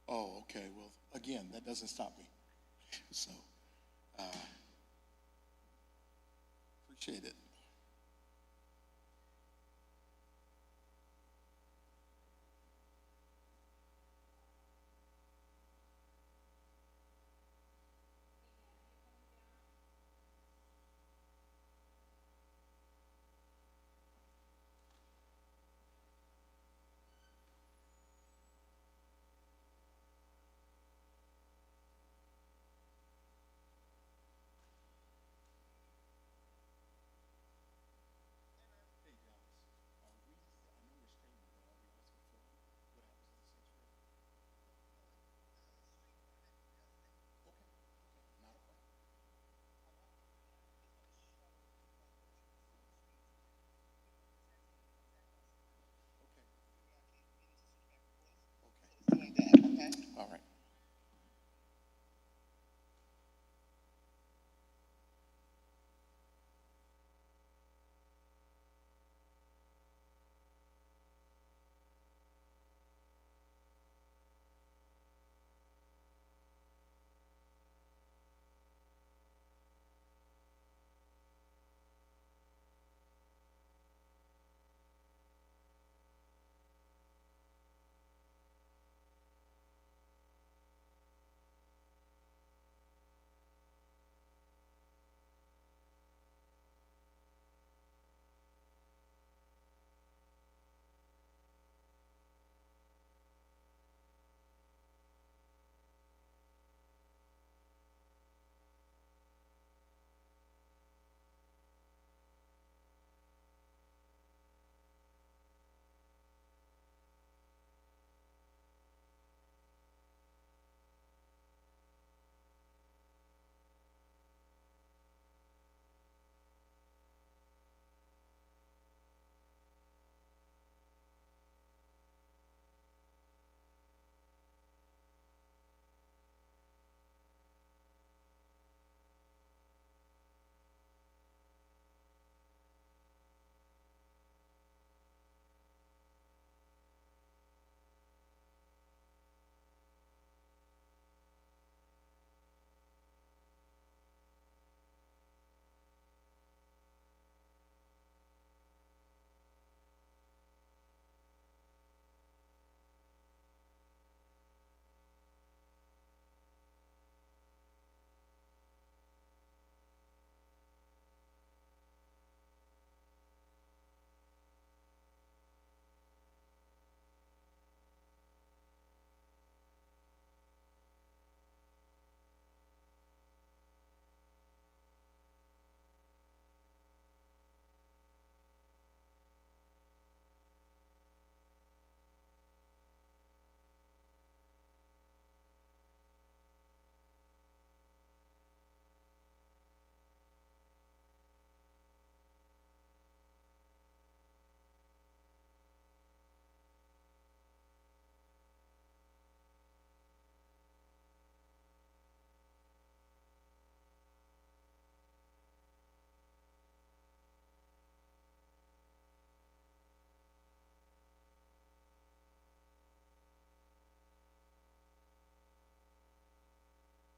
Oh, okay. Well, again, that doesn't stop me. So, uh, appreciate it. Hey, Dallas, I know we're stable, but are we also filming? What happens to the sanctuary? Okay, okay, not a problem. Okay, okay. All right.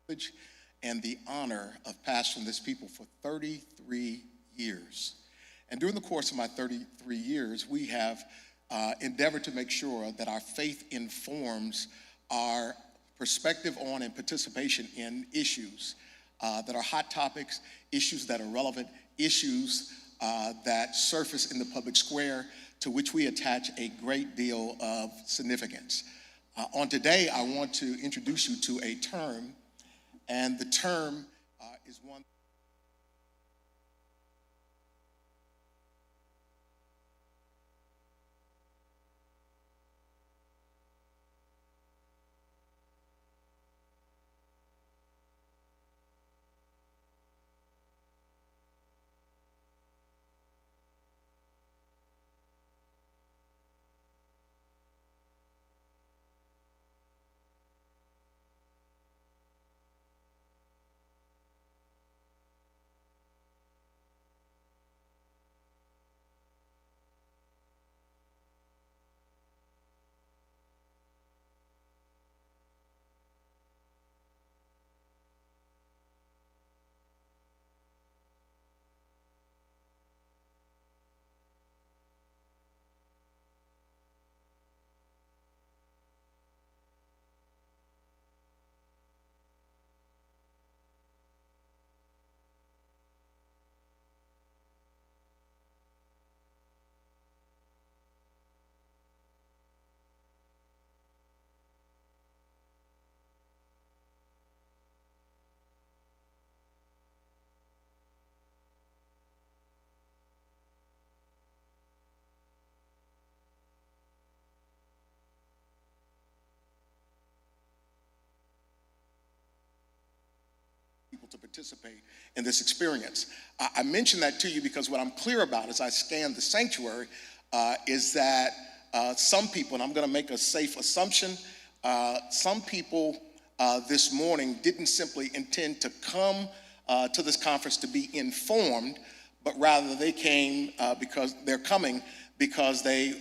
Privilege and the honor of pastoring this people for 33 years. And during the course of my 33 years, we have endeavored to make sure that our faith informs our perspective on and participation in issues that are hot topics, issues that are relevant, issues that surface in the public square, to which we attach a great deal of significance. On today, I want to introduce you to a term, and the term is one. participate in this experience. I mention that to you because what I'm clear about as I scan the sanctuary is that some people, and I'm going to make a safe assumption, some people this morning didn't simply intend to come to this conference to be informed, but rather they came because they're coming because they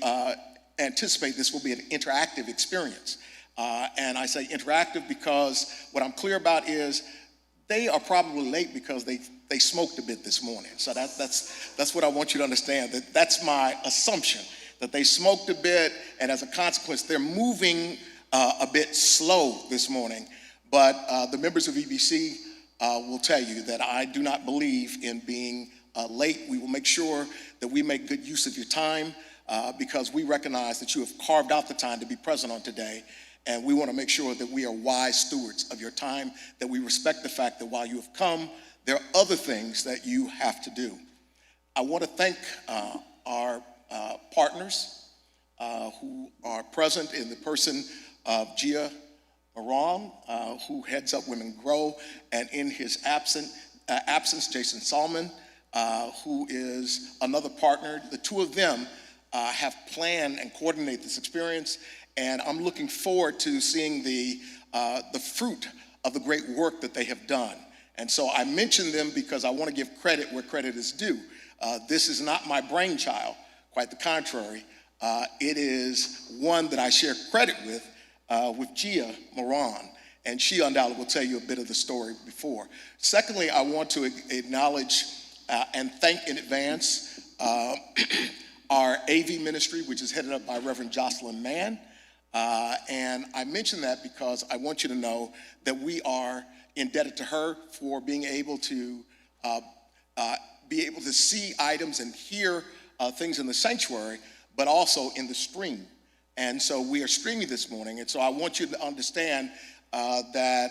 anticipate this will be an interactive experience. And I say interactive because what I'm clear about is they are probably late because they smoked a bit this morning. So that's what I want you to understand. That's my assumption, that they smoked a bit, and as a consequence, they're moving a bit slow this morning. But the members of EBC will tell you that I do not believe in being late. We will make sure that we make good use of your time because we recognize that you have carved out the time to be present on today. And we want to make sure that we are wise stewards of your time, that we respect the fact that while you have come, there are other things that you have to do. I want to thank our partners who are present in the person of Gia Moran, who heads up Women Grow, and in his absence, Jason Salmon, who is another partner. The two of them have planned and coordinated this experience, and I'm looking forward to seeing the fruit of the great work that they have done. And so I mention them because I want to give credit where credit is due. This is not my brainchild, quite the contrary. It is one that I share credit with Gia Moran, and she undoubtedly will tell you a bit of the story before. Secondly, I want to acknowledge and thank in advance our AV ministry, which is headed up by Reverend Jocelyn Mann. And I mention that because I want you to know that we are indebted to her for being able to see items and hear things in the sanctuary, but also in the stream. And so we are streaming this morning, and so I want you to understand that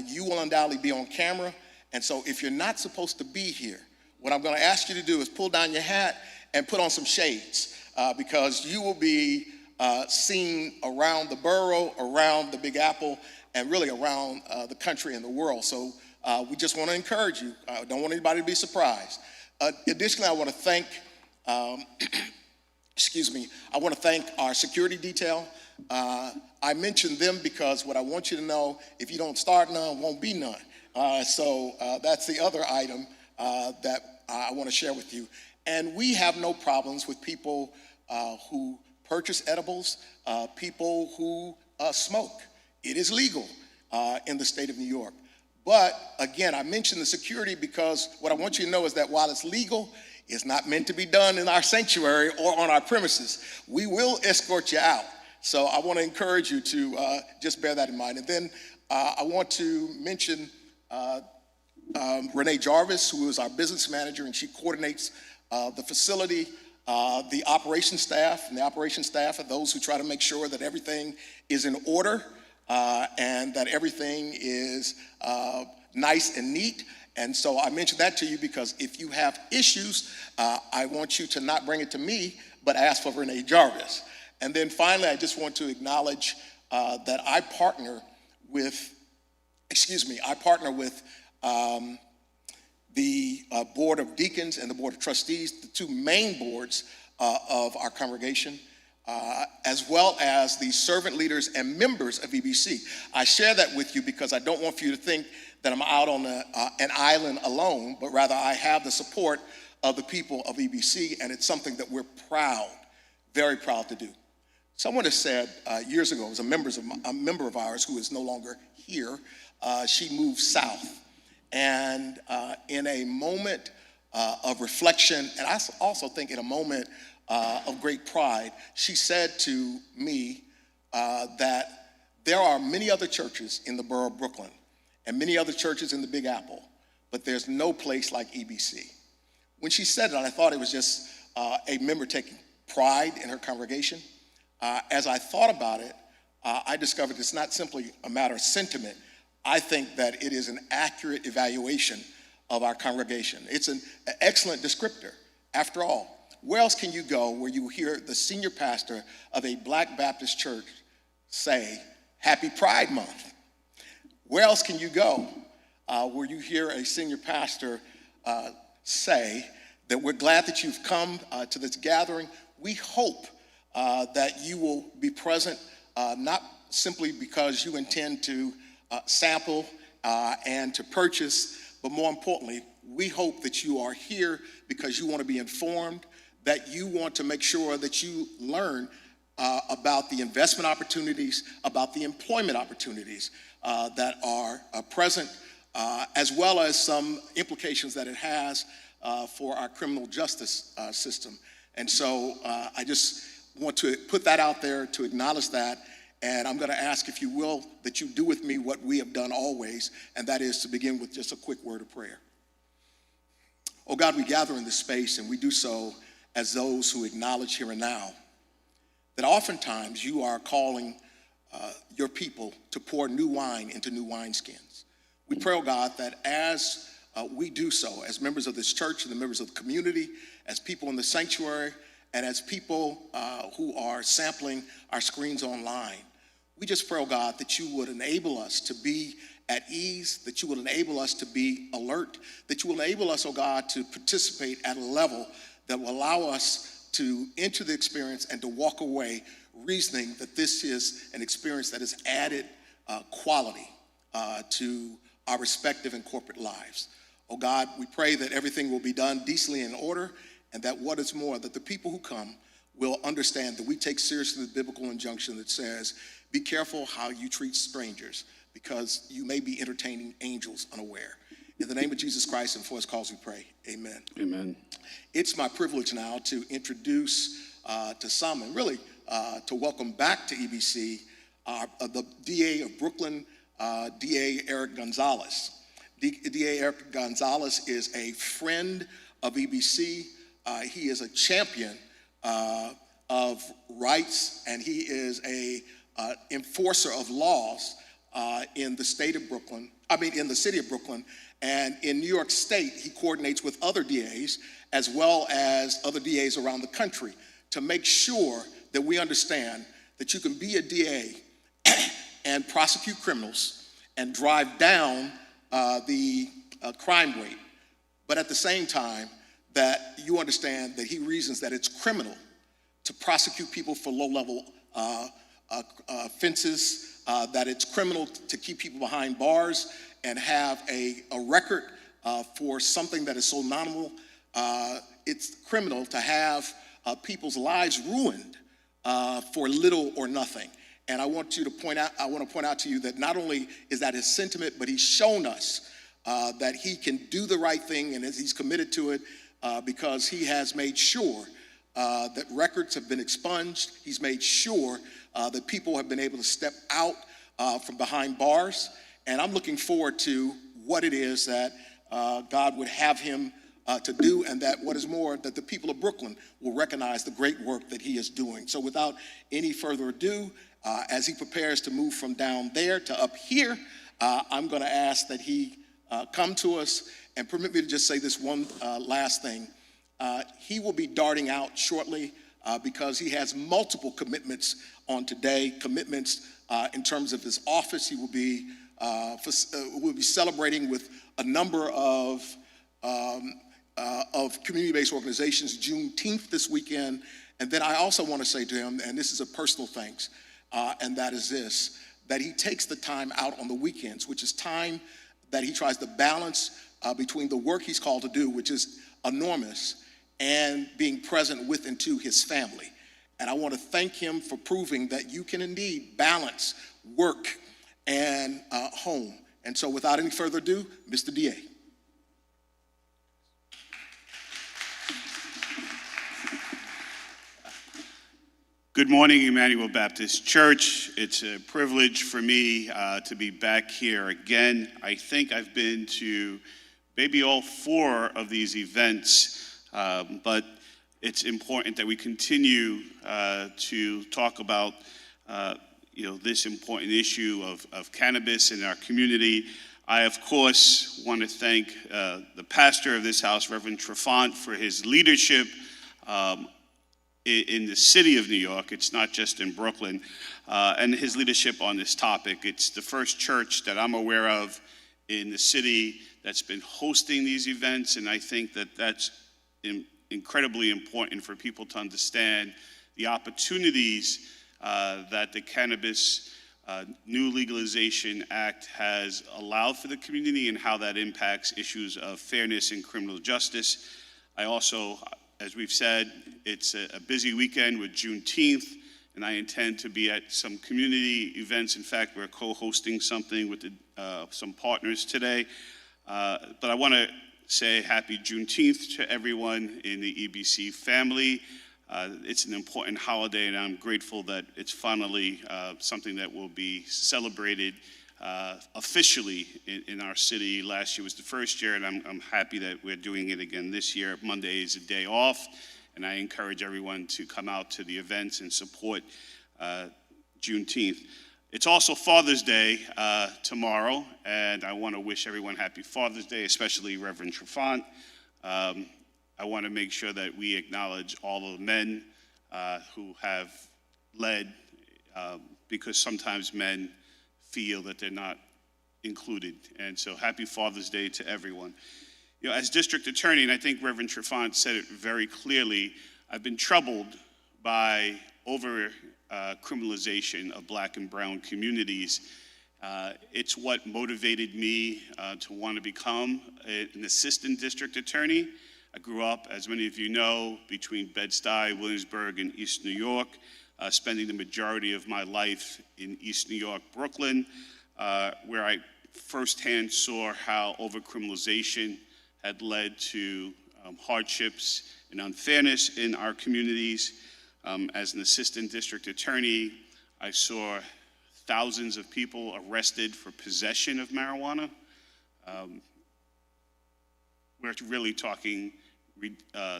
you will undoubtedly be on camera. And so if you're not supposed to be here, what I'm going to ask you to do is pull down your hat and put on some shades because you will be seen around the borough, around the Big Apple, and really around the country and the world. So we just want to encourage you. I don't want anybody to be surprised. Additionally, I want to thank I want to thank our security detail. I mentioned them because what I want you to know, if you don't start none, won't be none. So that's the other item that I want to share with you. And we have no problems with people who purchase edibles, people who smoke. It is legal in the state of New York. But again, I mentioned the security because what I want you to know is that while it's legal, it's not meant to be done in our sanctuary or on our premises. We will escort you out. So I want to encourage you to just bear that in mind. And then I want to mention Renee Jarvis, who is our business manager, and she coordinates the facility, the operations staff, and the operations staff are those who try to make sure that everything is in order and that everything is nice and neat. And so I mentioned that to you because if you have issues, I want you to not bring it to me, but ask for Renee Jarvis. And then finally, I just want to acknowledge that I partner with the Board of Deacons and the Board of Trustees, the two main boards of our congregation, as well as the servant leaders and members of EBC. I share that with you because I don't want for you to think that I'm out on an island alone, but rather I have the support of the people of EBC, and it's something that we're proud, very proud to do. Someone has said years ago, it was a member of ours who is no longer here, she moved south. And in a moment of reflection, and I also think in a moment of great pride, she said to me that there are many other churches in the borough of Brooklyn and many other churches in the Big Apple, but there's no place like EBC. When she said it, I thought it was just a member taking pride in her congregation. As I thought about it, I discovered it's not simply a matter of sentiment. I think that it is an accurate evaluation of our congregation. It's an excellent descriptor. After all, where else can you go where you hear the senior pastor of a Black Baptist church say, Happy Pride Month? Where else can you go where you hear a senior pastor say that we're glad that you've come to this gathering. We hope that you will be present, not simply because you intend to sample and to purchase, but more importantly, we hope that you are here because you want to be informed, that you want to make sure that you learn about the investment opportunities, about the employment opportunities that are present, as well as some implications that it has for our criminal justice system. And so I just want to put that out there to acknowledge that. And I'm going to ask, if you will, that you do with me what we have done always, and that is to begin with just a quick word of prayer. Oh God, we gather in this space, and we do so as those who acknowledge here and now that oftentimes you are calling your people to pour new wine into new wineskins. We pray, oh God, that as we do so, as members of this church and the members of the community, as people in the sanctuary, and as people who are sampling our screens online, we just pray, oh God, that you would enable us to be at ease, that you will enable us to be alert, that you will enable us, oh God, to participate at a level that will allow us to enter the experience and to walk away reasoning that this is an experience that has added quality to our respective and corporate lives. Oh God, we pray that everything will be done decently and in order, and that what is more, that the people who come will understand that we take seriously the biblical injunction that says, be careful how you treat strangers, because you may be entertaining angels unaware. In the name of Jesus Christ and for his cause we pray, amen. Amen. It's my privilege now to introduce to some, and really to welcome back to EBC, the DA of Brooklyn, DA Eric Gonzalez. DA Eric Gonzalez is a friend of EBC. He is a champion of rights, and he is a enforcer of laws in the state of Brooklyn, in the city of Brooklyn, and in New York State, he coordinates with other DAs as well as other DAs around the country to make sure that we understand that you can be a DA and prosecute criminals and drive down the crime rate, but at the same time that you understand that he reasons that it's criminal to prosecute people for low-level offenses, that it's criminal to keep people behind bars and have a record for something that is so nominal. It's criminal to have people's lives ruined for little or nothing. And I want to point out to you that not only is that his sentiment, but he's shown us that he can do the right thing, and he's committed to it because he has made sure that records have been expunged. He's made sure that people have been able to step out from behind bars. And I'm looking forward to what it is that God would have him to do, and that what is more, that the people of Brooklyn will recognize the great work that he is doing. So without any further ado, as he prepares to move from down there to up here, I'm going to ask that he come to us, and permit me to just say this one last thing. He will be darting out shortly because he has multiple commitments on today, commitments in terms of his office. He will be celebrating with a number of community-based organizations, Juneteenth this weekend. And then I also want to say to him, and this is a personal thanks, and that is this, that he takes the time out on the weekends, which is time that he tries to balance between the work he's called to do, which is enormous, and being present with and to his family. And I want to thank him for proving that you can indeed balance work and home. And so without any further ado, Mr. DA. Good morning, Emmanuel Baptist Church. It's a privilege for me to be back here again. I think I've been to maybe all 4 of these events, but it's important that we continue to talk about this important issue of cannabis in our community. I, of course, want to thank the pastor of this house, Reverend Trefant, for his leadership in the city of New York. It's not just in Brooklyn, and his leadership on this topic. It's the first church that I'm aware of in the city that's been hosting these events, and I think that that's incredibly important for people to understand the opportunities that the Cannabis New Legalization Act has allowed for the community and how that impacts issues of fairness in criminal justice. I also, as we've said, it's a busy weekend with Juneteenth, and I intend to be at some community events. In fact, we're co-hosting something with some partners today. But I want to say happy Juneteenth to everyone in the EBC family. It's an important holiday, and I'm grateful that it's finally something that will be celebrated officially in our city. Last year was the first year, and I'm happy that we're doing it again this year. Monday is a day off, and I encourage everyone to come out to the events and support Juneteenth. It's also Father's Day tomorrow, and I want to wish everyone happy Father's Day, especially Reverend Trefant. I want to make sure that we acknowledge all of the men who have led, because sometimes men feel that they're not included. And so happy Father's Day to everyone. You know, as district attorney, and I think Reverend Trefant said it very clearly, I've been troubled by criminalization of Black and brown communities. It's what motivated me to want to become an assistant district attorney. I grew up, as many of you know, between Bed-Stuy, Williamsburg, and East New York, spending the majority of my life in East New York, Brooklyn, where I firsthand saw how overcriminalization had led to hardships and unfairness in our communities. As an assistant district attorney, I saw thousands of people arrested for possession of marijuana. We're really talking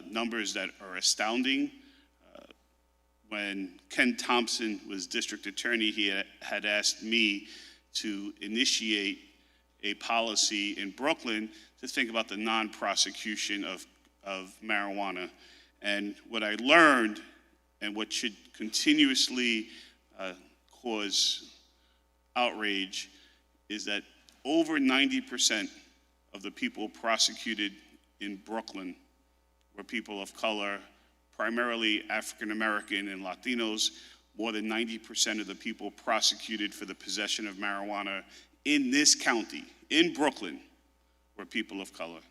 numbers that are astounding. When Ken Thompson was district attorney, he had asked me to initiate a policy in Brooklyn to think about the non-prosecution of marijuana. And what I learned, and what should continuously cause outrage, is that over 90% of the people prosecuted in Brooklyn were people of color, primarily African American and Latinos. More than 90% of the people prosecuted for the possession of marijuana in this county, in Brooklyn, were people of color.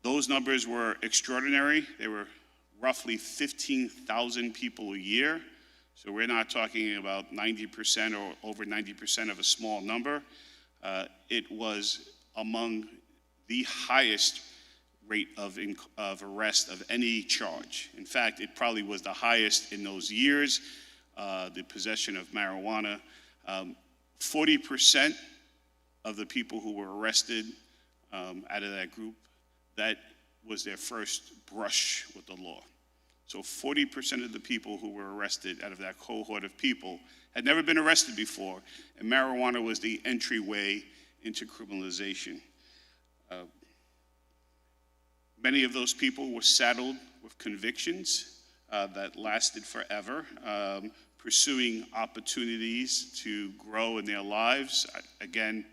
Those numbers were extraordinary. They were roughly 15,000 people a year. So we're not talking about 90% or over 90% of a small number. It was among the highest rate of arrest of any charge. In fact, it probably was the highest in those years, the possession of marijuana. 40% of the people who were arrested out of that group, that was their first brush with the law. So 40% of the people who were arrested out of that cohort of people had never been arrested before, and marijuana was the entryway into criminalization. Many of those people were saddled with convictions that lasted forever, pursuing opportunities to grow in their lives. Again,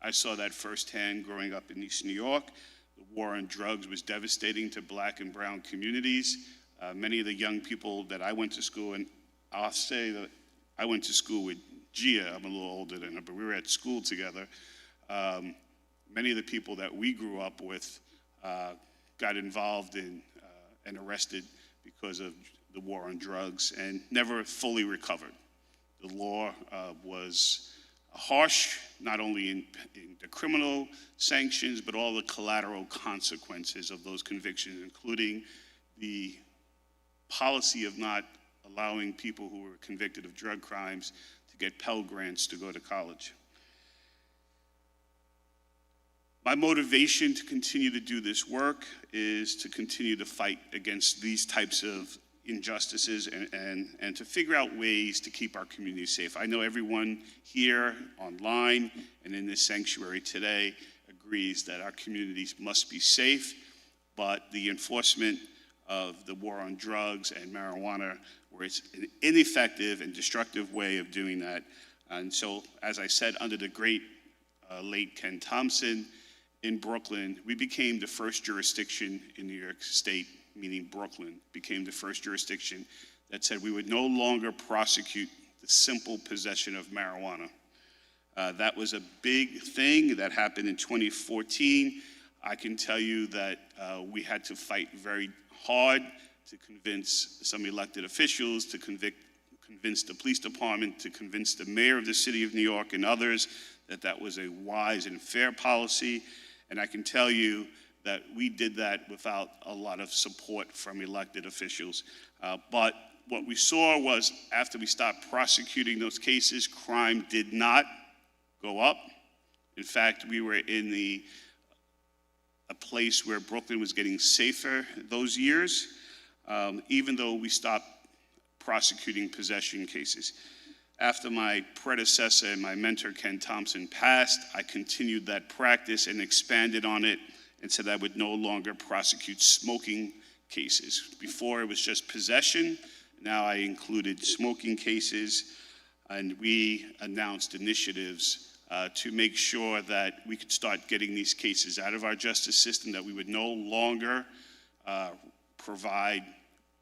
I saw that firsthand growing up in East New York. The war on drugs was devastating to Black and brown communities. Many of the young people that I went to school, and I'll say that I went to school with Gia, I'm a little older than her, but we were at school together. Many of the people that we grew up with got involved in and arrested because of the war on drugs and never fully recovered. The law was harsh, not only in the criminal sanctions, but all the collateral consequences of those convictions, including the policy of not allowing people who were convicted of drug crimes to get Pell Grants to go to college. My motivation to continue to do this work is to continue to fight against these types of injustices and to figure out ways to keep our community safe. I know everyone here, online, and in this sanctuary today agrees that our communities must be safe, but the enforcement of the war on drugs and marijuana, where it's an ineffective and destructive way of doing that. And so, as I said, under the great late Ken Thompson in Brooklyn, we became the first jurisdiction in New York State, meaning Brooklyn, became the first jurisdiction that said we would no longer prosecute the simple possession of marijuana. That was a big thing that happened in 2014. I can tell you that we had to fight very hard to convince some elected officials, to convince the police department, to convince the mayor of the city of New York and others that that was a wise and fair policy. And I can tell you that we did that without a lot of support from elected officials. But what we saw was after we stopped prosecuting those cases, crime did not go up. In fact, we were in a place where Brooklyn was getting safer those years, even though we stopped prosecuting possession cases. After my predecessor and my mentor, Ken Thompson, passed, I continued that practice and expanded on it and said I would no longer prosecute smoking cases. Before it was just possession, now I included smoking cases, and we announced initiatives to make sure that we could start getting these cases out of our justice system, that we would no longer provide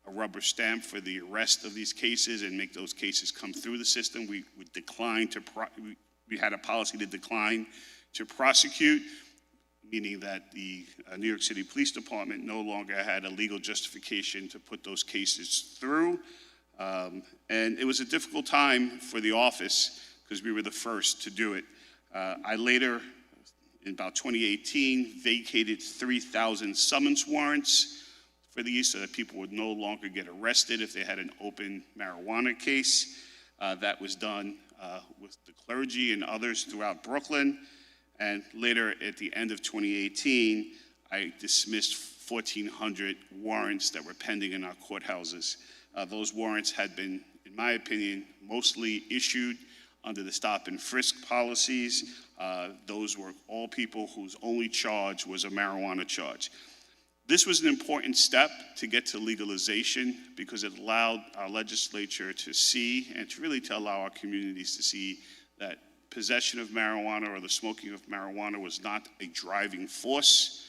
a rubber stamp for the arrest of these cases and make those cases come through the system. We would decline to, we had a policy to decline to prosecute, meaning that the New York City Police Department no longer had a legal justification to put those cases through. And it was a difficult time for the office because we were the first to do it. I later, in about 2018, vacated 3,000 summons warrants for these so that people would no longer get arrested if they had an open marijuana case. That was done with the clergy and others throughout Brooklyn. And later, at the end of 2018, I dismissed 1,400 warrants that were pending in our courthouses. Those warrants had been, in my opinion, mostly issued under the stop and frisk policies. Those were all people whose only charge was a marijuana charge. This was an important step to get to legalization because it allowed our legislature to see and to really allow our communities to see that possession of marijuana or the smoking of marijuana was not a driving force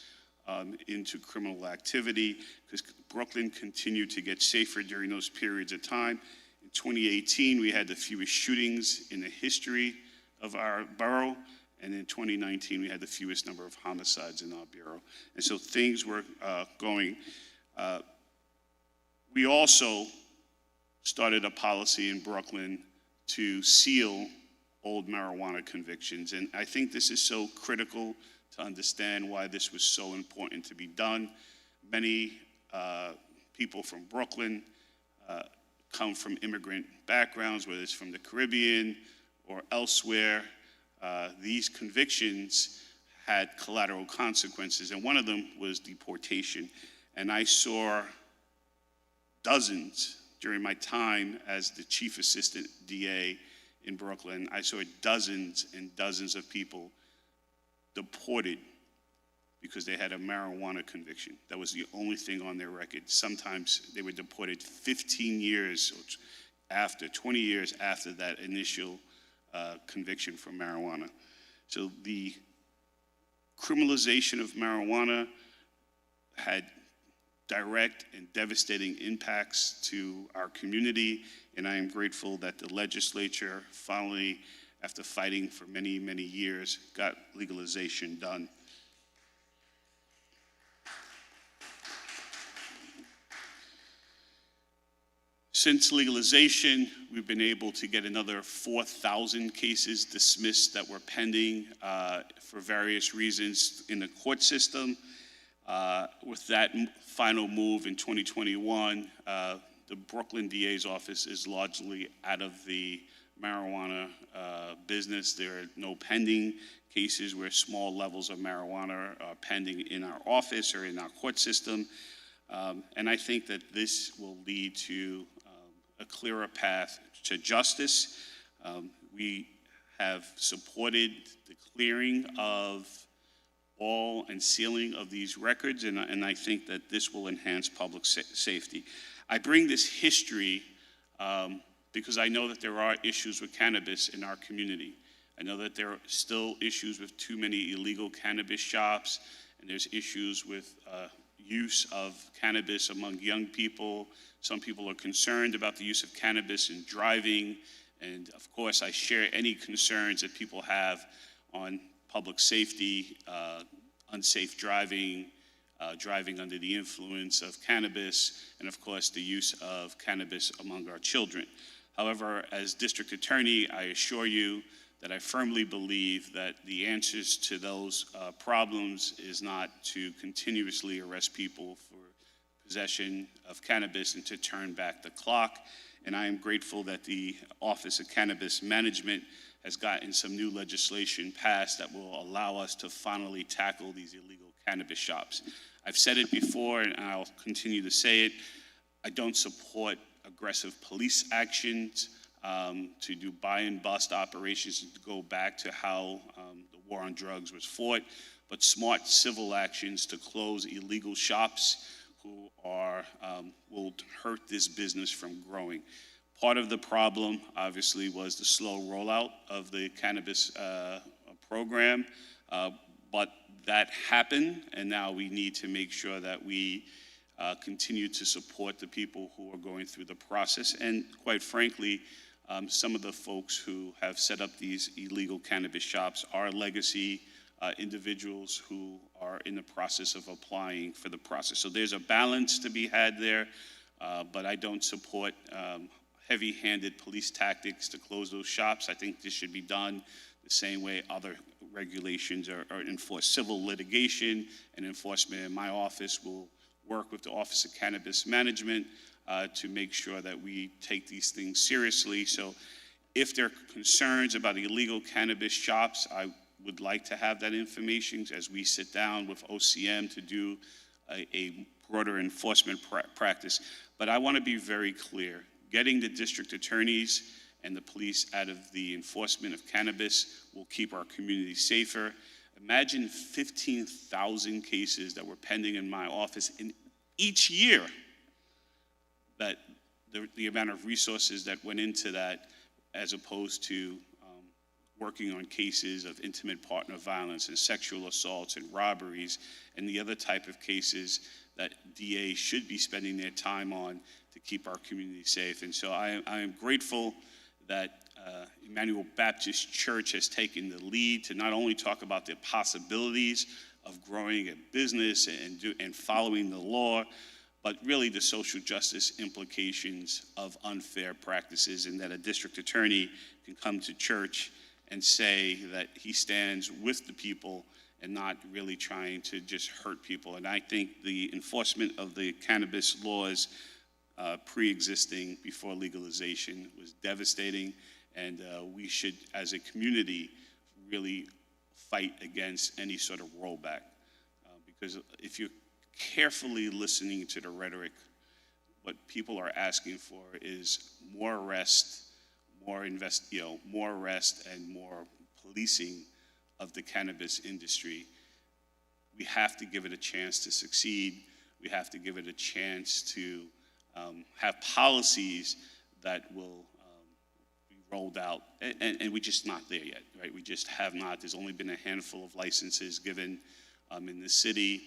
into criminal activity, because Brooklyn continued to get safer during those periods of time. In 2018, we had the fewest shootings in the history of our borough, and in 2019, we had the fewest number of homicides in our bureau. And so things were going. We also started a policy in Brooklyn to seal old marijuana convictions. And I think this is so critical to understand why this was so important to be done. Many people from Brooklyn come from immigrant backgrounds, whether it's from the Caribbean or elsewhere. These convictions had collateral consequences, and one of them was deportation. And I saw dozens during my time as the chief assistant DA in Brooklyn. I saw dozens and dozens of people deported because they had a marijuana conviction. That was the only thing on their record. Sometimes they were deported 15 years after, 20 years after that initial conviction for marijuana. So the criminalization of marijuana had direct and devastating impacts to our community, and I am grateful that the legislature finally, after fighting for many, many years, got legalization done. Since legalization, we've been able to get another 4,000 cases dismissed that were pending for various reasons in the court system. With that final move in 2021, the Brooklyn DA's office is largely out of the marijuana business. There are no pending cases where small levels of marijuana are pending in our office or in our court system. And I think that this will lead to a clearer path to justice. We have supported the clearing of all and sealing of these records, and I think that this will enhance public safety. I bring this history because I know that there are issues with cannabis in our community. I know that there are still issues with too many illegal cannabis shops, and there's issues with use of cannabis among young people. Some people are concerned about the use of cannabis in driving, and of course I share any concerns that people have on public safety, unsafe driving, driving under the influence of cannabis, and of course the use of cannabis among our children. However, as district attorney, I assure you that I firmly believe that the answers to those problems is not to continuously arrest people for possession of cannabis and to turn back the clock. And I am grateful that the Office of Cannabis Management has gotten some new legislation passed that will allow us to finally tackle these illegal cannabis shops. I've said it before and I'll continue to say it. I don't support aggressive police actions to do buy and bust operations and to go back to how the war on drugs was fought, but smart civil actions to close illegal shops who are will hurt this business from growing. Part of the problem, obviously, was the slow rollout of the cannabis program, but that happened, and now we need to make sure that we continue to support the people who are going through the process. And quite frankly, some of the folks who have set up these illegal cannabis shops are legacy individuals who are in the process of applying for the process. So there's a balance to be had there, but I don't support heavy-handed police tactics to close those shops. I think this should be done the same way other regulations are enforced. Civil litigation and enforcement in my office will work with the Office of Cannabis Management to make sure that we take these things seriously. So if there are concerns about illegal cannabis shops, I would like to have that information as we sit down with OCM to do a broader enforcement practice. But I want to be very clear. Getting the district attorneys and the police out of the enforcement of cannabis will keep our community safer. Imagine 15,000 cases that were pending in my office in each year, that the amount of resources that went into that, as opposed to working on cases of intimate partner violence and sexual assaults and robberies and the other type of cases that DAs should be spending their time on to keep our community safe. And so I am grateful that Emmanuel Baptist Church has taken the lead to not only talk about the possibilities of growing a business and following the law, but really the social justice implications of unfair practices, and that a district attorney can come to church and say that he stands with the people and not really trying to just hurt people. And I think the enforcement of the cannabis laws pre-existing before legalization was devastating, and we should, as a community, really fight against any sort of rollback. Because if you're carefully listening to the rhetoric, what people are asking for is more arrest, more arrest and more policing of the cannabis industry. We have to give it a chance to succeed. We have to give it a chance to have policies that will be rolled out, and we're just not there yet, right? We just have not. There's only been a handful of licenses given in the city,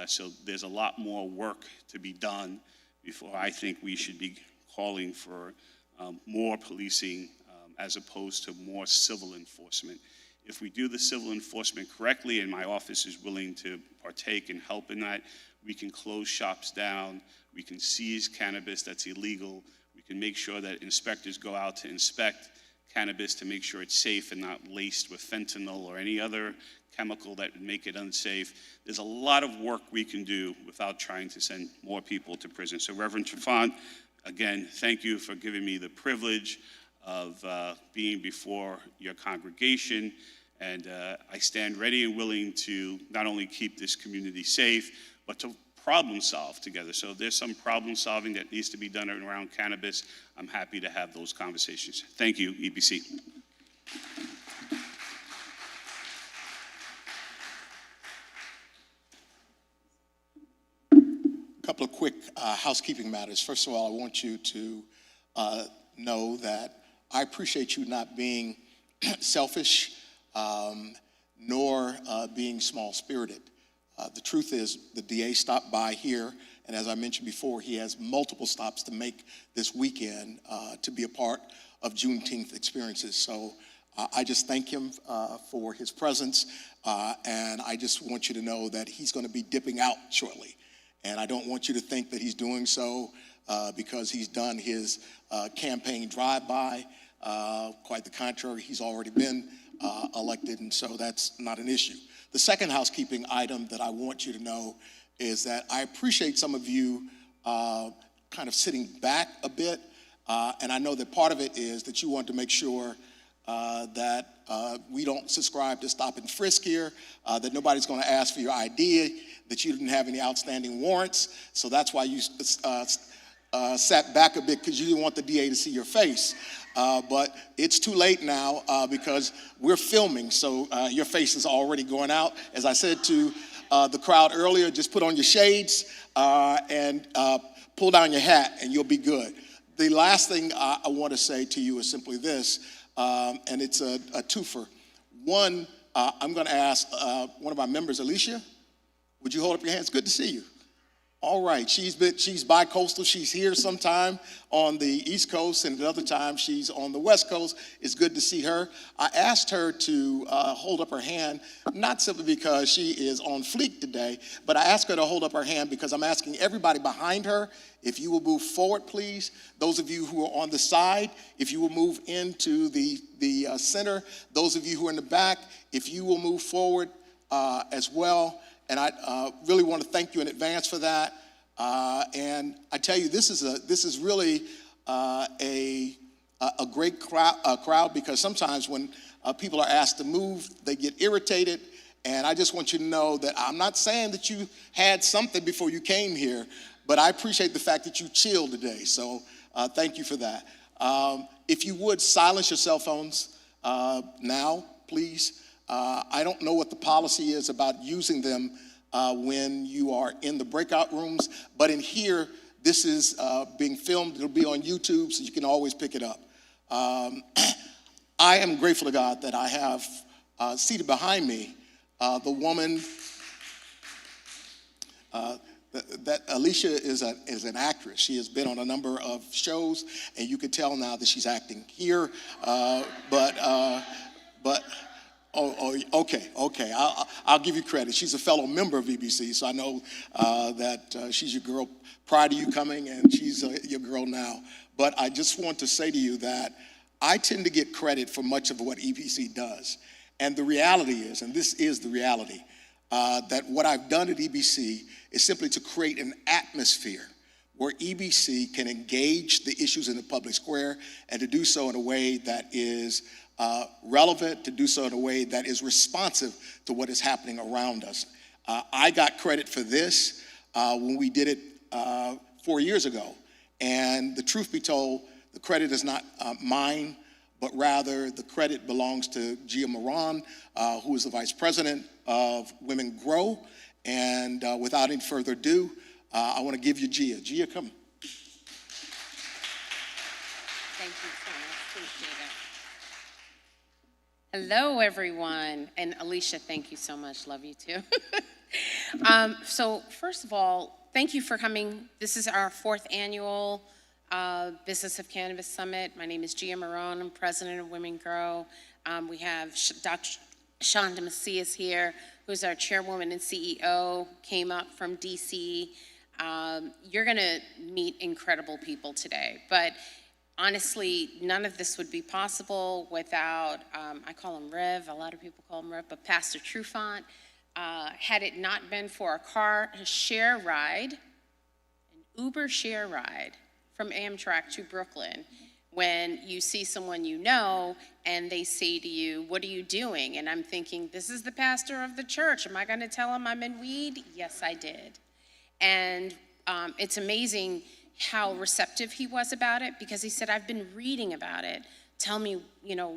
so there's a lot more work to be done before I think we should be calling for more policing as opposed to more civil enforcement. If we do the civil enforcement correctly, and my office is willing to partake and help in that, we can close shops down, we can seize cannabis that's illegal, we can make sure that inspectors go out to inspect cannabis to make sure it's safe and not laced with fentanyl or any other chemical that would make it unsafe. There's a lot of work we can do without trying to send more people to prison. So Reverend Trafant, again, thank you for giving me the privilege of being before your congregation, and I stand ready and willing to not only keep this community safe, but to problem solve together. So if there's some problem solving that needs to be done around cannabis, I'm happy to have those conversations. Thank you, EBC. A couple of quick housekeeping matters. First of all, I want you to know that I appreciate you not being selfish, nor being small-spirited. The truth is, the DA stopped by here, and as I mentioned before, he has multiple stops to make this weekend to be a part of Juneteenth experiences. So I just thank him for his presence, and I just want you to know that he's going to be dipping out shortly. And I don't want you to think that he's doing so because he's done his campaign drive-by. Quite the contrary, he's already been elected, and so that's not an issue. The second housekeeping item that I want you to know is that I appreciate some of you kind of sitting back a bit, and I know that part of it is that you want to make sure that we don't subscribe to stop and frisk here, that nobody's going to ask for your ID, that you didn't have any outstanding warrants, so that's why you sat back a bit, because you didn't want the DA to see your face. But it's too late now because we're filming, so your face is already going out. As I said to the crowd earlier, just put on your shades and pull down your hat and you'll be good. The last thing I want to say to you is simply this, and it's a twofer. One, I'm going to ask one of our members, Alicia, would you hold up your hands? Good to see you. All right, she's bi-coastal. She's here sometime on the East Coast, and at other times she's on the West Coast. It's good to see her. I asked her to hold up her hand, not simply because she is on fleek today, but I asked her to hold up her hand because I'm asking everybody behind her, if you will move forward, please. Those of you who are on the side, if you will move into the center. Those of you who are in the back, if you will move forward as well. And I really want to thank you in advance for that. And I tell you, this is really a great crowd because sometimes when people are asked to move, they get irritated. And I just want you to know that I'm not saying that you had something before you came here, but I appreciate the fact that you chilled today. So thank you for that. If you would silence your cell phones now, please. I don't know what the policy is about using them when you are in the breakout rooms, but in here, this is being filmed. It'll be on YouTube, so you can always pick it up. I am grateful to God that I have seated behind me the woman that Alicia is an actress. She has been on a number of shows, and you can tell now that she's acting here, but okay. I'll give you credit. She's a fellow member of EBC, so I know that she's your girl prior to you coming, and she's your girl now. But I just want to say to you that I tend to get credit for much of what EBC does. And the reality is, and this is the reality, that what I've done at EBC is simply to create an atmosphere where EBC can engage the issues in the public square and to do so in a way that is relevant, to do so in a way that is responsive to what is happening around us. I got credit for this when we did it 4 years ago. And the truth be told, the credit is not mine, but rather the credit belongs to Gia Moran, who is the Vice President of Women Grow. And without any further ado, I want to give you Gia. Gia, come. Thank you so much. Appreciate it. Hello, everyone. And Alicia, thank you so much. Love you too. So first of all, thank you for coming. This is our 4th annual Business of Cannabis Summit. My name is Gia Moran. I'm president of Women Grow. We have Dr. Shonda Macias here, who's our chairwoman and CEO, came up from DC. You're going to meet incredible people today. But honestly, none of this would be possible without, I call him Rev, a lot of people call him Rev, but Pastor Trufant. Had it not been for a share ride, an Uber share ride from Amtrak to Brooklyn, when you see someone you know and they say to you, what are you doing? And I'm thinking, this is the pastor of the church. Am I going to tell him I'm in weed? Yes, I did. And it's amazing how receptive he was about it, because he said, I've been reading about it. Tell me,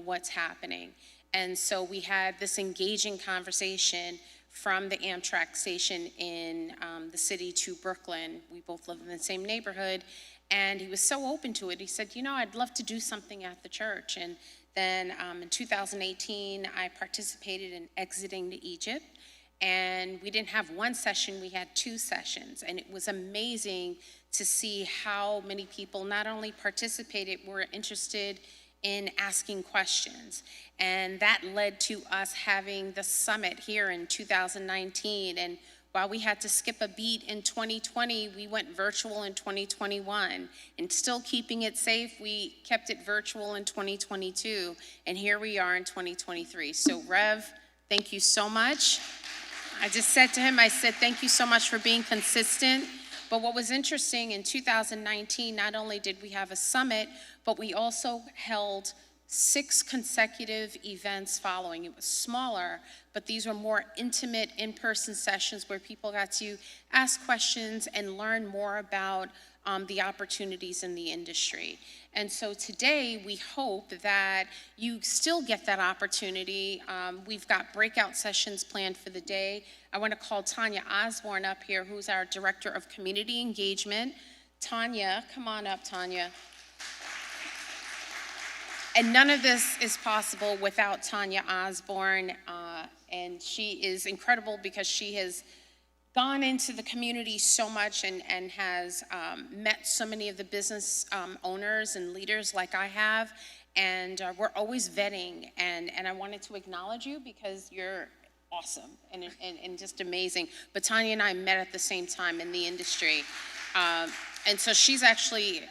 what's happening. And so we had this engaging conversation from the Amtrak station in the city to Brooklyn. We both live in the same neighborhood. And he was so open to it. He said, I'd love to do something at the church. And Then in 2018, I participated in Exiting to Egypt. And we didn't have one session, we had 2 sessions. And it was amazing to see how many people not only participated, were interested in asking questions. And that led to us having the summit here in 2019. And while we had to skip a beat in 2020, we went virtual in 2021. And still keeping it safe, we kept it virtual in 2022. And here we are in 2023. So Rev, thank you so much. I just said to him, I said, thank you so much for being consistent. But what was interesting, in 2019, not only did we have a summit, but we also held 6 consecutive events following. It was smaller, but these were more intimate in-person sessions where people got to ask questions and learn more about the opportunities in the industry. And so today, we hope that you still get that opportunity. We've got breakout sessions planned for the day. I want to call Tanya Osborne up here, who's our Director of Community Engagement. Tanya, come on up, Tanya. And none of this is possible without Tanya Osborne, and she is incredible because she has gone into the community so much and has met so many of the business owners and leaders like I have, and we're always vetting, and I wanted to acknowledge you because you're awesome and just amazing. But Tanya and I met at the same time in the industry, and so she's actually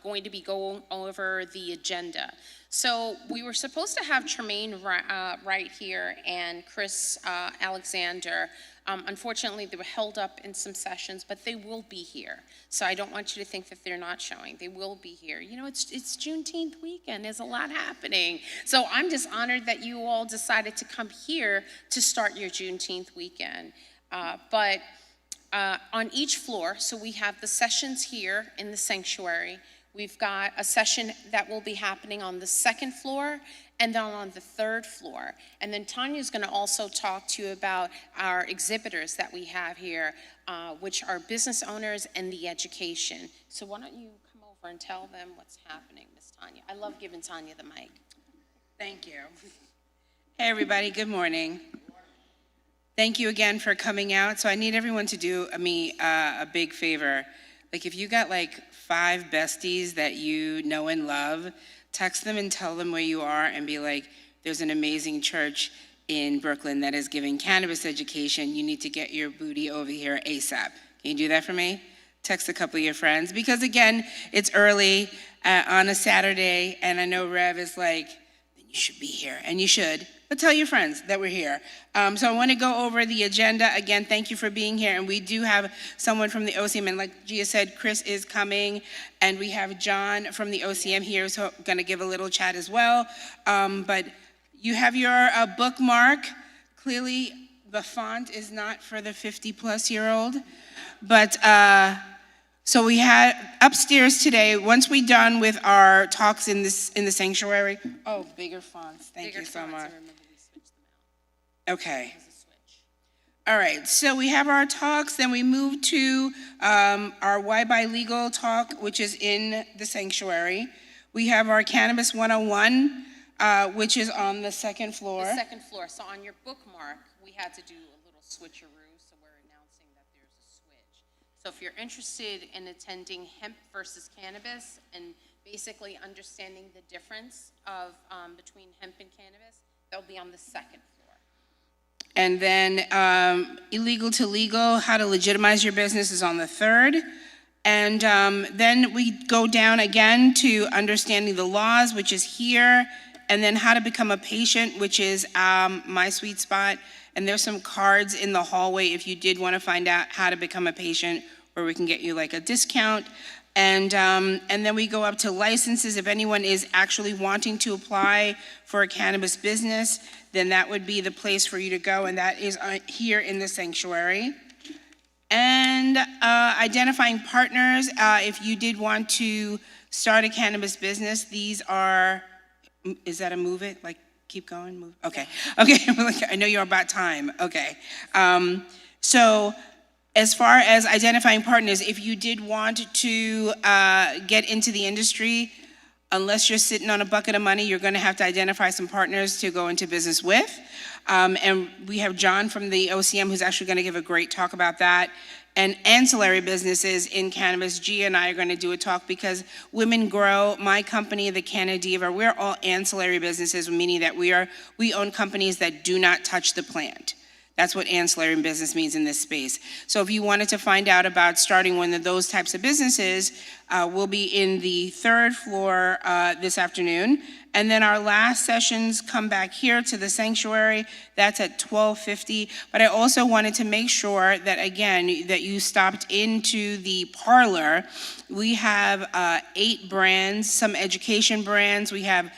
going to be going over the agenda. So we were supposed to have Tremaine right here and Chris Alexander. Unfortunately, they were held up in some sessions, but they will be here. So I don't want you to think that they're not showing. They will be here. You know, it's Juneteenth weekend. There's a lot happening. So I'm just honored that you all decided to come here to start your Juneteenth weekend. But on each floor, so we have the sessions here in the sanctuary. We've got a session that will be happening on the 2nd floor and then on the 3rd floor. And then Tanya's going to also talk to you about our exhibitors that we have here, which are business owners and the education. So why don't you come over and tell them what's happening, Miss Tanya. I love giving Tanya the mic. Thank you. Hey, everybody. Good morning. Thank you again for coming out. So I need everyone to do me a big favor. Like, if you got like 5 besties that you know and love, text them and tell them where you are and be like, there's an amazing church in Brooklyn that is giving cannabis education. You need to get your booty over here ASAP. Can you do that for me? Text a couple of your friends. Because again, it's early on a Saturday, and I know Rev is like, you should be here, and you should. But tell your friends that we're here. So I want to go over the agenda. Again, thank you for being here. And we do have someone from the OCM. And like Gia said, Chris is coming. And we have John from the OCM here, so I'm going to give a little chat as well. But you have your bookmark. Clearly, the font is not for the 50-plus-year-old. But so we had upstairs today, once we're done with our talks in the sanctuary. Oh, bigger fonts. Thank you so much. Okay. All right, so we have our talks, then we move to our Why Buy Legal talk, which is in the sanctuary. We have our Cannabis 101, which is on the 2nd floor. The 2nd floor. So on your bookmark, we had to do a little switcheroo, so we're announcing that there's a switch. So if you're interested in attending hemp versus cannabis and basically understanding the difference of between hemp and cannabis, they'll be on the 2nd floor. And then illegal to legal, how to legitimize your business is on the 3rd. And then we go down again to understanding the laws, which is here. And then how to become a patient, which is my sweet spot. And there's some cards in the hallway if you did want to find out how to become a patient, where we can get you like a discount. And then we go up to licenses. If anyone is actually wanting to apply for a cannabis business, then that would be the place for you to go, and that is here in the sanctuary. And identifying partners, if you did want to start a cannabis business, these are, is that a move it? Like, keep going, move? Okay, okay, I know you're about time, okay. So, as far as identifying partners, if you did want to get into the industry, unless you're sitting on a bucket of money, you're going to have to identify some partners to go into business with. And we have John from the OCM who's actually going to give a great talk about that. And ancillary businesses in cannabis, Gia and I are going to do a talk because Women Grow, my company, the Canadiva, we're all ancillary businesses, meaning that we own companies that do not touch the plant. That's what ancillary business means in this space. So if you wanted to find out about starting one of those types of businesses, we'll be in the third floor this afternoon. And then our last sessions come back here to the sanctuary. That's at 12:50. But I also wanted to make sure that, again, that you stopped into the parlor. We have 8 brands, some education brands. We have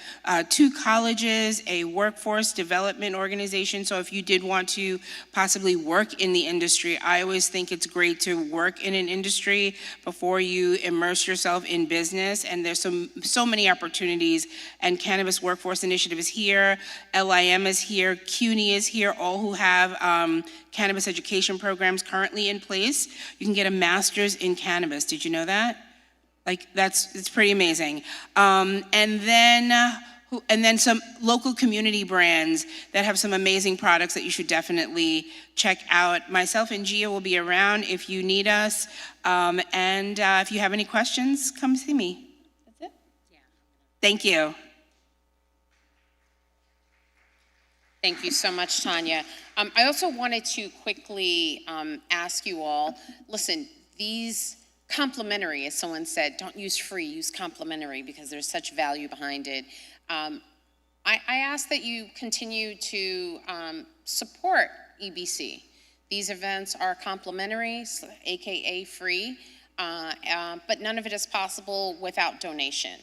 2 colleges, a workforce development organization. So if you did want to possibly work in the industry, I always think it's great to work in an industry before you immerse yourself in business. And there's so many opportunities. And Cannabis Workforce Initiative is here, LIM is here, CUNY is here, all who have cannabis education programs currently in place. You can get a master's in cannabis. Did you know that? Like, it's pretty amazing. And then some local community brands that have some amazing products that you should definitely check out. Myself and Gia will be around if you need us. And if you have any questions, come see me. That's it? Yeah. Thank you. Thank you so much, Tanya. I also wanted to quickly ask you all, listen, these complimentary, as someone said, don't use free, use complimentary because there's such value behind it. I ask that you continue to support EBC. These events are complimentary, AKA free, but none of it is possible without donation.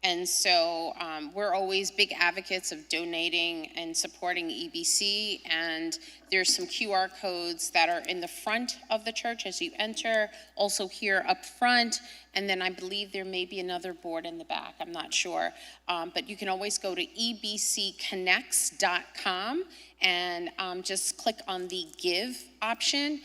And so we're always big advocates of donating and supporting EBC, and there's some QR codes that are in the front of the church as you enter, also here up front, and then I believe there may be another board in the back, I'm not sure. But you can always go to ebcconnects.com and just click on the give option.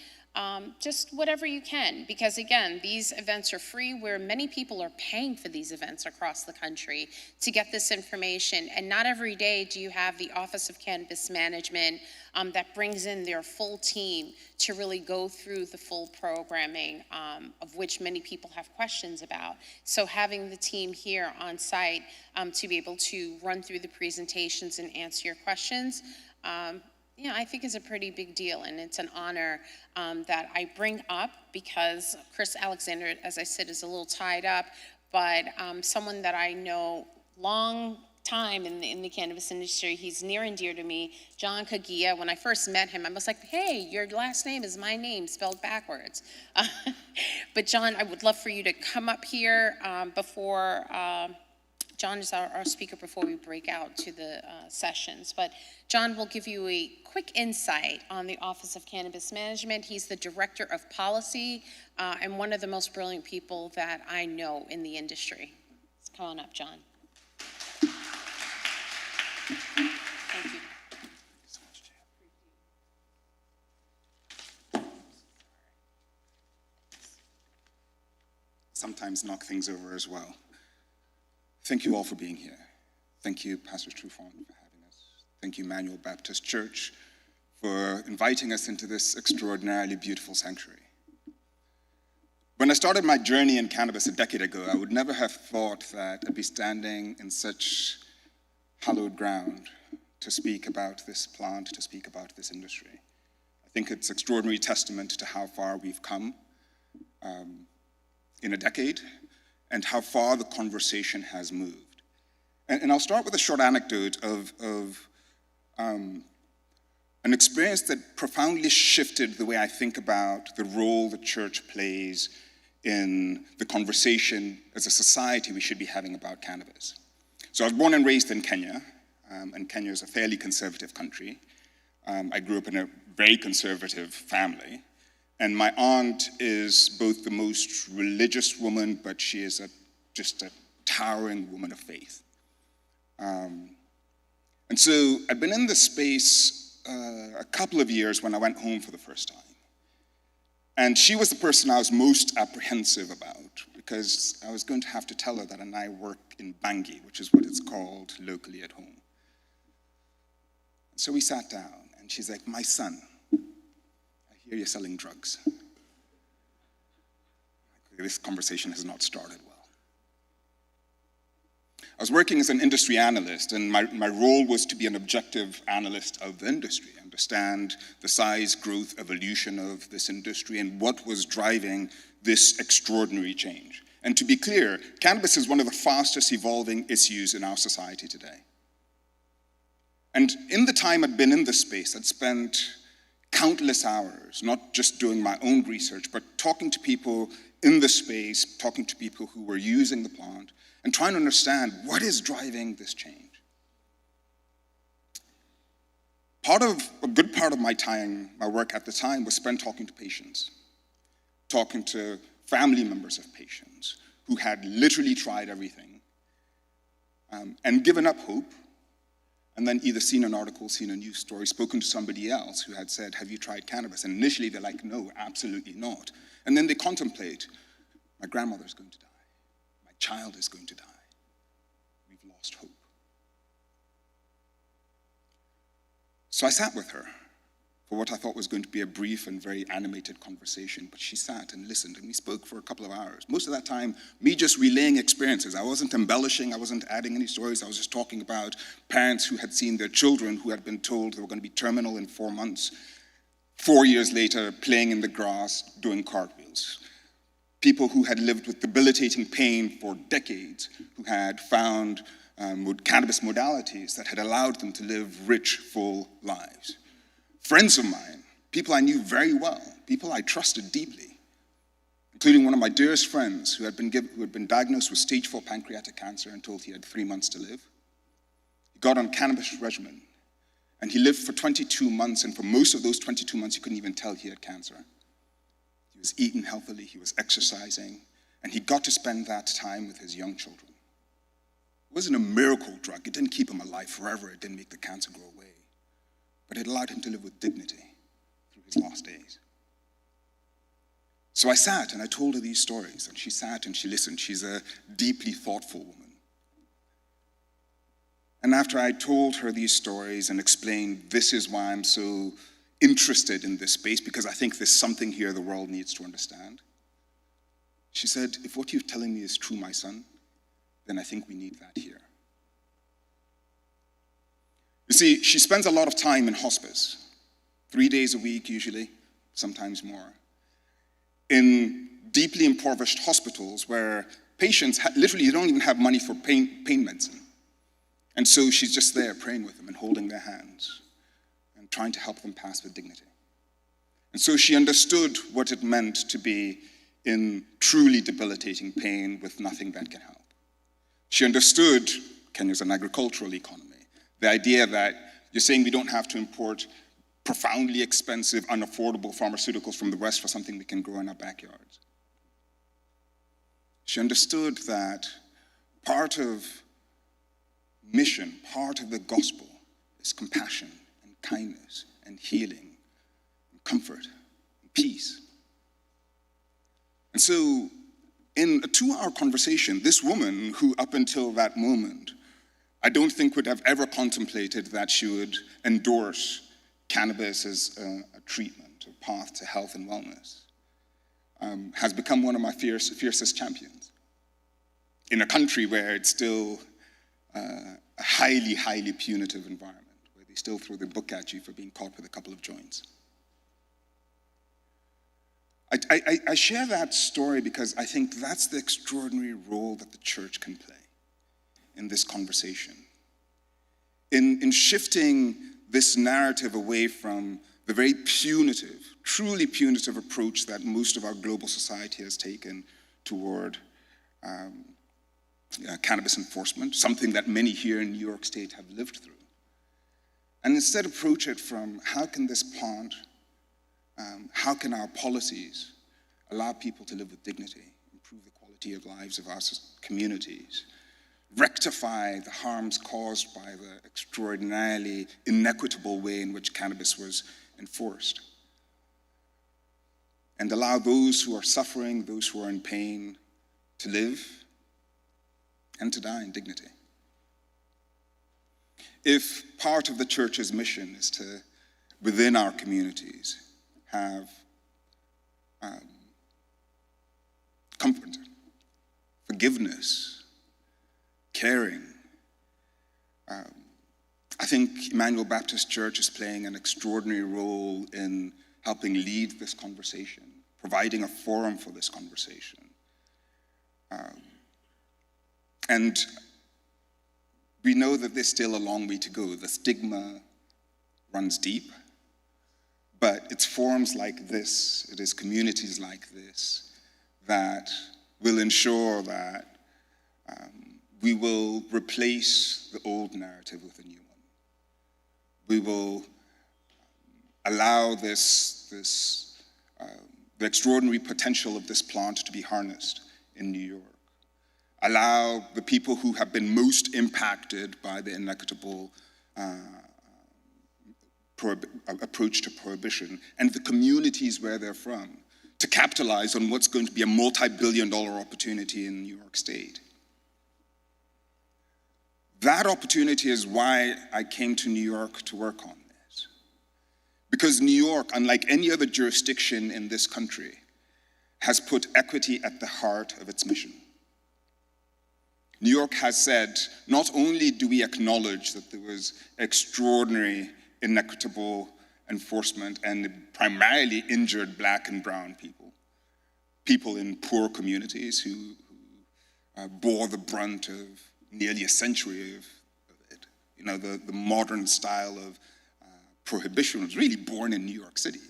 Just whatever you can, because again, these events are free where many people are paying for these events across the country to get this information. And not every day do you have the Office of Cannabis Management that brings in their full team to really go through the full programming, of which many people have questions about. So having the team here on site to be able to run through the presentations and answer your questions, yeah, I think is a pretty big deal, and it's an honor that I bring up because Chris Alexander, as I said, is a little tied up, but someone that I know long time in the cannabis industry, he's near and dear to me, John Kagia. When I first met him, I was like, hey, your last name is my name spelled backwards. But John, I would love for you to come up here before, John is our speaker before we break out to the sessions. But John will give you a quick insight on the Office of Cannabis Management. He's the Director of Policy and one of the most brilliant people that I know in the industry. Come on up, John. Thank you. Sometimes knock things over as well. Thank you all for being here. Thank you, Pastor Trufant, for having us. Thank you, Emmanuel Baptist Church, for inviting us into this extraordinarily beautiful sanctuary. When I started my journey in cannabis a decade ago, I would never have thought that I'd be standing in such hallowed ground to speak about this plant, to speak about this industry. I think it's extraordinary testament to how far we've come in a decade, and how far the conversation has moved. And I'll start with a short anecdote of an experience that profoundly shifted the way I think about the role the church plays in the conversation as a society we should be having about cannabis. So I was born and raised in Kenya, and Kenya is a fairly conservative country. I grew up in a very conservative family. And my aunt is both the most religious woman, but she is just a towering woman of faith. And so I'd been in this space a couple of years when I went home for the first time. And she was the person I was most apprehensive about, because I was going to have to tell her that I work in Bangi, which is what it's called locally at home. So we sat down, and she's like, "My son, I hear you're selling drugs." This conversation has not started well. I was working as an industry analyst, and my role was to be an objective analyst of the industry, understand the size, growth, evolution of this industry, and what was driving this extraordinary change. And to be clear, cannabis is one of the fastest evolving issues in our society today. And in the time I'd been in this space, I'd spent countless hours, not just doing my own research, but talking to people in the space, talking to people who were using the plant, and trying to understand what is driving this change. A good part of my time, my work at the time, was spent talking to patients, talking to family members of patients who had literally tried everything and given up hope, and then either seen an article, seen a news story, spoken to somebody else who had said, "Have you tried cannabis?" And initially they're like, "No, absolutely not." And then they contemplate, "My grandmother's going to die. My child is going to die. We've lost hope." So I sat with her for what I thought was going to be a brief and very animated conversation, but she sat and listened, and we spoke for a couple of hours. Most of that time, me just relaying experiences. I wasn't embellishing, I wasn't adding any stories, I was just talking about parents who had seen their children who had been told they were going to be terminal in 4 months, 4 years later, playing in the grass, doing cartwheels. People who had lived with debilitating pain for decades, who had found cannabis modalities that had allowed them to live rich, full lives. Friends of mine, people I knew very well, people I trusted deeply, including one of my dearest friends who had been diagnosed with stage 4 pancreatic cancer and told he had 3 months to live. He got on cannabis regimen, and he lived for 22 months, and for most of those 22 months, you couldn't even tell he had cancer. He was eating healthily, he was exercising, and he got to spend that time with his young children. It wasn't a miracle drug. It didn't keep him alive forever. It didn't make the cancer go away. But it allowed him to live with dignity through his last days. So I sat and I told her these stories, and she sat and she listened. She's a deeply thoughtful woman. And after I told her these stories and explained this is why I'm so interested in this space, because I think there's something here the world needs to understand, she said, "If what you're telling me is true, my son, then I think we need that here." You see, she spends a lot of time in hospice, 3 days a week usually, sometimes more, in deeply impoverished hospitals where patients literally don't even have money for pain medicine. And so she's just there praying with them and holding their hands and trying to help them pass with dignity. And so she understood what it meant to be in truly debilitating pain with nothing that can help. She understood Kenya's an agricultural economy. The idea that you're saying we don't have to import profoundly expensive, unaffordable pharmaceuticals from the West for something we can grow in our backyards. She understood that part of mission, part of the gospel is compassion and kindness and healing and comfort and peace. And so in a 2-hour conversation, this woman who up until that moment I don't think would have ever contemplated that she would endorse cannabis as a treatment, a path to health and wellness, has become one of my fiercest champions in a country where it's still a highly, highly punitive environment, where they still throw the book at you for being caught with a couple of joints. I share that story because I think that's the extraordinary role that the church can play in this conversation. In shifting this narrative away from the very punitive, truly punitive approach that most of our global society has taken toward cannabis enforcement, something that many here in New York State have lived through. And instead approach it from how can this plant, how can our policies allow people to live with dignity, improve the quality of lives of our communities, rectify the harms caused by the extraordinarily inequitable way in which cannabis was enforced, and allow those who are suffering, those who are in pain, to live and to die in dignity. If part of the church's mission is to, within our communities, have comfort, forgiveness, caring, I think Emmanuel Baptist Church is playing an extraordinary role in helping lead this conversation, providing a forum for this conversation. And we know that there's still a long way to go. The stigma runs deep, but it's forums like this, it is communities like this that will ensure that we will replace the old narrative with a new one. We will allow the extraordinary potential of this plant to be harnessed in New York. Allow the people who have been most impacted by the inequitable approach to prohibition and the communities where they're from to capitalize on what's going to be a multi-billion-dollar opportunity in New York State. That opportunity is why I came to New York to work on this. Because New York, unlike any other jurisdiction in this country, has put equity at the heart of its mission. New York has said, not only do we acknowledge that there was extraordinary inequitable enforcement and primarily injured Black and brown people in poor communities who bore the brunt of nearly a century of it. You know, the modern style of prohibition was really born in New York City.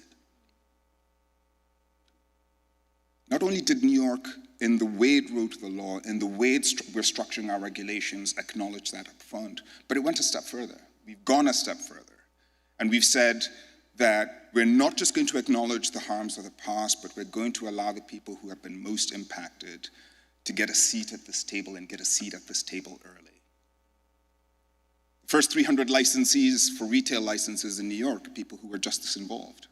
Not only did New York, in the way it wrote the law, in the way we're structuring our regulations, acknowledge that up front, but it went a step further. We've gone a step further. And we've said that we're not just going to acknowledge the harms of the past, but we're going to allow the people who have been most impacted to get a seat at this table and get a seat at this table early. The first 300 licensees for retail licenses in New York are people who were justice involved.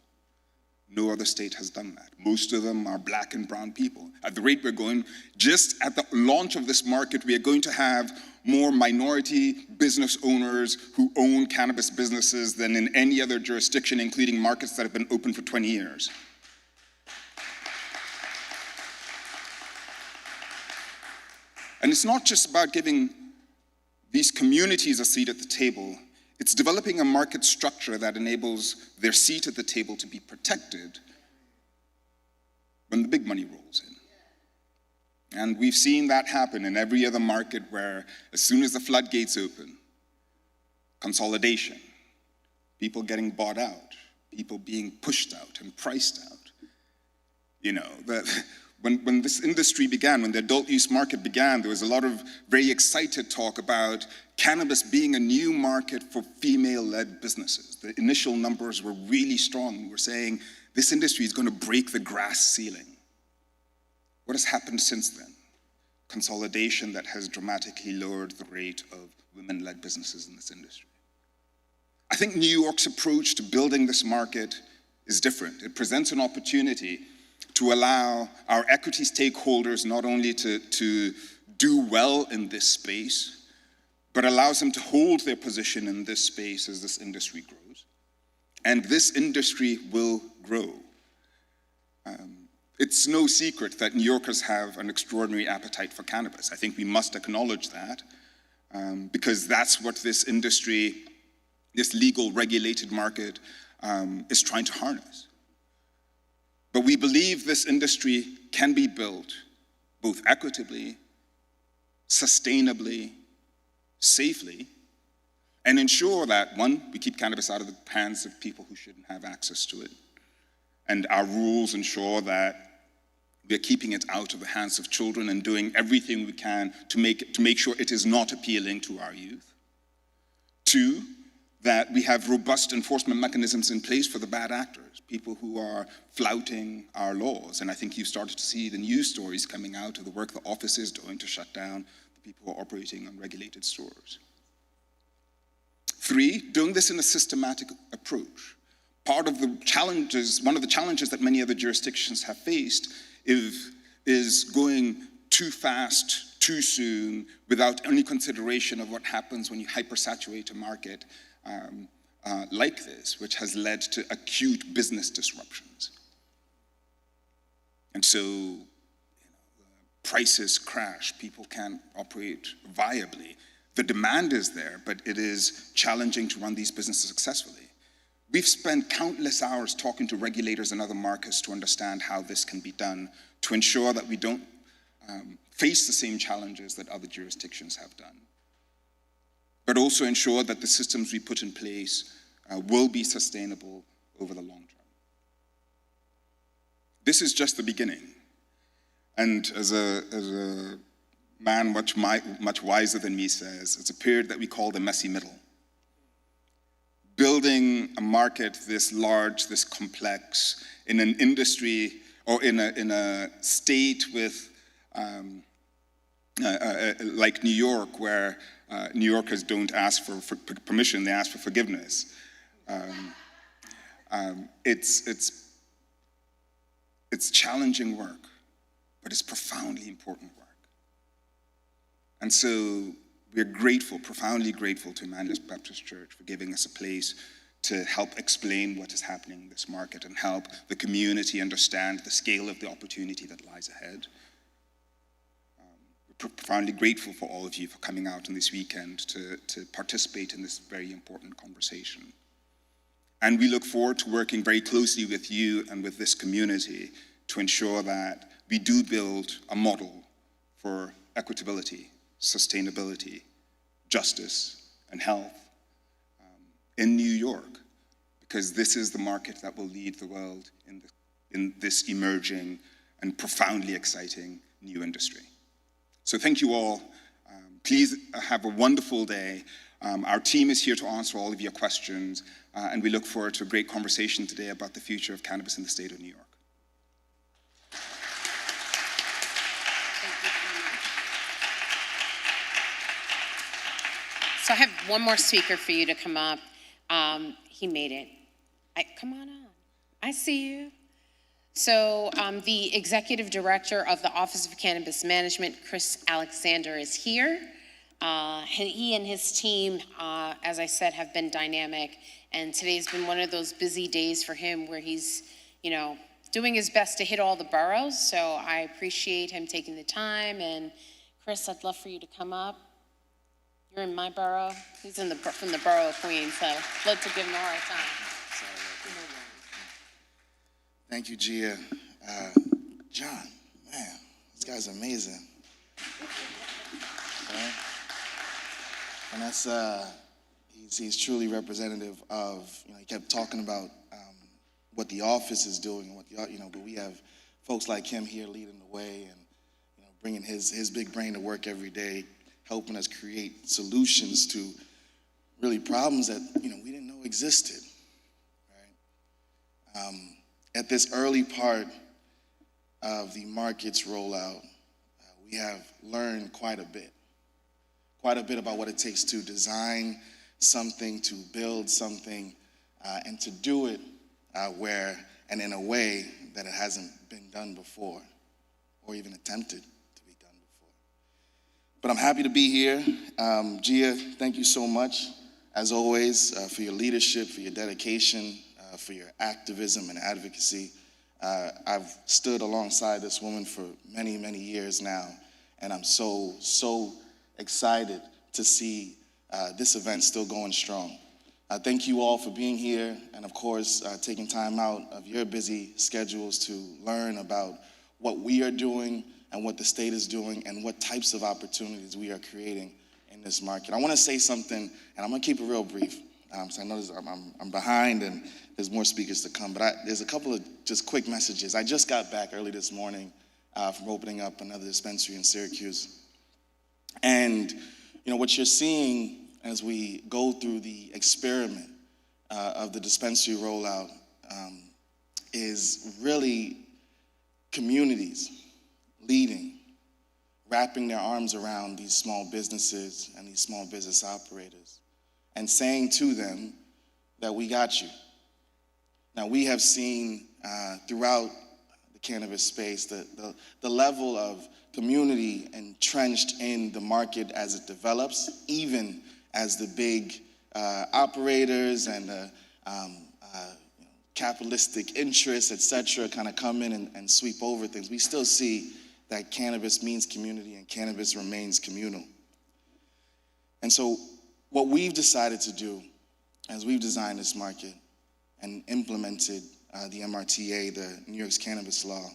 No other state has done that. Most of them are Black and brown people. At the rate we're going, just at the launch of this market, we are going to have more minority business owners who own cannabis businesses than in any other jurisdiction, including markets that have been open for 20 years. And it's not just about giving these communities a seat at the table. It's developing a market structure that enables their seat at the table to be protected when the big money rolls in. And we've seen that happen in every other market where as soon as the floodgates open, consolidation, people getting bought out, people being pushed out and priced out. You know, when this industry began, when the adult use market began, there was a lot of very excited talk about cannabis being a new market for female-led businesses. The initial numbers were really strong. We were saying, this industry is going to break the glass ceiling. What has happened since then? Consolidation that has dramatically lowered the rate of women-led businesses in this industry. I think New York's approach to building this market is different. It presents an opportunity to allow our equity stakeholders not only to do well in this space, but allows them to hold their position in this space as this industry grows. And this industry will grow. It's no secret that New Yorkers have an extraordinary appetite for cannabis. I think we must acknowledge that because that's what this industry, this legal regulated market is trying to harness. But we believe this industry can be built both equitably, sustainably, safely, and ensure that, one, we keep cannabis out of the hands of people who shouldn't have access to it. And our rules ensure that we're keeping it out of the hands of children and doing everything we can to make sure it is not appealing to our youth. Two, that we have robust enforcement mechanisms in place for the bad actors, people who are flouting our laws. And I think you've started to see the news stories coming out of the work the office is doing to shut down the people who are operating unregulated stores. Three, doing this in a systematic approach. One of the challenges that many other jurisdictions have faced is going too fast, too soon, without any consideration of what happens when you hypersaturate a market like this, which has led to acute business disruptions. And so prices crash, people can't operate viably. The demand is there, but it is challenging to run these businesses successfully. We've spent countless hours talking to regulators in other markets to understand how this can be done, to ensure that we don't face the same challenges that other jurisdictions have done, but also ensure that the systems we put in place will be sustainable over the long term. This is just the beginning. And as a man much wiser than me says, it's a period that we call the messy middle. Building a market this large, this complex, in an industry or in a state with like New York, where New Yorkers don't ask for permission, they ask for forgiveness. It's challenging work, but it's profoundly important work. And so we're grateful, profoundly grateful to Emmanuel Baptist Church for giving us a place to help explain what is happening in this market and help the community understand the scale of the opportunity that lies ahead. We're profoundly grateful for all of you for coming out on this weekend to participate in this very important conversation. And we look forward to working very closely with you and with this community to ensure that we do build a model for equitability, sustainability, justice, and health in New York, because this is the market that will lead the world in this emerging and profoundly exciting new industry. So thank you all. Please have a wonderful day. Our team is here to answer all of your questions, and we look forward to a great conversation today about the future of cannabis in the state of New York. So I have one more speaker for you to come up. He made it. Come on up. I see you. So the executive director of the Office of Cannabis Management, Chris Alexander, is here. He and his team, as I said, have been dynamic. And today's been one of those busy days for him where he's, doing his best to hit all the boroughs. So I appreciate him taking the time. And Chris, I'd love for you to come up. You're in my borough. He's from the borough of Queens, so I'd love to give him a hard time. Thank you, Gia. John, man, this guy's amazing. Okay? And that's, he's truly representative of, he kept talking about what the office is doing, and but we have folks like him here leading the way and, bringing his big brain to work every day, helping us create solutions to really problems that, we didn't know existed, right? At this early part of the market's rollout, we have learned quite a bit about what it takes to design something, to build something, and to do it where and in a way that it hasn't been done before or even attempted to be done before. But I'm happy to be here. Gia, thank you so much, as always, for your leadership, for your dedication, for your activism and advocacy. I've stood alongside this woman for many, many years now, and I'm so excited to see this event still going strong. Thank you all for being here, and of course, taking time out of your busy schedules to learn about what we are doing and what the state is doing and what types of opportunities we are creating in this market. I want to say something, and I'm going to keep it real brief. So I know I'm behind and there's more speakers to come, but there's a couple of just quick messages. I just got back early this morning from opening up another dispensary in Syracuse. And what you're seeing as we go through the experiment of the dispensary rollout is really communities leading, wrapping their arms around these small businesses and these small business operators, and saying to them that we got you. Now, we have seen throughout the cannabis space, the level of community entrenched in the market as it develops, even as the big operators and capitalistic interests, et cetera, kind of come in and sweep over things. We still see that cannabis means community and cannabis remains communal. And so what we've decided to do as we've designed this market and implemented the MRTA, the New York's cannabis law,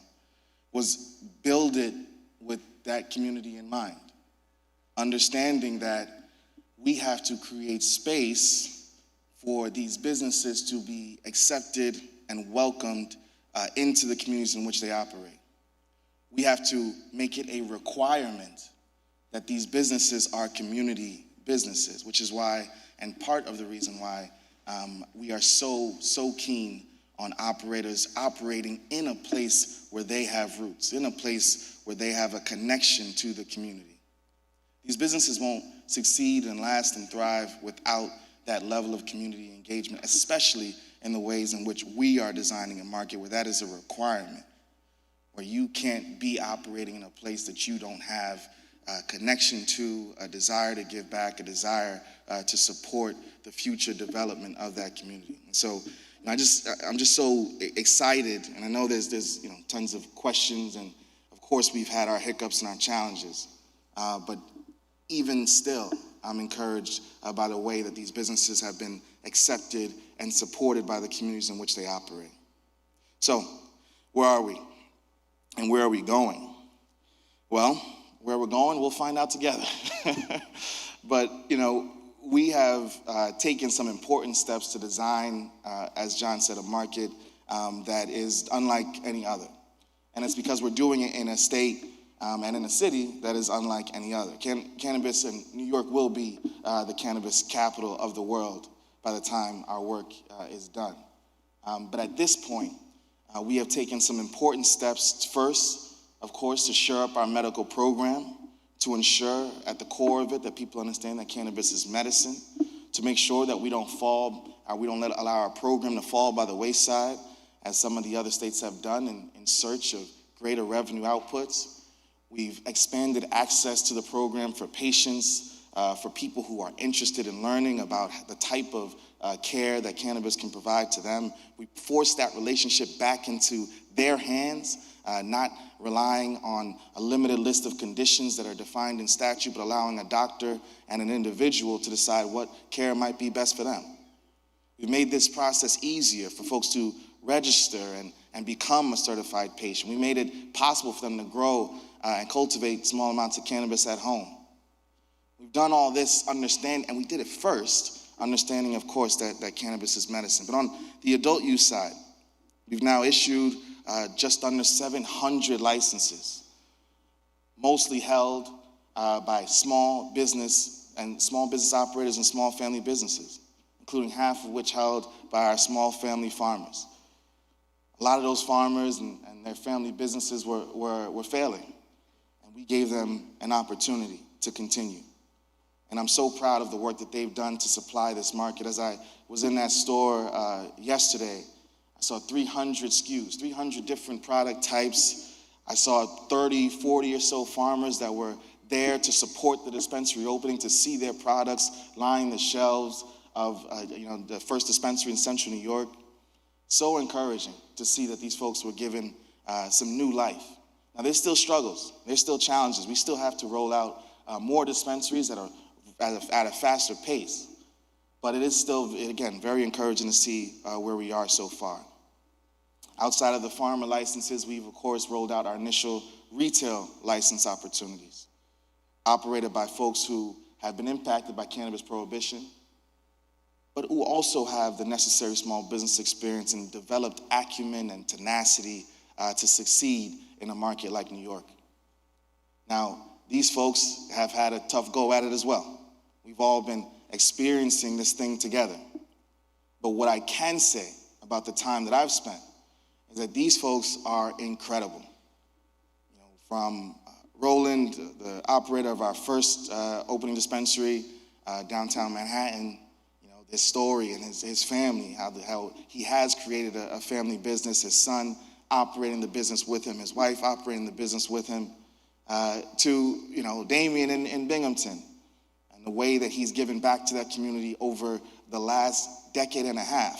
was build it with that community in mind, understanding that we have to create space for these businesses to be accepted and welcomed into the communities in which they operate. We have to make it a requirement that these businesses are community businesses, which is why, and part of the reason why, we are so keen on operators operating in a place where they have roots, in a place where they have a connection to the community. These businesses won't succeed and last and thrive without that level of community engagement, especially in the ways in which we are designing a market where that is a requirement, where you can't be operating in a place that you don't have a connection to, a desire to give back, a desire to support the future development of that community. And so I'm just so excited, and I know there's tons of questions, and of course we've had our hiccups and our challenges, but even still, I'm encouraged by the way that these businesses have been accepted and supported by the communities in which they operate. So, where are we? And where are we going? Well, where we're going, we'll find out together. But, we have taken some important steps to design, as John said, a market that is unlike any other. And it's because we're doing it in a state and in a city that is unlike any other. Cannabis in New York will be the cannabis capital of the world by the time our work is done. But at this point, we have taken some important steps. First, of course, to shore up our medical program, to ensure at the core of it that people understand that cannabis is medicine, to make sure that we don't allow our program to fall by the wayside, as some of the other states have done in search of greater revenue outputs. We've expanded access to the program for patients, for people who are interested in learning about the type of care that cannabis can provide to them. We forced that relationship back into their hands, not relying on a limited list of conditions that are defined in statute, but allowing a doctor and an individual to decide what care might be best for them. We've made this process easier for folks to register and become a certified patient. We made it possible for them to grow and cultivate small amounts of cannabis at home. We've done all this and we did it first, understanding, of course, that cannabis is medicine. But on the adult use side, we've now issued just under 700 licenses, mostly held by small business operators and small family businesses, including half of which held by our small family farmers. A lot of those farmers and their family businesses were failing, and we gave them an opportunity to continue. And I'm so proud of the work that they've done to supply this market. As I was in that store yesterday, I saw 300 SKUs, 300 different product types. I saw 30, 40 or so farmers that were there to support the dispensary opening, to see their products line the shelves of the first dispensary in Central New York. So encouraging to see that these folks were given some new life. Now, there's still struggles. There's still challenges. We still have to roll out more dispensaries that are at a faster pace. But it is still, again, very encouraging to see where we are so far. Outside of the farmer licenses, we've, of course, rolled out our initial retail license opportunities, operated by folks who have been impacted by cannabis prohibition, but who also have the necessary small business experience and developed acumen and tenacity to succeed in a market like New York. Now, these folks have had a tough go at it as well. We've all been experiencing this thing together. But what I can say about the time that I've spent is that these folks are incredible. From Roland, the operator of our first opening dispensary downtown Manhattan, his story and his family, how he has created a family business. His son operating the business with him, his wife operating the business with him, to, Damien in Binghamton, and the way that he's given back to that community over the last decade and a half,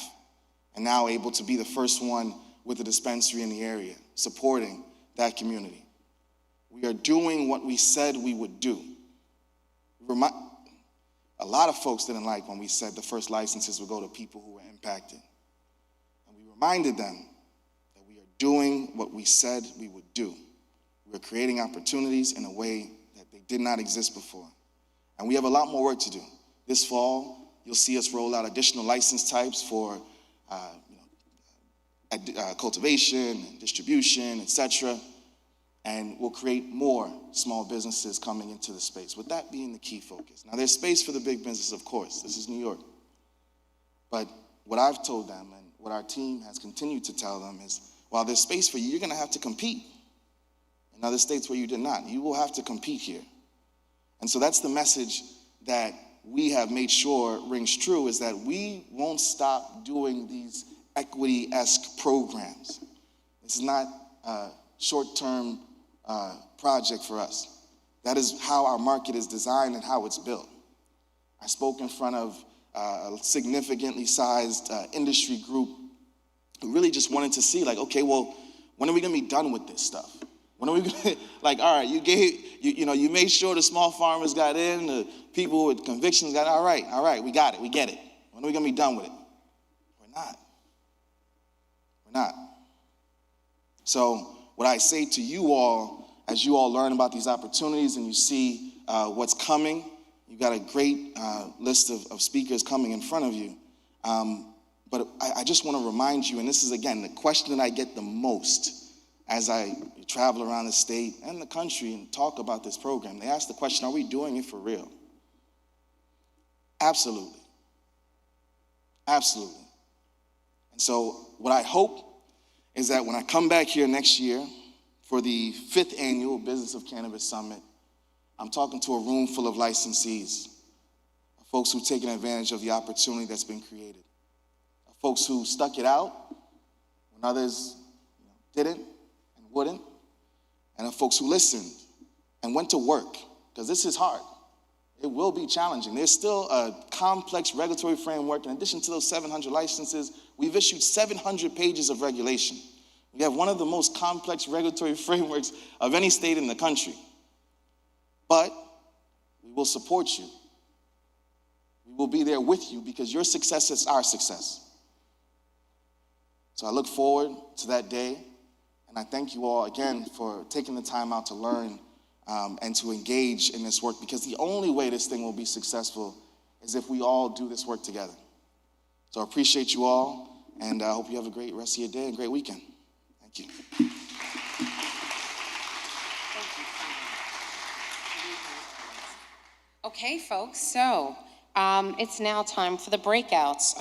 and now able to be the first one with a dispensary in the area, supporting that community. We are doing what we said we would do. A lot of folks didn't like when we said the first licenses would go to people who were impacted. And we reminded them that we are doing what we said we would do. We are creating opportunities in a way that they did not exist before. And we have a lot more work to do. This fall, you'll see us roll out additional license types for cultivation, and distribution, etc. And we'll create more small businesses coming into the space, with that being the key focus. Now, there's space for the big businesses, of course. This is New York. But what I've told them and what our team has continued to tell them is, while there's space for you, you're going to have to compete. In other states where you did not, you will have to compete here. And so that's the message that we have made sure rings true, is that we won't stop doing these equity-esque programs. This is not a short-term project for us. That is how our market is designed and how it's built. I spoke in front of a significantly sized industry group who really just wanted to see, okay, well, when are we gonna be done with this stuff? When are we gonna, all right, you made sure the small farmers got in, the people with convictions got, all right, we got it, we get it. When are we gonna be done with it? We're not. So what I say to you all, as you all learn about these opportunities and you see what's coming, you've got a great list of speakers coming in front of you. But I just want to remind you, and this is, again, the question that I get the most as I travel around the state and the country and talk about this program. They ask the question, are we doing it for real? Absolutely. And so what I hope is that when I come back here next year for the 5th annual Business of Cannabis Summit, I'm talking to a room full of licensees, folks who've taken advantage of the opportunity that's been created, folks who stuck it out when others didn't and wouldn't, and folks who listened and went to work, because this is hard. It will be challenging. There's still a complex regulatory framework. In addition to those 700 licenses, we've issued 700 pages of regulation. We have one of the most complex regulatory frameworks of any state in the country. But we will support you. We will be there with you, because your success is our success. So I look forward to that day, and I thank you all again for taking the time out to learn and to engage in this work, because the only way this thing will be successful is if we all do this work together. So I appreciate you all, and I hope you have a great rest of your day and great weekend. Thank you. Okay, folks, so it's now time for the breakouts.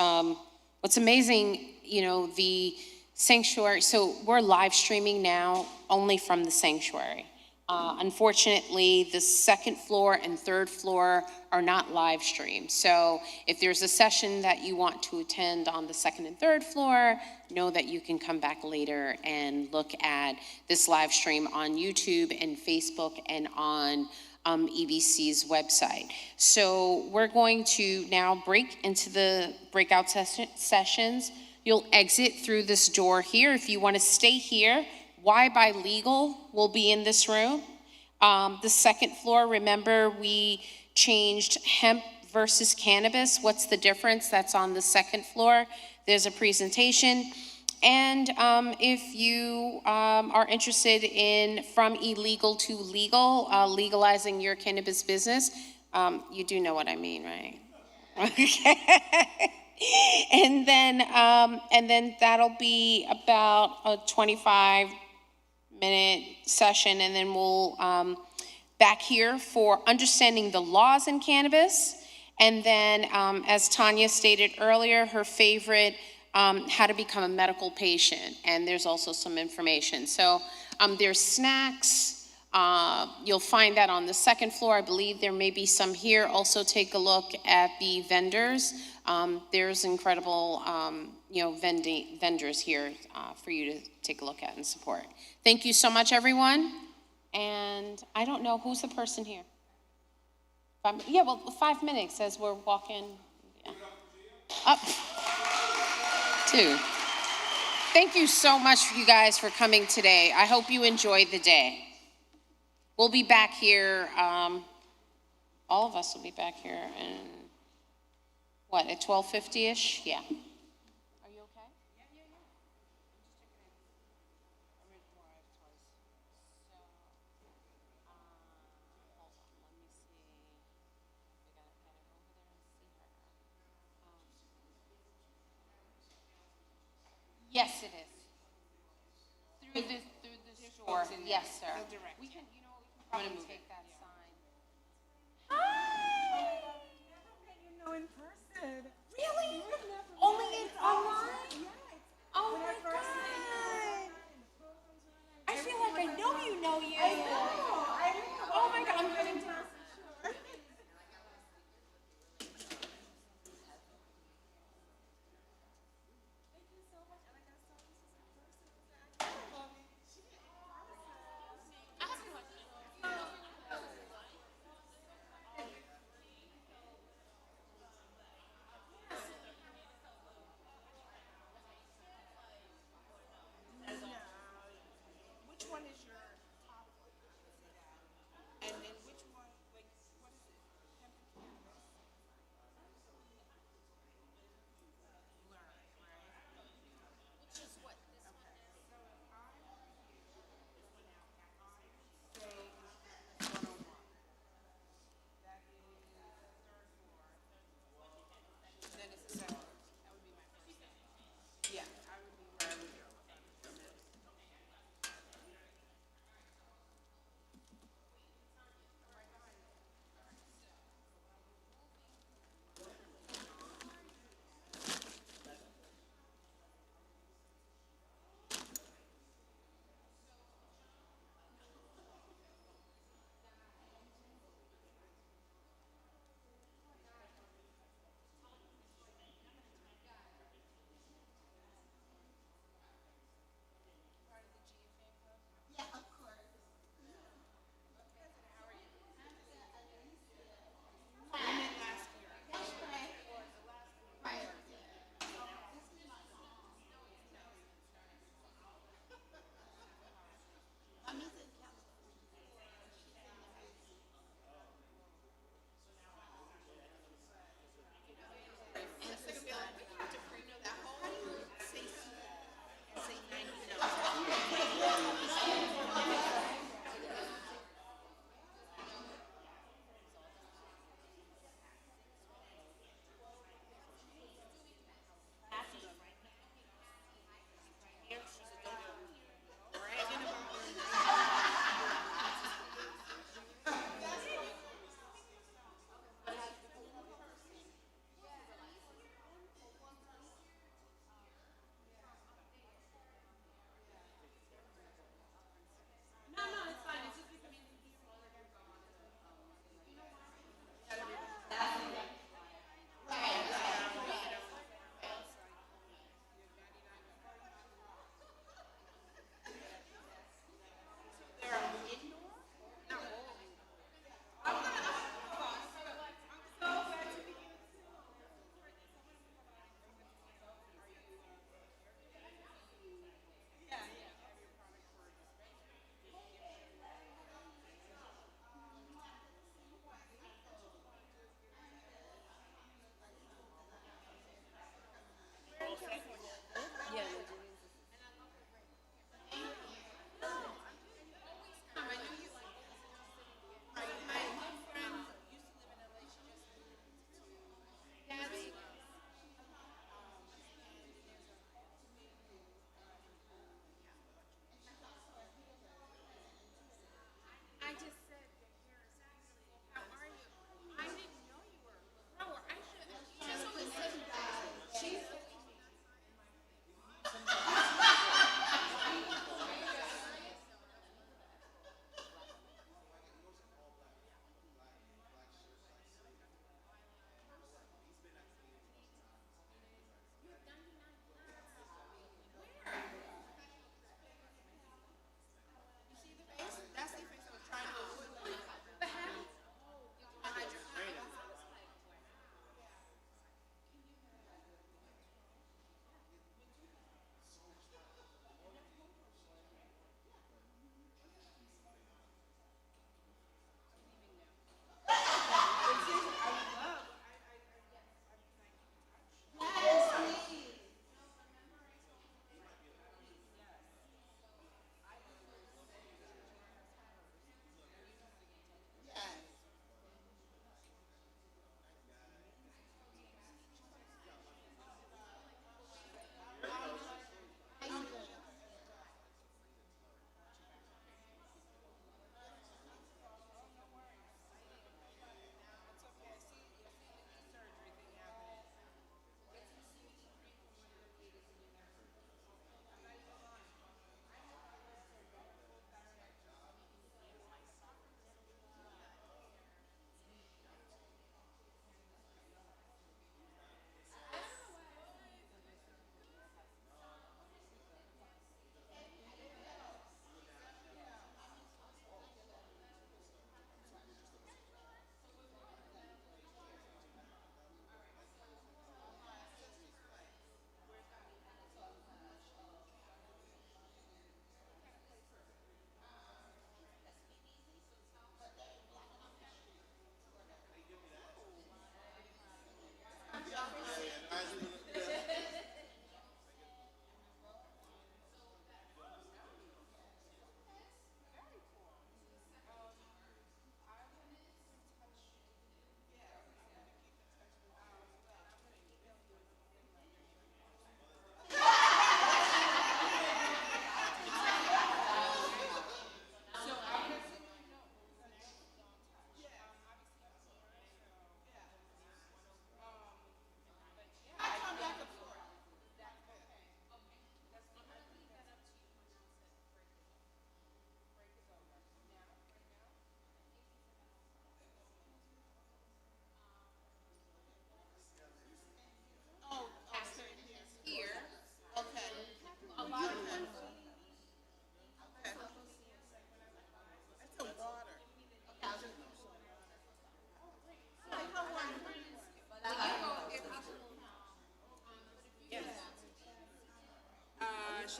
What's amazing, the sanctuary, so we're live streaming now only from the sanctuary. Unfortunately, the 2nd floor and 3rd floor are not live streamed. So if there's a session that you want to attend on the 2nd and 3rd floor, know that you can come back later and look at this live stream on YouTube and Facebook and on EBC's website. So we're going to now break into the breakout sessions. You'll exit through this door here. If you want to stay here, Why by Legal will be in this room. The 2nd floor, remember we changed hemp versus cannabis. What's the difference? That's on the 2nd floor. There's a presentation. And if you are interested in from illegal to legal, legalizing your cannabis business, you do know what I mean, right? Okay. And then that'll be about a 25-minute session, and then we'll back here for understanding the laws in cannabis. And then, as Tanya stated earlier, her favorite, how to become a medical patient, and there's also some information. So there's snacks. You'll find that on the 2nd floor. I believe there may be some here. Also take a look at the vendors. There's incredible, vendors here for you to take a look at and support. Thank you so much, everyone. And I don't know, who's the person here? 5 minutes as we're walking. Yeah. Up. 2. Thank you so much, you guys, for coming today. I hope you enjoyed the day. We'll be back here, all of us will be back here in, at 12:50-ish? Yeah. Are you okay? Yeah. Hold on, let me see. We gotta head over there and see her. Yes, it is. Through the store. Yes, sir. We can, we can probably take that sign. Hi! In person. Really? Only it's online? Oh my God. I feel like I know you. I know. Oh my God, I'm getting to. It's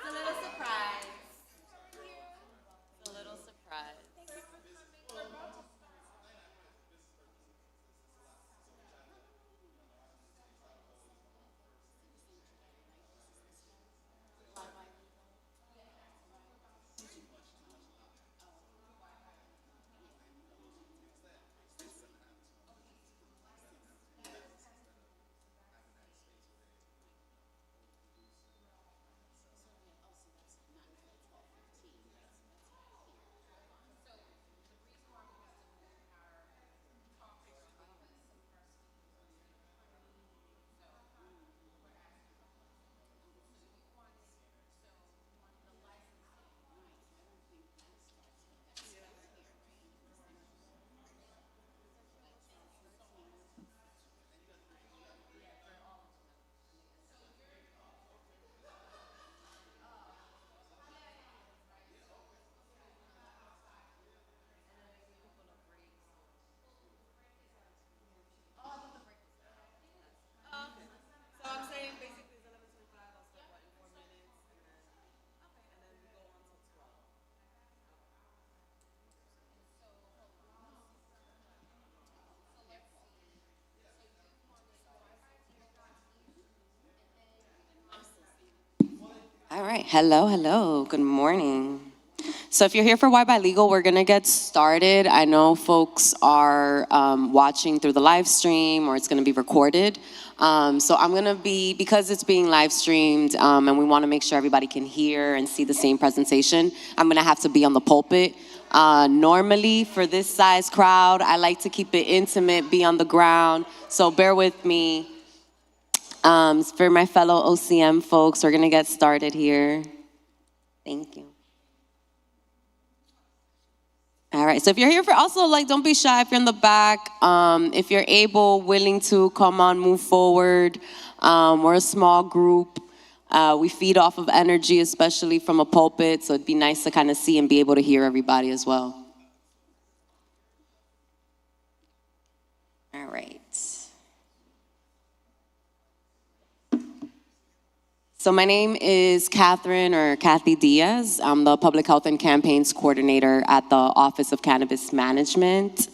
a little surprise. It's a little surprise. So I'm saying basically it's 11:25. I'll start what in 4 minutes, and then we go on till 12. All right, hello, good morning. So if you're here for Why Buy Legal, we're gonna get started. I know folks are watching through the live stream or it's gonna be recorded. So I'm gonna be, because it's being live streamed and we wanna make sure everybody can hear and see the same presentation, I'm gonna have to be on the pulpit. Normally for this size crowd, I like to keep it intimate, be on the ground, so bear with me. For my fellow OCM folks, we're gonna get started here. Thank you. All right, so if you're here for, also, like, don't be shy if you're in the back. If you're able, willing to, come on, move forward. We're a small group. We feed off of energy, especially from a pulpit, so it'd be nice to kind of see and be able to hear everybody as well. All right. So my name is Catherine, or Kathy Diaz. I'm the Public Health and Campaigns Coordinator at the Office of Cannabis Management.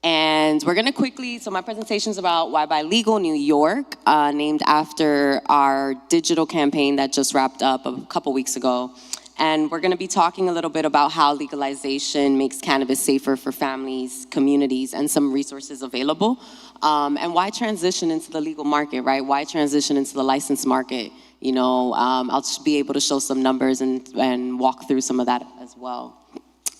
And we're gonna quickly, so my presentation is about Why Buy Legal New York, named after our digital campaign that just wrapped up a couple weeks ago. And we're gonna be talking a little bit about how legalization makes cannabis safer for families, communities, and some resources available. And why transition into the legal market, right? Why transition into the licensed market? You know, I'll just be able to show some numbers and walk through some of that as well.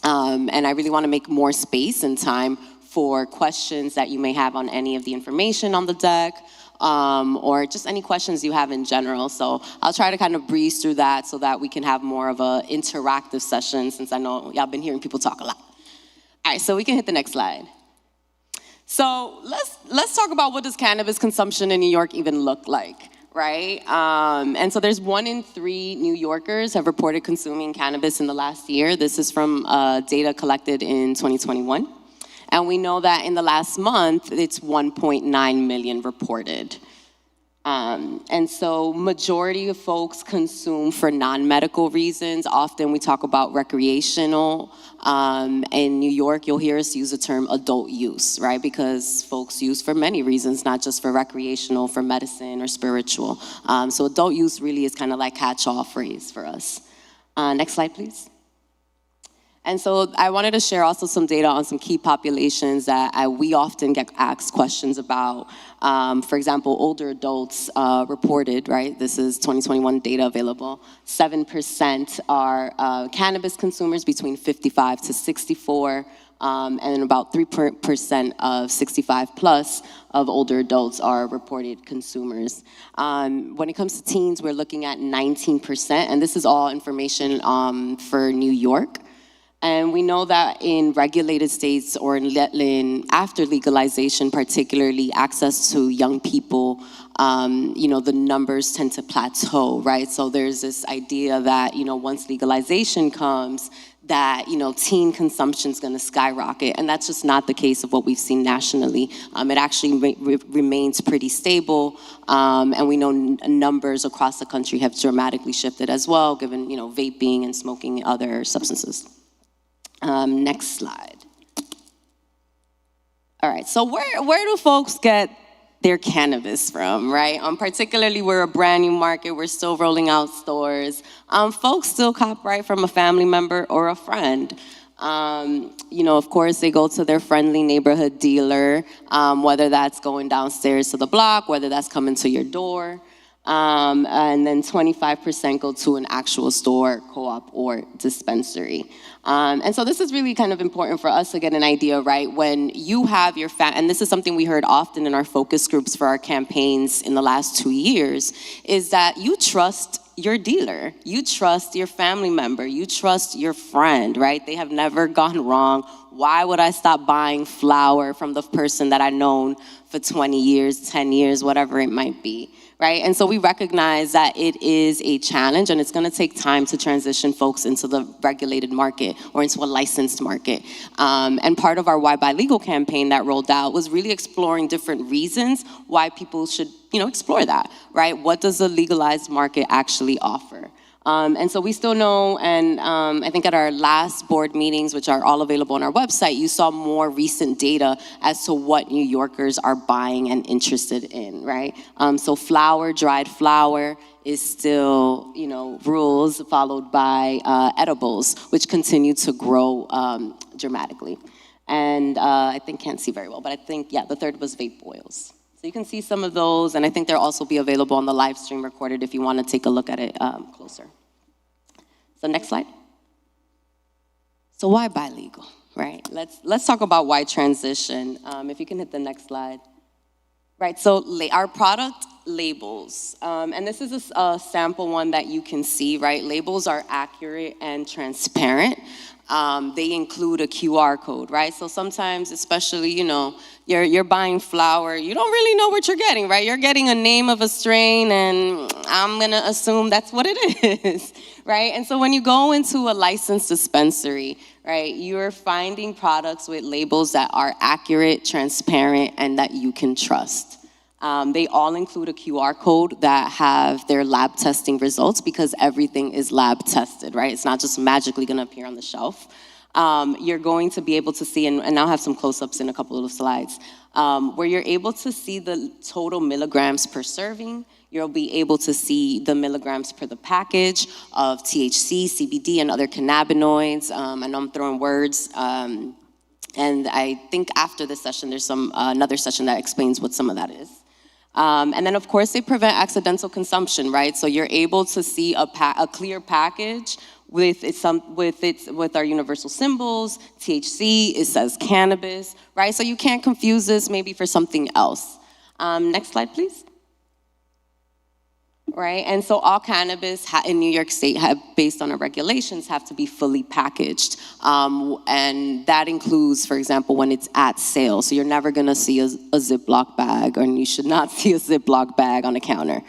And I really want to make more space and time for questions that you may have on any of the information on the deck, or just any questions you have in general. So I'll try to kind of breeze through that so that we can have more of an interactive session, since I know y'all been hearing people talk a lot. All right, so we can hit the next slide. So let's talk about, what does cannabis consumption in New York even look like? Right? And so there's 1 in 3 New Yorkers have reported consuming cannabis in the last year. This is from data collected in 2021. And we know that in the last month, it's 1.9 million reported. And so majority of folks consume for non-medical reasons. Often we talk about recreational. In New York, you'll hear us use the term adult use, right? Because folks use for many reasons, not just for recreational, for medicine or spiritual. So adult use really is kind of like catch-all phrase for us. Next slide, please. And so I wanted to share also some data on some key populations that we often get asked questions about. For example, older adults reported, right? This is 2021 data available. 7% are cannabis consumers between 55 to 64. and about 3% of 65 plus of older adults are reported consumers. When it comes to teens, we're looking at 19%, and this is all information for New York. And we know that in regulated states or after legalization, particularly access to young people, the numbers tend to plateau, right? So there's this idea that, once legalization comes, that, teen consumption is going to skyrocket. And that's just not the case of what we've seen nationally. It actually remains pretty stable. And we know numbers across the country have dramatically shifted as well, given, vaping and smoking other substances. Next slide. All right, so where do folks get their cannabis from, right? Particularly, we're a brand new market. We're still rolling out stores. Folks still cop right from a family member or a friend. Of course, they go to their friendly neighborhood dealer, whether that's going downstairs to the block, whether that's coming to your door. And then 25% go to an actual store, co-op, or dispensary. And so this is really kind of important for us to get an idea, right? When you have your and this is something we heard often in our focus groups for our campaigns in the last 2 years, is that you trust your dealer, you trust your family member, you trust your friend, right? They have never gone wrong. Why would I stop buying flour from the person that I've known for 20 years, 10 years, whatever it might be, right? And so we recognize that it is a challenge, and it's gonna take time to transition folks into the regulated market or into a licensed market. And part of our Why Buy Legal campaign that rolled out was really exploring different reasons why people should, explore that, right? What does the legalized market actually offer? And so we still know, and I think at our last board meetings, which are all available on our website, you saw more recent data as to what New Yorkers are buying and interested in, right? So dried flour is still, rules, followed by edibles, which continue to grow dramatically. And I can't see very well, but the third was vape oils. So you can see some of those, and I think they'll also be available on the live stream recorded if you want to take a look at it closer. So next slide. So why buy legal, right? Let's talk about why transition. If you can hit the next slide. Right, so our product labels, and this is a sample one that you can see, right? Labels are accurate and transparent. They include a QR code, right? So sometimes, especially, you're buying flour, you don't really know what you're getting, right? You're getting a name of a strain, and I'm gonna assume that's what it is, right? And so when you go into a licensed dispensary, right, you're finding products with labels that are accurate, transparent, and that you can trust. They all include a QR code that have their lab testing results, because everything is lab tested, right? It's not just magically gonna appear on the shelf. You're going to be able to see, and I'll have some close-ups in a couple of slides, where you're able to see the total milligrams per serving. You'll be able to see the milligrams per the package of THC, CBD, and other cannabinoids. I know I'm throwing words, and I think after this session, there's another session that explains what some of that is. And then, of course, they prevent accidental consumption, right? So you're able to see a clear package with our universal symbols. THC, it says cannabis, right? So you can't confuse this maybe for something else. Next slide, please. Right, and so all cannabis in New York State, based on our regulations, have to be fully packaged. And that includes, for example, when it's at sale. So you're never gonna see a Ziploc bag, and you should not see a Ziploc bag on the counter.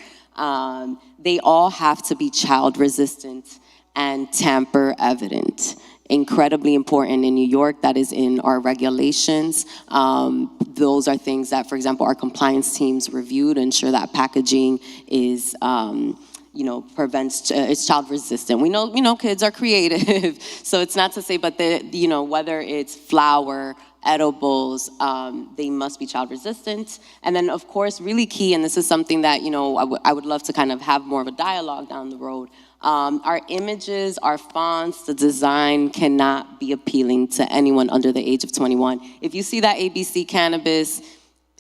They all have to be child resistant and tamper evident. Incredibly important in New York, that is in our regulations. Those are things that, for example, our compliance teams review to ensure that packaging is, it's child resistant. We know kids are creative, so it's not to say, but whether it's flour, edibles, they must be child resistant. And then, of course, really key, and this is something that, I would love to kind of have more of a dialogue down the road. Our images, our fonts, the design cannot be appealing to anyone under the age of 21. If you see that ABC Cannabis,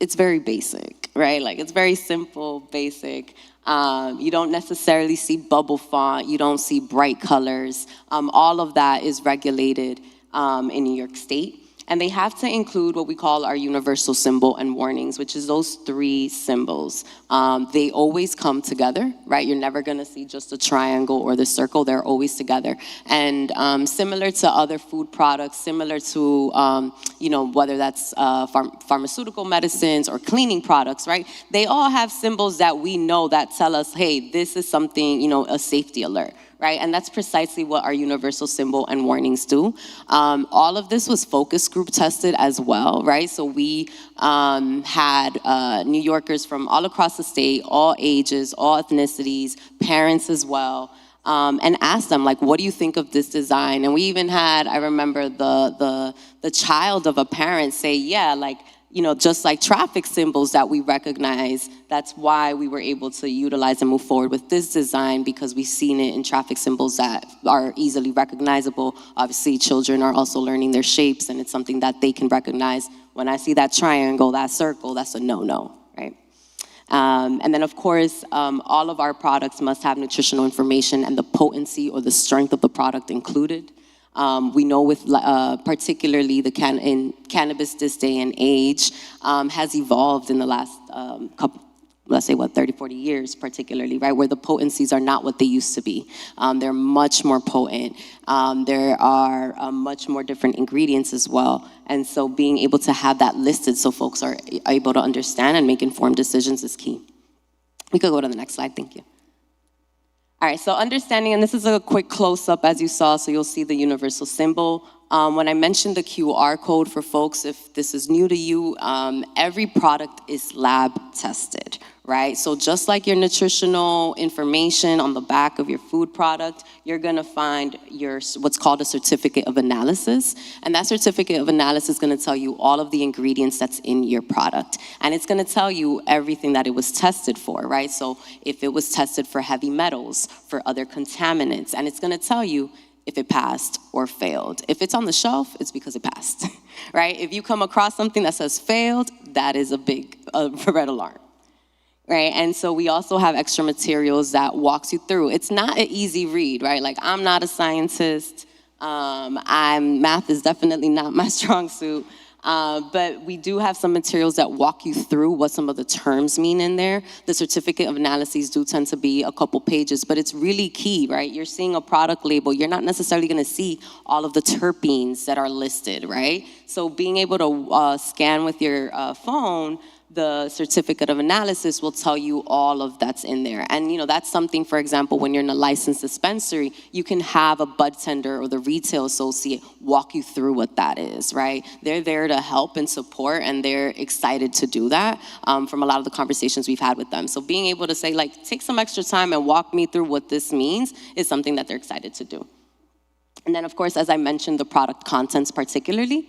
it's very basic, right? Like, it's very simple, basic. You don't necessarily see bubble font. You don't see bright colors. All of that is regulated in New York State. And they have to include what we call our universal symbol and warnings, which is those 3 symbols. They always come together, right? You're never gonna see just a triangle or the circle, they're always together. And similar to other food products, similar to, whether that's pharmaceutical medicines or cleaning products, right? They all have symbols that we know that tell us, hey, this is something, a safety alert, right? And that's precisely what our universal symbol and warnings do. All of this was focus group tested as well, right? So we had New Yorkers from all across the state, all ages, all ethnicities, parents as well, and asked them, like, what do you think of this design? And we even had, I remember the child of a parent say, yeah, like, just like traffic symbols that we recognize, that's why we were able to utilize and move forward with this design, because we've seen it in traffic symbols that are easily recognizable. Obviously, children are also learning their shapes, and it's something that they can recognize. When I see that triangle, that circle, that's a no-no, right? And then, of course, all of our products must have nutritional information and the potency or the strength of the product included. We know with particularly in cannabis this day and age has evolved in the last couple, let's say 30, 40 years particularly, right? Where the potencies are not what they used to be. They're much more potent. There are much more different ingredients as well. And so being able to have that listed so folks are able to understand and make informed decisions is key. We could go to the next slide, thank you. All right, so understanding, and this is a quick close-up as you saw, so you'll see the universal symbol. When I mentioned the QR code for folks, if this is new to you, every product is lab tested, right? So just like your nutritional information on the back of your food product, you're gonna find what's called a certificate of analysis. And that certificate of analysis is gonna tell you all of the ingredients that's in your product. And it's gonna tell you everything that it was tested for, right? So if it was tested for heavy metals, for other contaminants, and it's gonna tell you if it passed or failed. If it's on the shelf, it's because it passed, right? If you come across something that says failed, that is a big red alarm, right? And so we also have extra materials that walks you through. It's not an easy read, right? Like, I'm not a scientist. Math is definitely not my strong suit. But we do have some materials that walk you through what some of the terms mean in there. The certificate of analyses do tend to be a couple pages, but it's really key, right? You're seeing a product label. You're not necessarily gonna see all of the terpenes that are listed, right? So being able to scan with your phone, the certificate of analysis will tell you all of that's in there. And that's something, for example, when you're in a licensed dispensary, you can have a bud tender or the retail associate walk you through what that is, right? They're there to help and support, and they're excited to do that from a lot of the conversations we've had with them. So being able to say, like, take some extra time and walk me through what this means is something that they're excited to do. And then, of course, as I mentioned, the product contents particularly.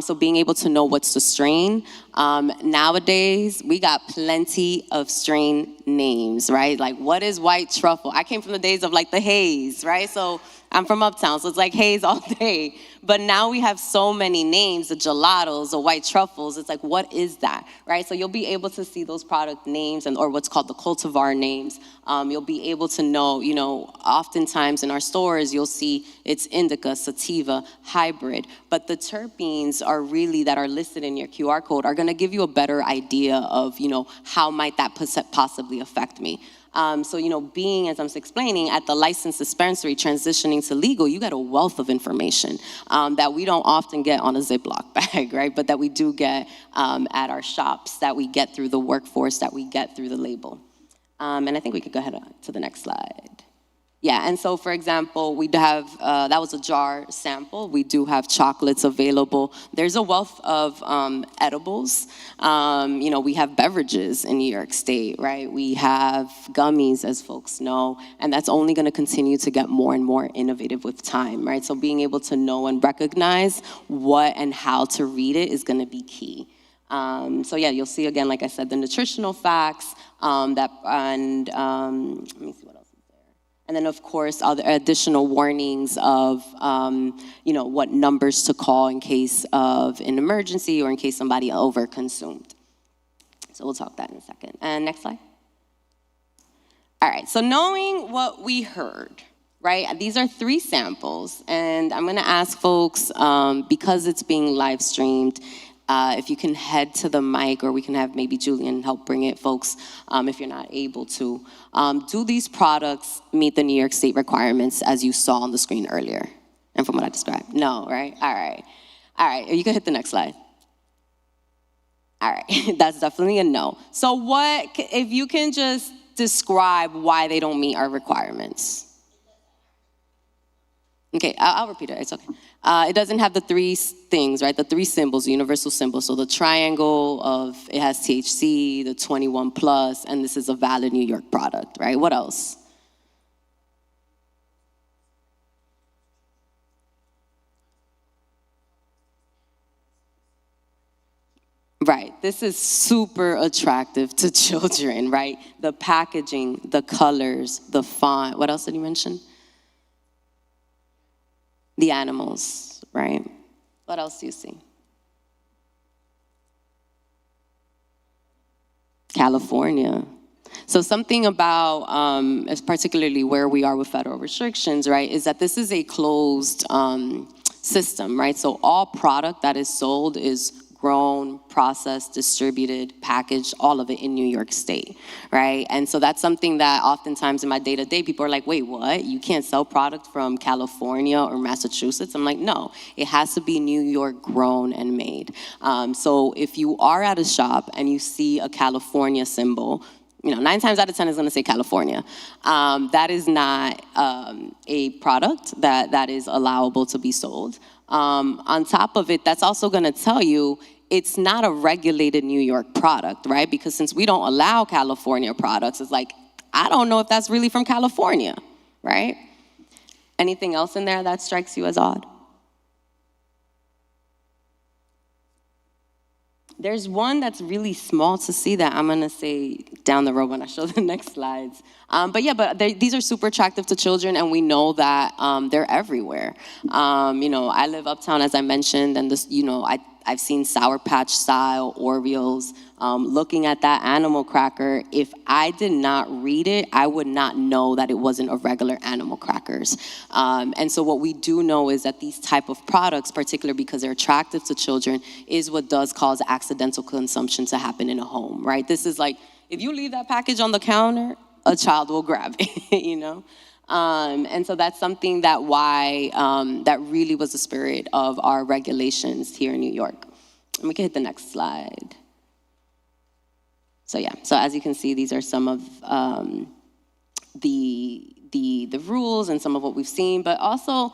So being able to know what's the strain. Nowadays, we got plenty of strain names, right? Like, what is white truffle? I came from the days of, like, the haze, right? So I'm from Uptown, so it's like haze all day. But now we have so many names, the gelatos, the white truffles. It's like, what is that, right? So you'll be able to see those product names or what's called the cultivar names. You'll be able to know, oftentimes in our stores, you'll see it's indica, sativa, hybrid. But the terpenes are really, that are listed in your QR code, are gonna give you a better idea of, how might that possibly affect me. So, being, as I'm explaining, at the licensed dispensary, transitioning to legal, you get a wealth of information that we don't often get on a Ziploc bag, right? But that we do get at our shops, that we get through the workforce, that we get through the label. And I think we could go ahead to the next slide. Yeah, and so, for example, we have, that was a jar sample. We do have chocolates available. There's a wealth of edibles. We have beverages in New York State, right? We have gummies, as folks know, and that's only gonna continue to get more and more innovative with time, right? So being able to know and recognize what and how to read it is gonna be key. So yeah, you'll see again, like I said, the nutritional facts, let me see what else. And then, of course, other additional warnings of, what numbers to call in case of an emergency or in case somebody overconsumed. So we'll talk that in a second. And next slide. All right, so knowing what we heard, right? These are 3 samples, and I'm gonna ask folks, because it's being live streamed, if you can head to the mic, or we can have maybe Julian help bring it, folks, if you're not able to. Do these products meet the New York State requirements as you saw on the screen earlier? And from what I described? No, right? All right. All right, you can hit the next slide. All right, that's definitely a no. So if you can just describe why they don't meet our requirements. Okay, I'll repeat it, it's okay. It doesn't have the 3 things, right? The 3 symbols, the universal symbols. So the triangle of, it has THC, the 21 plus, and this is a valid New York product, right? What else? Right, this is super attractive to children, right? The packaging, the colors, the font. What else did you mention? The animals, right? What else do you see? California. So something about, particularly where we are with federal restrictions, right, is that this is a closed system, right? So all product that is sold is grown, processed, distributed, packaged, all of it in New York State, right? And so that's something that oftentimes in my day-to-day, people are like, wait, what? You can't sell product from California or Massachusetts? I'm like, no, it has to be New York grown and made. So if you are at a shop and you see a California symbol, 9 times out of 10 is gonna say California. That is not a product that is allowable to be sold. On top of it, that's also gonna tell you it's not a regulated New York product, right? Because since we don't allow California products, it's like, I don't know if that's really from California, right? Anything else in there that strikes you as odd? There's one that's really small to see that I'm gonna say down the road when I show the next slides. These are super attractive to children, and we know that they're everywhere. I live uptown, as I mentioned, and this, I've seen Sour Patch style Oreos. Looking at that animal cracker, if I did not read it, I would not know that it wasn't a regular animal crackers. And so what we do know is that these type of products, particularly because they're attractive to children, is what does cause accidental consumption to happen in a home, right? This is like, if you leave that package on the counter, a child will grab it, And so that's something that that really was the spirit of our regulations here in New York. And we can hit the next slide. So as you can see, these are some of the rules and some of what we've seen, but also,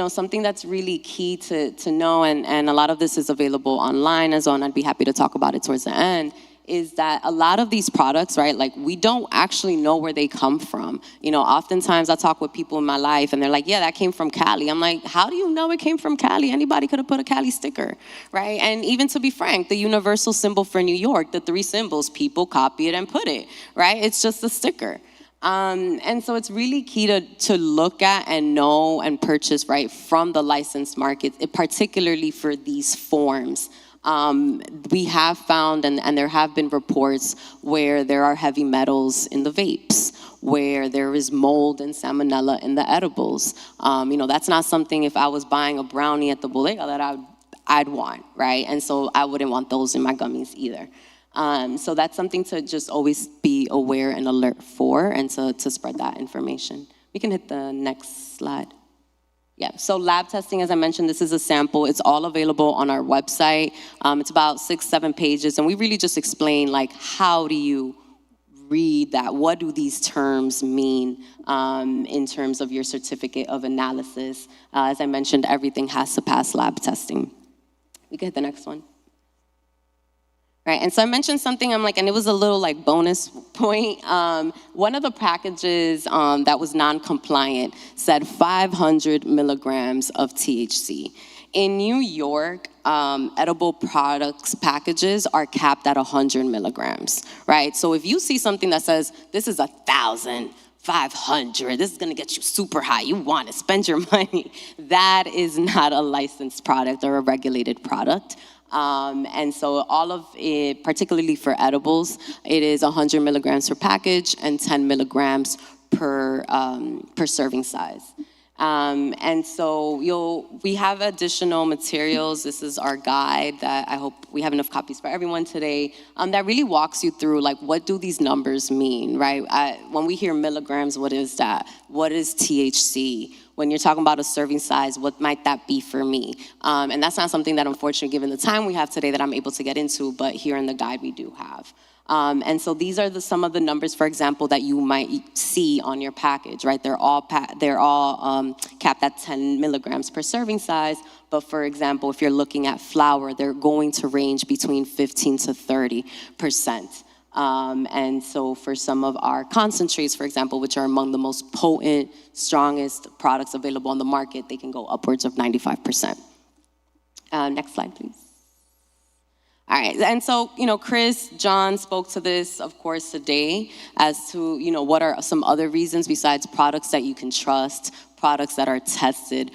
something that's really key to know, and a lot of this is available online as well, and I'd be happy to talk about it towards the end, is that a lot of these products, right, like we don't actually know where they come from. Oftentimes I talk with people in my life and they're like, yeah, that came from Cali. I'm like, how do you know it came from Cali? Anybody could have put a Cali sticker, right? And even to be frank, the universal symbol for New York, the 3 symbols, people copy it and put it, right? It's just a sticker. And so it's really key to look at and know and purchase, right, from the licensed market, particularly for these forms. We have found, and there have been reports where there are heavy metals in the vapes, where there is mold and salmonella in the edibles. That's not something, if I was buying a brownie at the bodega, that I'd want, right? And so I wouldn't want those in my gummies either. So that's something to just always be aware and alert for, and to spread that information. We can hit the next slide. Yeah, so lab testing, as I mentioned, this is a sample. It's all available on our website. It's about 6-7 pages, and we really just explain, like, how do you read that? What do these terms mean in terms of your certificate of analysis? As I mentioned, everything has to pass lab testing. We can hit the next one. Right, and so I mentioned something, and it was a little bonus point. One of the packages that was non-compliant said 500 milligrams of THC. In New York, edible products packages are capped at 100 milligrams, right? So if you see something that says, this is 1,000, 500, this is gonna get you super high, you wanna spend your money, that is not a licensed product or a regulated product. And so all of it, particularly for edibles, it is 100 milligrams per package and 10 milligrams per serving size. And so we have additional materials. This is our guide that I hope we have enough copies for everyone today, that really walks you through, like, what do these numbers mean, right? When we hear milligrams, what is that? What is THC? When you're talking about a serving size, what might that be for me? And that's not something that, unfortunately, given the time we have today, that I'm able to get into, but here in the guide we do have. And so these are some of the numbers, for example, that you might see on your package, right? They're all capped at 10 milligrams per serving size. But for example, if you're looking at flour, they're going to range between 15 to 30%. And so for some of our concentrates, for example, which are among the most potent, strongest products available on the market, they can go upwards of 95%. Next slide, please. All right, and so, Chris, John spoke to this, of course, today as to, what are some other reasons besides products that you can trust, products that are tested,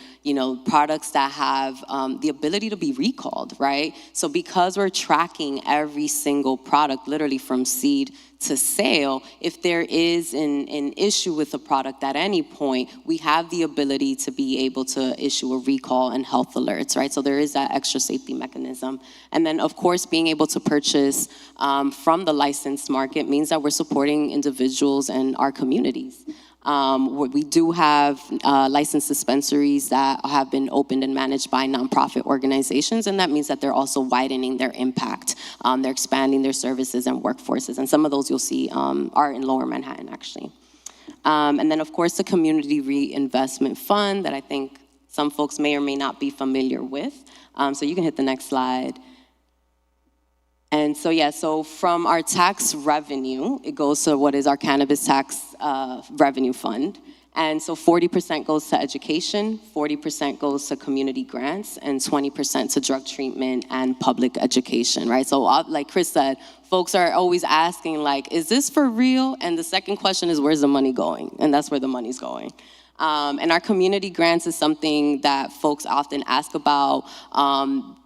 products that have the ability to be recalled, right? So because we're tracking every single product, literally from seed to sale, if there is an issue with the product at any point, we have the ability to be able to issue a recall and health alerts, right? So there is that extra safety mechanism. And then, of course, being able to purchase from the licensed market means that we're supporting individuals and our communities. We do have licensed dispensaries that have been opened and managed by nonprofit organizations, and that means that they're also widening their impact. They're expanding their services and workforces, and some of those you'll see are in Lower Manhattan, actually. And then, of course, the Community Reinvestment Fund that I think some folks may or may not be familiar with. So you can hit the next slide. And so, so from our tax revenue, it goes to what is our cannabis tax revenue fund. And so 40% goes to education, 40% goes to community grants, and 20% to drug treatment and public education, right? So like Chris said, folks are always asking, like, is this for real? And the second question is, where's the money going? And that's where the money's going. And our community grants is something that folks often ask about.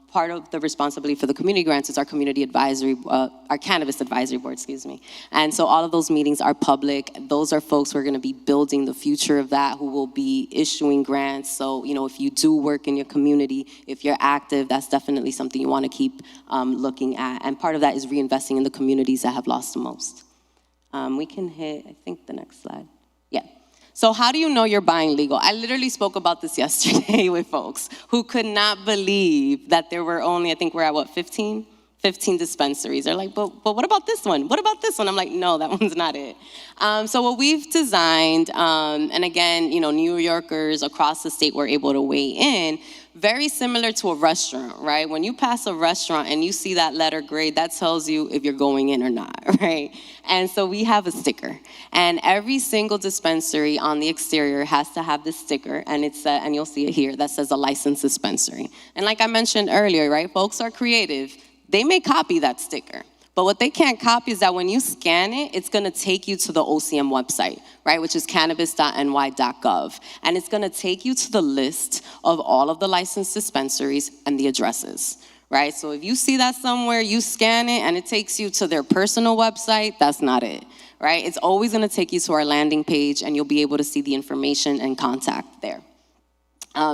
Part of the responsibility for the community grants is our community advisory, our cannabis advisory board, And so all of those meetings are public. Those are folks who are going to be building the future of that, who will be issuing grants. So, if you do work in your community, if you're active, that's definitely something you want to keep looking at. And part of that is reinvesting in the communities that have lost the most. We can hit, I think, the next slide. Yeah. So how do you know you're buying legal? I literally spoke about this yesterday with folks who could not believe that there were only, I think we're at 15 dispensaries. They're like, but what about this one? What about this one? I'm like, no, that one's not it. So what we've designed, and again, New Yorkers across the state were able to weigh in, very similar to a restaurant, right? When you pass a restaurant and you see that letter grade, that tells you if you're going in or not, right? And so we have a sticker, and every single dispensary on the exterior has to have this sticker, and and you'll see it here, that says a licensed dispensary. And like I mentioned earlier, right, folks are creative. They may copy that sticker, but what they can't copy is that when you scan it, it's gonna take you to the OCM website, right, which is cannabis.ny.gov. And it's gonna take you to the list of all of the licensed dispensaries and the addresses, right? So if you see that somewhere, you scan it and it takes you to their personal website, that's not it, right? It's always gonna take you to our landing page, and you'll be able to see the information and contact there.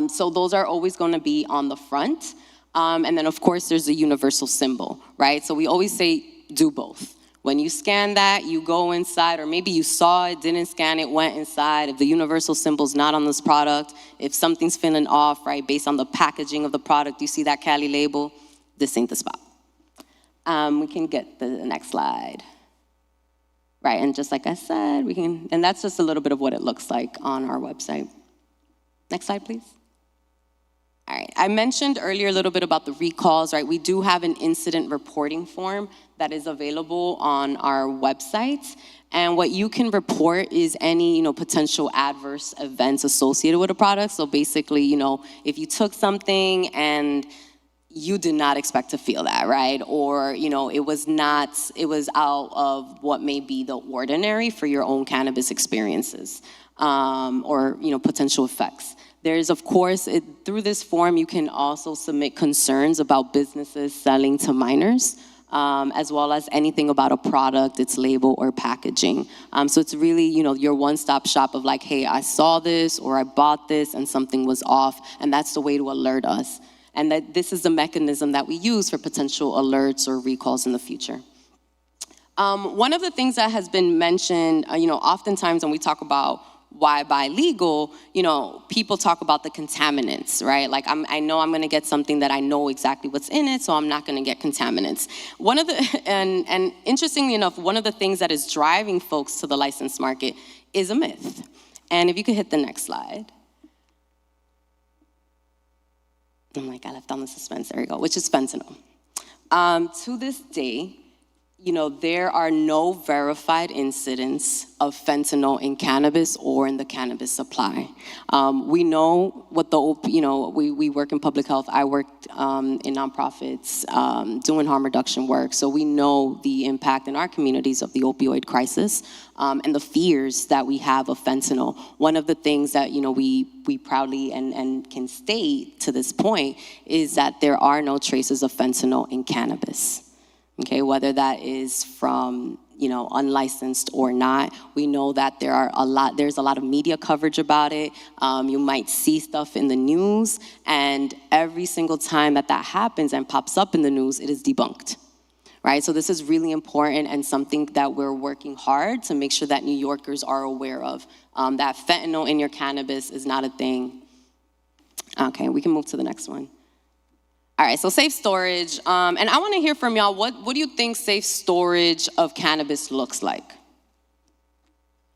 So those are always gonna be on the front. And then, of course, there's a universal symbol, right? So we always say, do both. When you scan that, you go inside, or maybe you saw it, didn't scan it, went inside. If the universal symbol's not on this product, if something's feeling off, right, based on the packaging of the product, you see that Cali label, this ain't the spot. We can get the next slide. Right, and just like I said, and that's just a little bit of what it looks like on our website. Next slide, please. All right, I mentioned earlier a little bit about the recalls, right? We do have an incident reporting form that is available on our website. And what you can report is any, potential adverse events associated with a product. So basically, if you took something and you did not expect to feel that, right? Or, it was out of what may be the ordinary for your own cannabis experiences, or, potential effects. There's, of course, through this form, you can also submit concerns about businesses selling to minors. as well as anything about a product, its label or packaging. So it's really, your one-stop shop of like, hey, I saw this or I bought this and something was off, and that's the way to alert us. And that this is the mechanism that we use for potential alerts or recalls in the future. One of the things that has been mentioned, oftentimes when we talk about why buy legal, people talk about the contaminants, right? Like I know I'm gonna get something that I know exactly what's in it, so I'm not gonna get contaminants. One of the, and interestingly enough, one of the things that is driving folks to the licensed market is a myth. And if you could hit the next slide. Oh my God, I left on the suspense, there we go, which is fentanyl. To this day, there are no verified incidents of fentanyl in cannabis or in the cannabis supply. We know what we work in public health. I worked in nonprofits doing harm reduction work. So we know the impact in our communities of the opioid crisis and the fears that we have of fentanyl. One of the things that, we proudly and can state to this point is that there are no traces of fentanyl in cannabis. Okay, whether that is from, unlicensed or not, we know that there's a lot of media coverage about it. You might see stuff in the news, and every single time that happens and pops up in the news, it is debunked, right? So this is really important and something that we're working hard to make sure that New Yorkers are aware of, that fentanyl in your cannabis is not a thing. Okay, we can move to the next one. All right, so safe storage, and I want to hear from y'all, what do you think safe storage of cannabis looks like?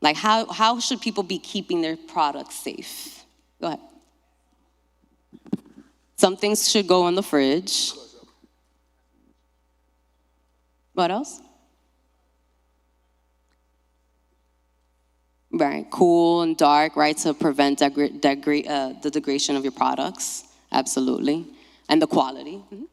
Like how should people be keeping their products safe? Go ahead. Some things should go in the fridge. What else? Right, cool and dark, right, to prevent the degradation of your products, absolutely. And the quality. Mm-hmm.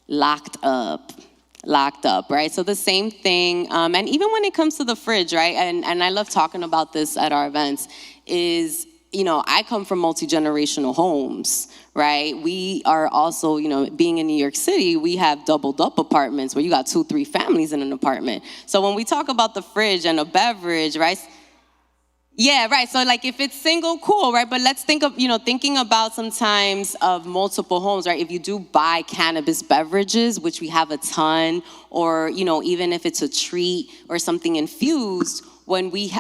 Locked up, right? So the same thing, and even when it comes to the fridge, right? And I love talking about this at our events, is, I come from multi-generational homes, right? We are also, being in New York City, we have doubled up apartments where you got 2-3 families in an apartment. So when we talk about the fridge and a beverage, right? Yeah, right. So like if it's single, cool, right? But let's think of, thinking about sometimes of multiple homes, right? If you do buy cannabis beverages, which we have a ton, or, even if it's a treat or something infused, when we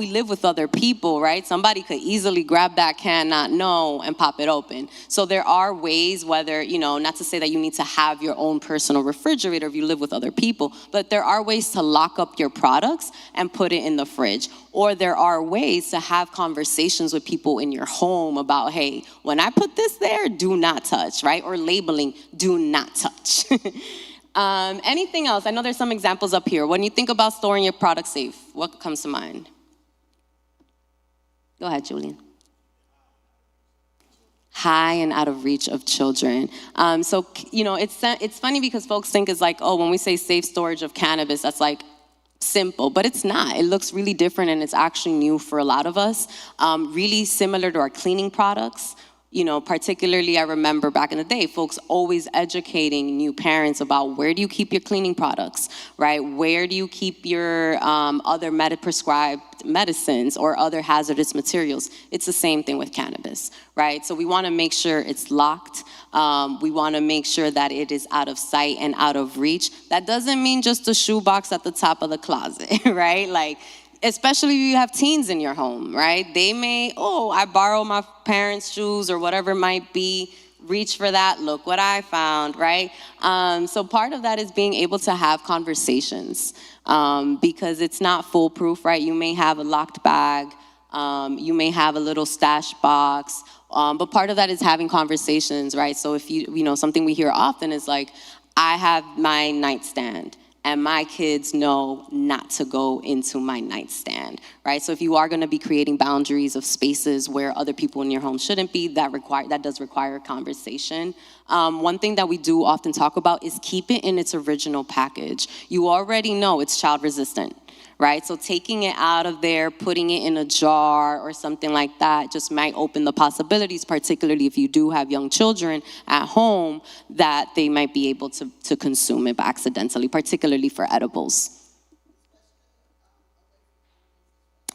live with other people, right? Somebody could easily grab that can, not know, and pop it open. So there are ways, whether, not to say that you need to have your own personal refrigerator if you live with other people, but there are ways to lock up your products and put it in the fridge. Or there are ways to have conversations with people in your home about, hey, when I put this there, do not touch, right? Or labeling, do not touch. Anything else? I know there's some examples up here. When you think about storing your product safe, what comes to mind? Go ahead, Julian. High and out of reach of children. So, it's funny because folks think it's like, oh, when we say safe storage of cannabis, that's like simple, but it's not. It looks really different, and it's actually new for a lot of us. Really similar to our cleaning products. Particularly I remember back in the day, folks always educating new parents about where do you keep your cleaning products, right? Where do you keep your other prescribed medicines or other hazardous materials? It's the same thing with cannabis, right? So we want to make sure it's locked. We want to make sure that it is out of sight and out of reach. That doesn't mean just a shoebox at the top of the closet, right? Like, especially if you have teens in your home, right? They may, I borrow my parents' shoes or whatever it might be, reach for that, look what I found, right? So part of that is being able to have conversations because it's not foolproof, right? You may have a locked bag, you may have a little stash box, but part of that is having conversations, right? So if something we hear often is like, I have my nightstand, and my kids know not to go into my nightstand, right? So if you are going to be creating boundaries of spaces where other people in your home shouldn't be, that does require a conversation. One thing that we do often talk about is keep it in its original package. You already know it's child resistant, right? So taking it out of there, putting it in a jar or something like that just might open the possibilities, particularly if you do have young children at home, that they might be able to consume it accidentally, particularly for edibles.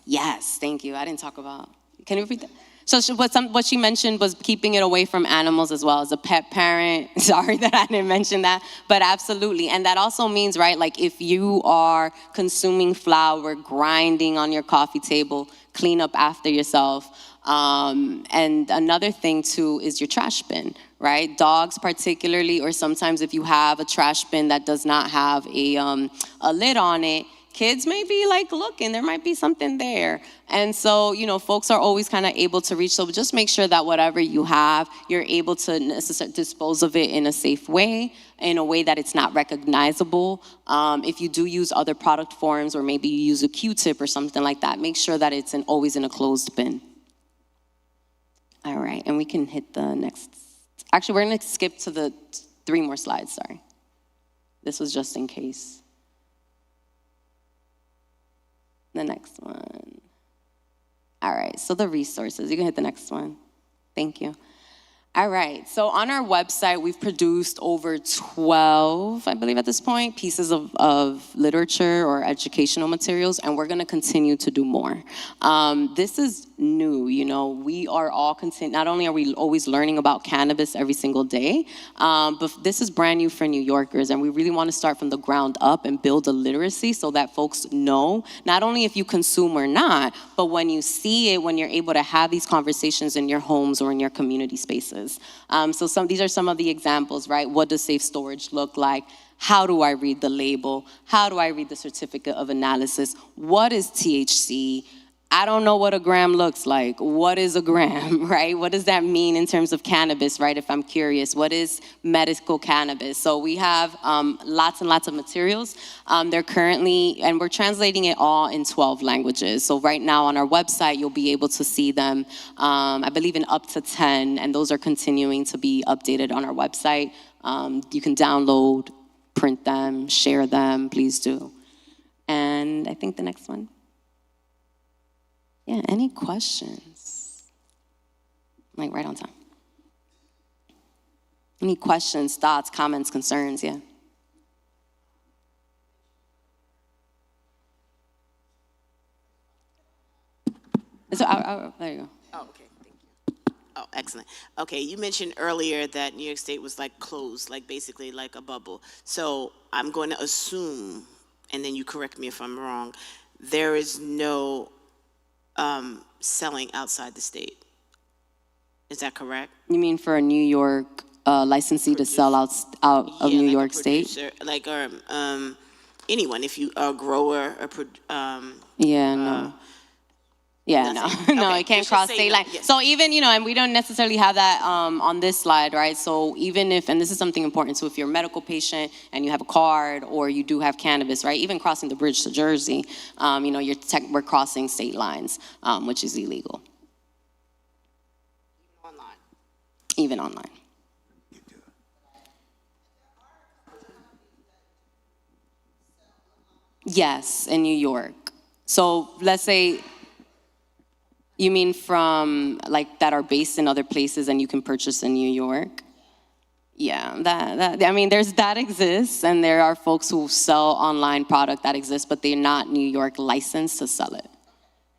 Yes, thank you. I didn't talk about, can you repeat that? So what she mentioned was keeping it away from animals as well as a pet parent. Sorry that I didn't mention that, but absolutely. And that also means, right, like if you are consuming flour, grinding on your coffee table, clean up after yourself. And another thing too is your trash bin, right? Dogs particularly, or sometimes if you have a trash bin that does not have a lid on it, kids may be like looking, there might be something there. And so, you know, folks are always kind of able to reach. So just make sure that whatever you have, you're able to dispose of it in a safe way, in a way that it's not recognizable. If you do use other product forms, or maybe you use a Q-tip or something like that, make sure that it's always in a closed bin. All right, and we can hit the next. Actually, we're gonna skip to the 3 more slides, sorry. This was just in case. The next one. All right, so the resources. You can hit the next one. Thank you. All right, so on our website, we've produced over 12, I believe at this point, pieces of literature or educational materials, and we're gonna continue to do more. This is new, you know, we are all, not only are we always learning about cannabis every single day, but this is brand new for New Yorkers, and we really wanna start from the ground up and build a literacy so that folks know, not only if you consume or not, but when you see it, when you're able to have these conversations in your homes or in your community spaces. So these are some of the examples, right? What does safe storage look like? How do I read the label? How do I read the certificate of analysis? What is THC? I don't know what a gram looks like. What is a gram, right? What does that mean in terms of cannabis, right? If I'm curious, what is medical cannabis? So we have lots and lots of materials. They're currently, and we're translating it all in 12 languages. So right now on our website, you'll be able to see them, I believe in up to 10, and those are continuing to be updated on our website. You can download, print them, share them, please do. And I think the next one. Yeah, any questions? Like right on time. Any questions, thoughts, comments, concerns, yeah? So, there you go. Oh, okay, thank you. Oh, excellent. Okay, you mentioned earlier that New York State was like closed, like basically like a bubble. So I'm going to assume, and then you correct me if I'm wrong, there is no selling outside the state. Is that correct? You mean for a New York licensee to sell out of New like York a State? producer, like anyone, if you are a grower, Yeah, no. Yeah, no, nothing. no, Okay, it can't just cross say state no, line. yes. So even, you know, and we don't necessarily have that on this slide, right? So even if, and this is something important, so if you're a medical patient and you have a card or you do have cannabis, right? Even crossing the bridge to Jersey, you know, we're crossing state lines, which is illegal. Online. Even online. Yes, in New York. So let's say, you mean from like that are based in other places and you can purchase in New York? Yeah, I mean, that exists, and there are folks who sell online product that exists, but they're not New York licensed to sell it.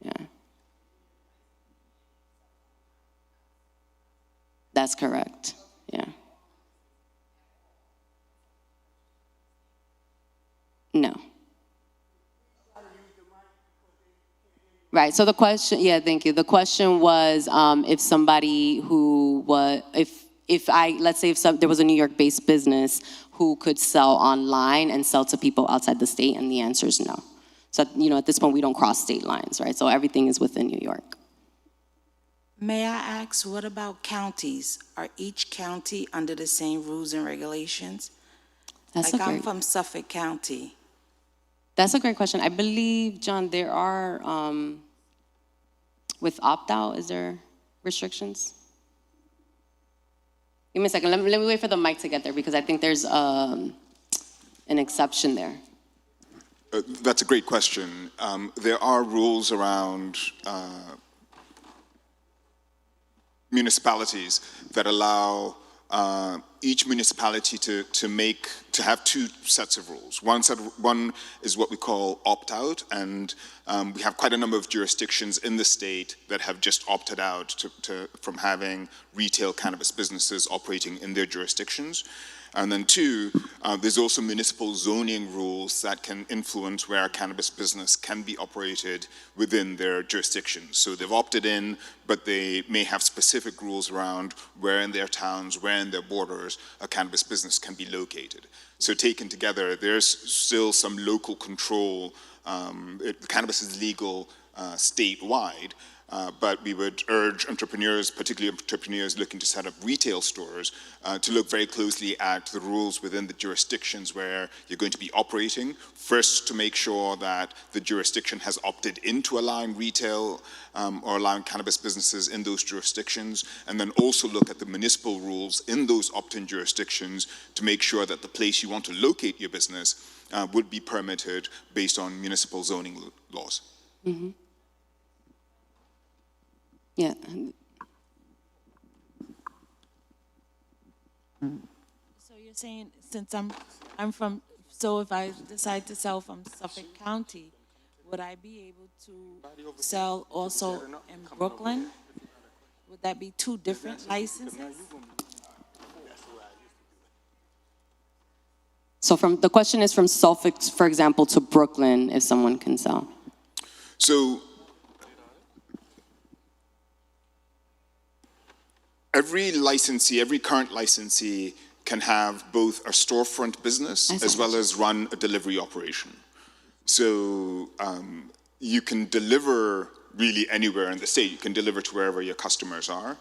Yeah. That's correct. Yeah. No. Right, so the question, yeah, thank you. The question was if somebody who was, let's say there was a New York-based business who could sell online and sell to people outside the state, and the answer is no. So, you know, at this point, we don't cross state lines, right? So everything is within New York. May I ask, what about counties? Are each county under the same rules and regulations? I'm from Suffolk County. That's a great question. I believe, John, there are, with opt-out, is there restrictions? Give me a second. Let me wait for the mic to get there because I think there's an exception there. That's a great question. There are rules around municipalities that allow each municipality to have two sets of rules. One is what we call opt-out, and we have quite a number of jurisdictions in the state that have just opted out from having retail cannabis businesses operating in their jurisdictions. And then two, there's also municipal zoning rules that can influence where a cannabis business can be operated within their jurisdictions. So they've opted in, but they may have specific rules around where in their towns, where in their borders a cannabis business can be located. So taken together, there's still some local control. Cannabis is legal statewide, but we would urge entrepreneurs, particularly entrepreneurs looking to set up retail stores, to look very closely at the rules within the jurisdictions where you're going to be operating. First, to make sure that the jurisdiction has opted into allowing retail or allowing cannabis businesses in those jurisdictions, and then also look at the municipal rules in those opt-in jurisdictions to make sure that the place you want to locate your business would be permitted based on municipal zoning laws. Mm-hmm. Yeah. So you're saying, since I'm from, so if I decide to sell from Suffolk County, would I be able to sell also in Brooklyn? Would that be two different licenses? So the question is from Suffolk, for example, to Brooklyn, if someone can sell. So every licensee, every current licensee can have both a storefront business as well as run a delivery operation. So you can deliver really anywhere in the state. You can deliver to wherever your customers are.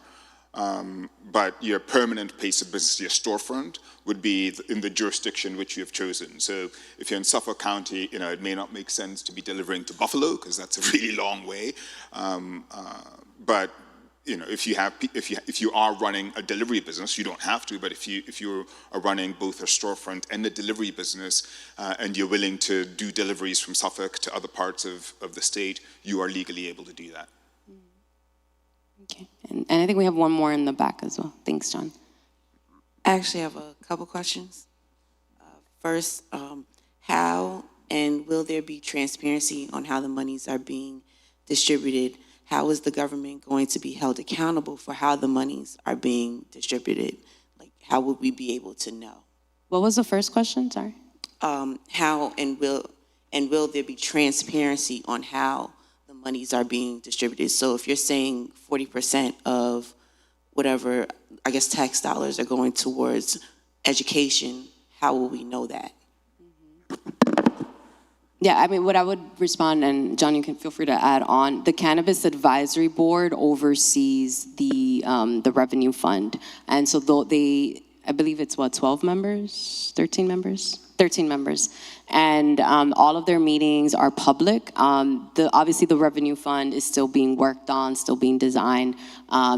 But your permanent place of business, your storefront, would be in the jurisdiction which you have chosen. So if you're in Suffolk County, it may not make sense to be delivering to Buffalo because that's a really long way. But if you are running a delivery business, you don't have to. But if you are running both a storefront and a delivery business, and you're willing to do deliveries from Suffolk to other parts of the state, you are legally able to do that. Okay. And I think we have one more in the back as well. Thanks, John. I actually have a couple questions. First, how and will there be transparency on how the monies are being distributed? How is the government going to be held accountable for how the monies are being distributed? Like, how would we be able to know? What was the first question? Sorry. How and will there be transparency on how the monies are being distributed? So if you're saying 40% of whatever, I guess, tax dollars are going towards education, how will we know that? Yeah, I mean, what I would respond, and John, you can feel free to add on. The Cannabis Advisory Board oversees the revenue fund, and so I believe it's 12 members, 13 members. 13 members, and all of their meetings are public. Obviously, the revenue fund is still being worked on, still being designed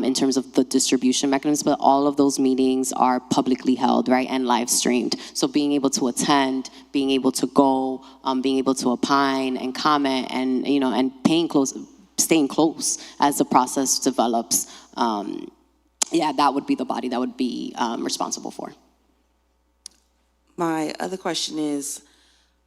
in terms of the distribution mechanisms, but all of those meetings are publicly held, right, and live streamed. So being able to attend, being able to go, being able to opine and comment, and and staying close as the process develops. Yeah, that would be the body that would be responsible for. My other question is,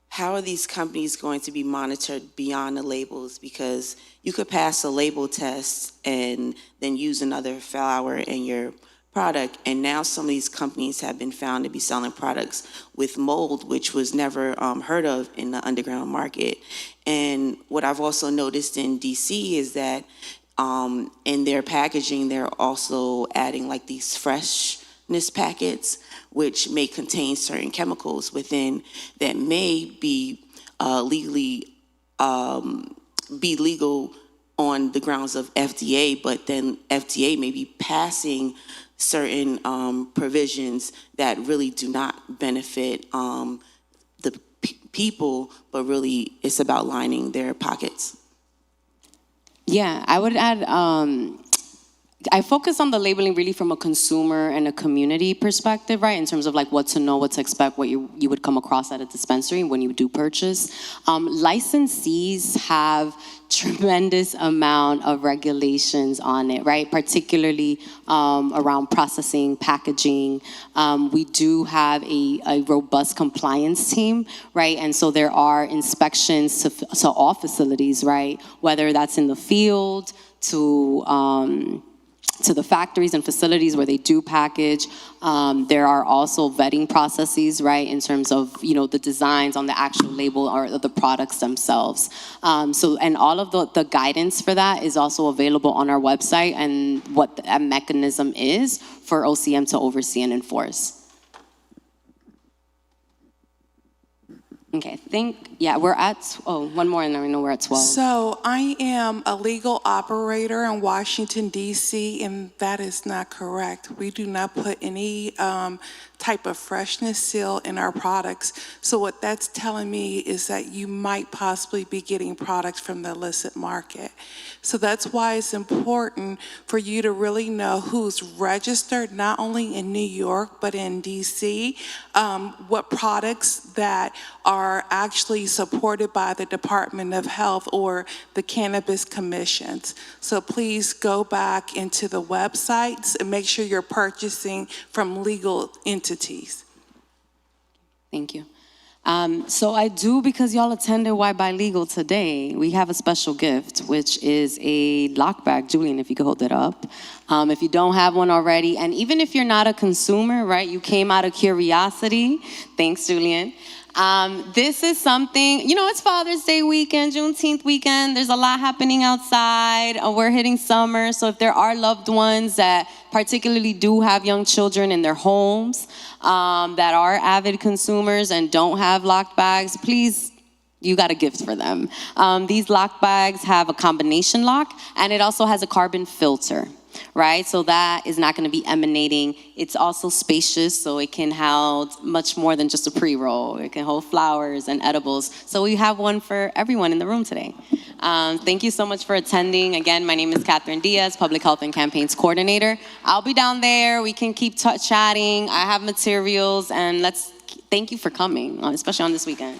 how are these companies going to be monitored beyond the labels? Because you could pass a label test and then use another flower in your product, and now some of these companies have been found to be selling products with mold, which was never heard of in the underground market. And what I've also noticed in DC is that in their packaging, they're also adding like these freshness packets, which may contain certain chemicals within that may be legally be legal on the grounds of FDA, but then FDA may be passing certain provisions that really do not benefit the people, but really it's about lining their pockets. Yeah, I would add, I focus on the labeling really from a consumer and a community perspective, right? In terms of like what to know, what to expect, what you would come across at a dispensary when you do purchase. Licensees have tremendous amount of regulations on it, right? Particularly around processing, packaging. We do have a robust compliance team, right? And so there are inspections to all facilities, right? Whether that's in the field, to the factories and facilities where they do package. There are also vetting processes, right, in terms of, the designs on the actual label or the products themselves. And all of the guidance for that is also available on our website, and what that mechanism is for OCM to oversee and enforce. Okay, we're at, one more and then we know we're at 12. So I am a legal operator in Washington, D.C., and that is not correct. We do not put any type of freshness seal in our products. So what that's telling me is that you might possibly be getting products from the illicit market. So that's why it's important for you to really know who's registered, not only in New York, but in D.C., what products that are actually supported by the Department of Health or the Cannabis Commissions. So please go back into the websites and make sure you're purchasing from legal entities. Thank you. So I do, because y'all attended Why Buy Legal today, we have a special gift, which is a lock bag. Julian, if you could hold it up. If you don't have one already, and even if you're not a consumer, right, you came out of curiosity. Thanks, Julian. This is something, it's Father's Day weekend, Juneteenth weekend. There's a lot happening outside. We're hitting summer. So if there are loved ones that particularly do have young children in their homes, that are avid consumers and don't have locked bags, please, you got a gift for them. These lock bags have a combination lock, and it also has a carbon filter, right? So that is not going to be emanating. It's also spacious, so it can house much more than just a pre-roll. It can hold flowers and edibles. So we have one for everyone in the room today. Thank you so much for attending. Again, my name is Catherine Diaz, Public Health and Campaigns Coordinator. I'll be down there. We can keep chatting. I have materials, and thank you for coming, especially on this weekend.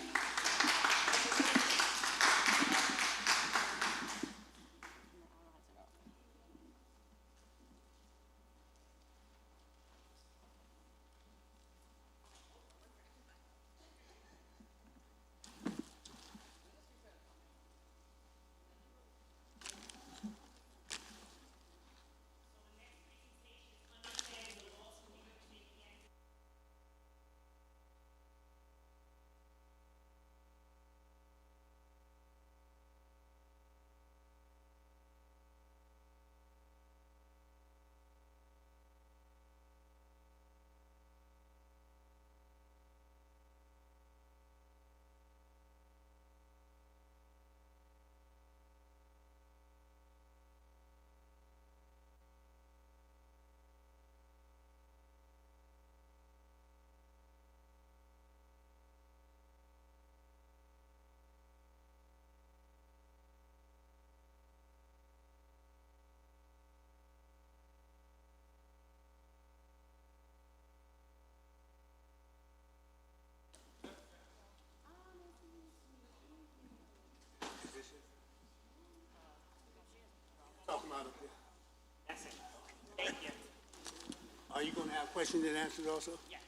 Are you going to have questions and answers also? Yes.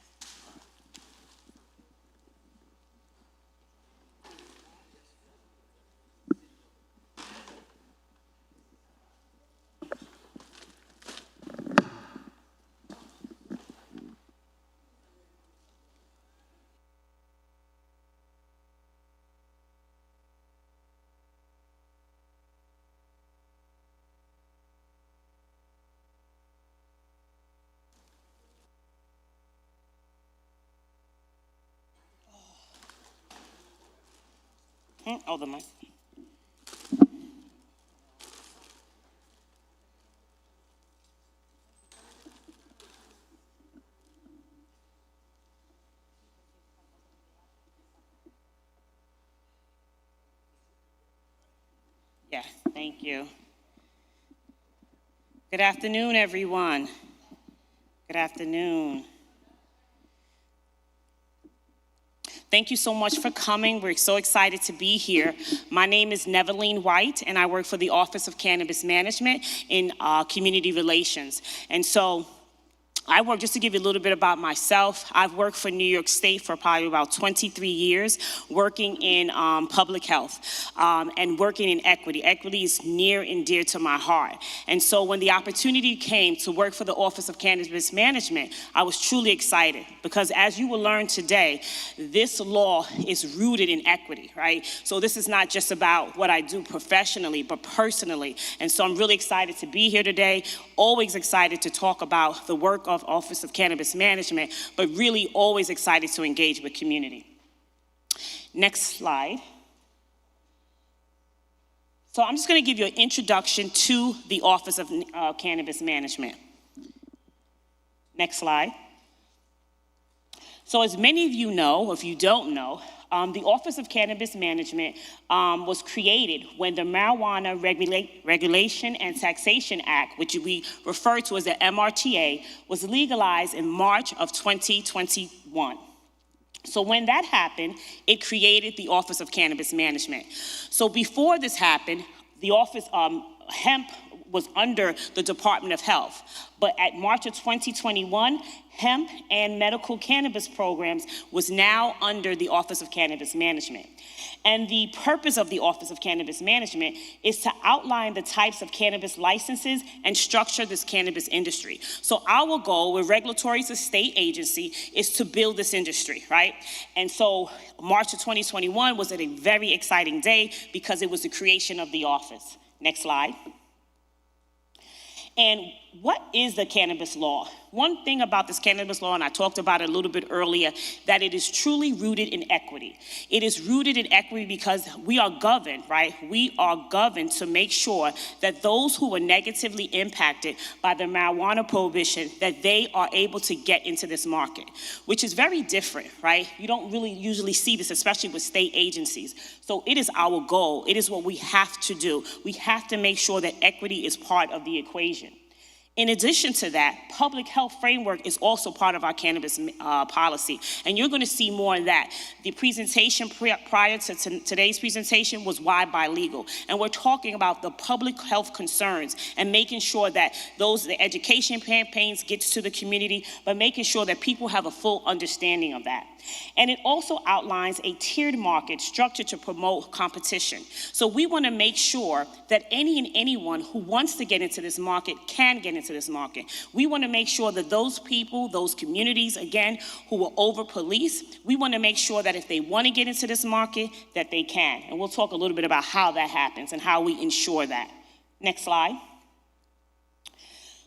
Oh, the mic. Yeah, thank you. Good afternoon, everyone. Good afternoon. Thank you so much for coming. We're so excited to be here. My name is Neveline White, and I work for the Office of Cannabis Management in Community Relations. And so I work, just to give you a little bit about myself, I've worked for New York State for probably about 23 years, working in public health and working in equity. Equity is near and dear to my heart. And so when the opportunity came to work for the Office of Cannabis Management, I was truly excited because as you will learn today, this law is rooted in equity, right? So this is not just about what I do professionally, but personally. And so I'm really excited to be here today, always excited to talk about the work of Office of Cannabis Management, but really always excited to engage with community. Next slide. So I'm just going to give you an introduction to the Office of Cannabis Management. Next slide. So as many of you know, or if you don't know, the Office of Cannabis Management was created when the Marijuana Regulation and Taxation Act, which we refer to as the MRTA, was legalized in March of 2021. So when that happened, it created the Office of Cannabis Management. So before this happened, the office, hemp was under the Department of Health. But at March of 2021, hemp and medical cannabis programs was now under the Office of Cannabis Management. And the purpose of the Office of Cannabis Management is to outline the types of cannabis licenses and structure this cannabis industry. So our goal with regulatory as a state agency is to build this industry, right? And so March of 2021 was a very exciting day because it was the creation of the office. Next slide. And what is the cannabis law? One thing about this cannabis law, and I talked about it a little bit earlier, that it is truly rooted in equity. It is rooted in equity because we are governed, right? We are governed to make sure that those who were negatively impacted by the marijuana prohibition, that they are able to get into this market, which is very different, right? You don't really usually see this, especially with state agencies. So it is our goal. It is what we have to do. We have to make sure that equity is part of the equation. In addition to that, public health framework is also part of our cannabis policy, and you're going to see more of that. The presentation prior to today's presentation was why buy legal, and we're talking about the public health concerns and making sure that the education campaigns gets to the community, but making sure that people have a full understanding of that. And it also outlines a tiered market structure to promote competition. So we want to make sure that any and anyone who wants to get into this market can get into this market. We want to make sure that those people, those communities, again, who are over-policed, we want to make sure that if they want to get into this market, that they can. And we'll talk a little bit about how that happens and how we ensure that. Next slide.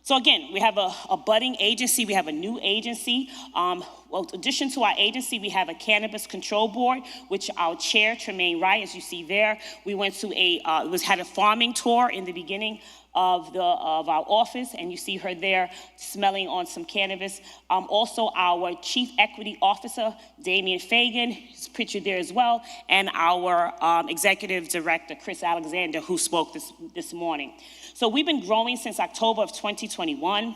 So again, we have a budding agency, we have a new agency. Well, in addition to our agency, we have a Cannabis Control Board, which our chair, Tremaine Wright, as you see there, we went to had a farming tour in the beginning of our office, and you see her there smelling on some cannabis. Also, our Chief Equity Officer, Damian Fagan, is pictured there as well, and our Executive Director, Chris Alexander, who spoke this morning. So we've been growing since October of 2021.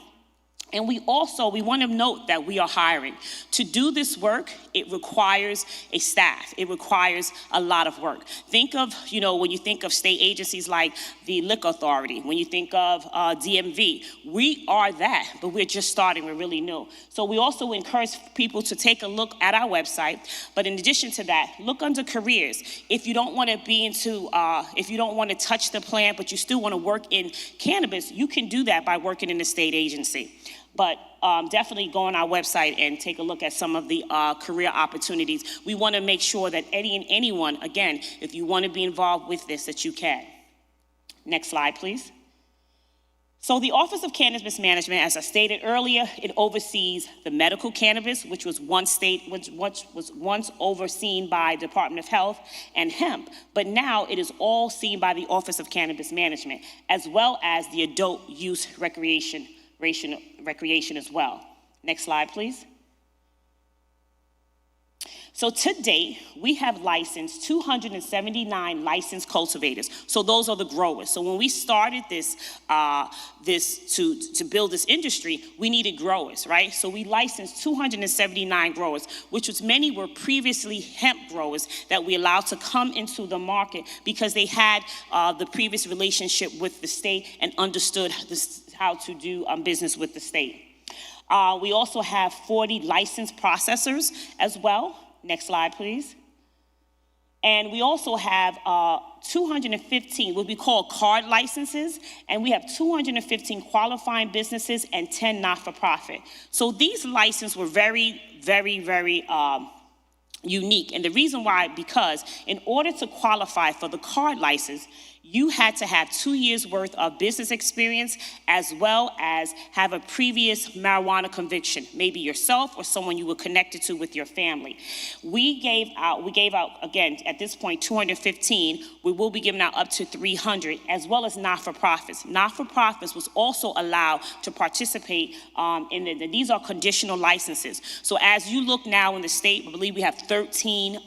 And we want to note that we are hiring. To do this work, it requires a staff. It requires a lot of work. Think of, when you think of state agencies like the Liquor Authority, when you think of DMV, we are that, but we're just starting, we're really new. So we also encourage people to take a look at our website, but in addition to that, look under careers. If you don't want to if you don't want to touch the plant, but you still want to work in cannabis, you can do that by working in a state agency. But definitely go on our website and take a look at some of the career opportunities. We want to make sure that anyone, again, if you want to be involved with this, that you can. Next slide, please. So the Office of Cannabis Management, as I stated earlier, it oversees the medical cannabis, which was once overseen by Department of Health, and hemp, but now it is all seen by the Office of Cannabis Management, as well as the adult use recreation as well. Next slide, please. So to date, we have licensed 279 licensed cultivators. So those are the growers. So when we started this, to build this industry, we needed growers, right? So we licensed 279 growers, which was many were previously hemp growers that we allowed to come into the market because they had the previous relationship with the state and understood how to do business with the state. We also have 40 licensed processors as well. Next slide, please. And we also have 215 what we call card licenses, and we have 215 qualifying businesses and 10 not-for-profit. So these licenses were very, very, very unique. And the reason why, because in order to qualify for the card license, you had to have 2 years worth of business experience as well as have a previous marijuana conviction, maybe yourself or someone you were connected to with your family. We gave out, again, at this point, 215. We will be giving out up to 300, as well as not-for-profits. Not-for-profits was also allowed to participate these are conditional licenses. So as you look now in the state, I believe we have 13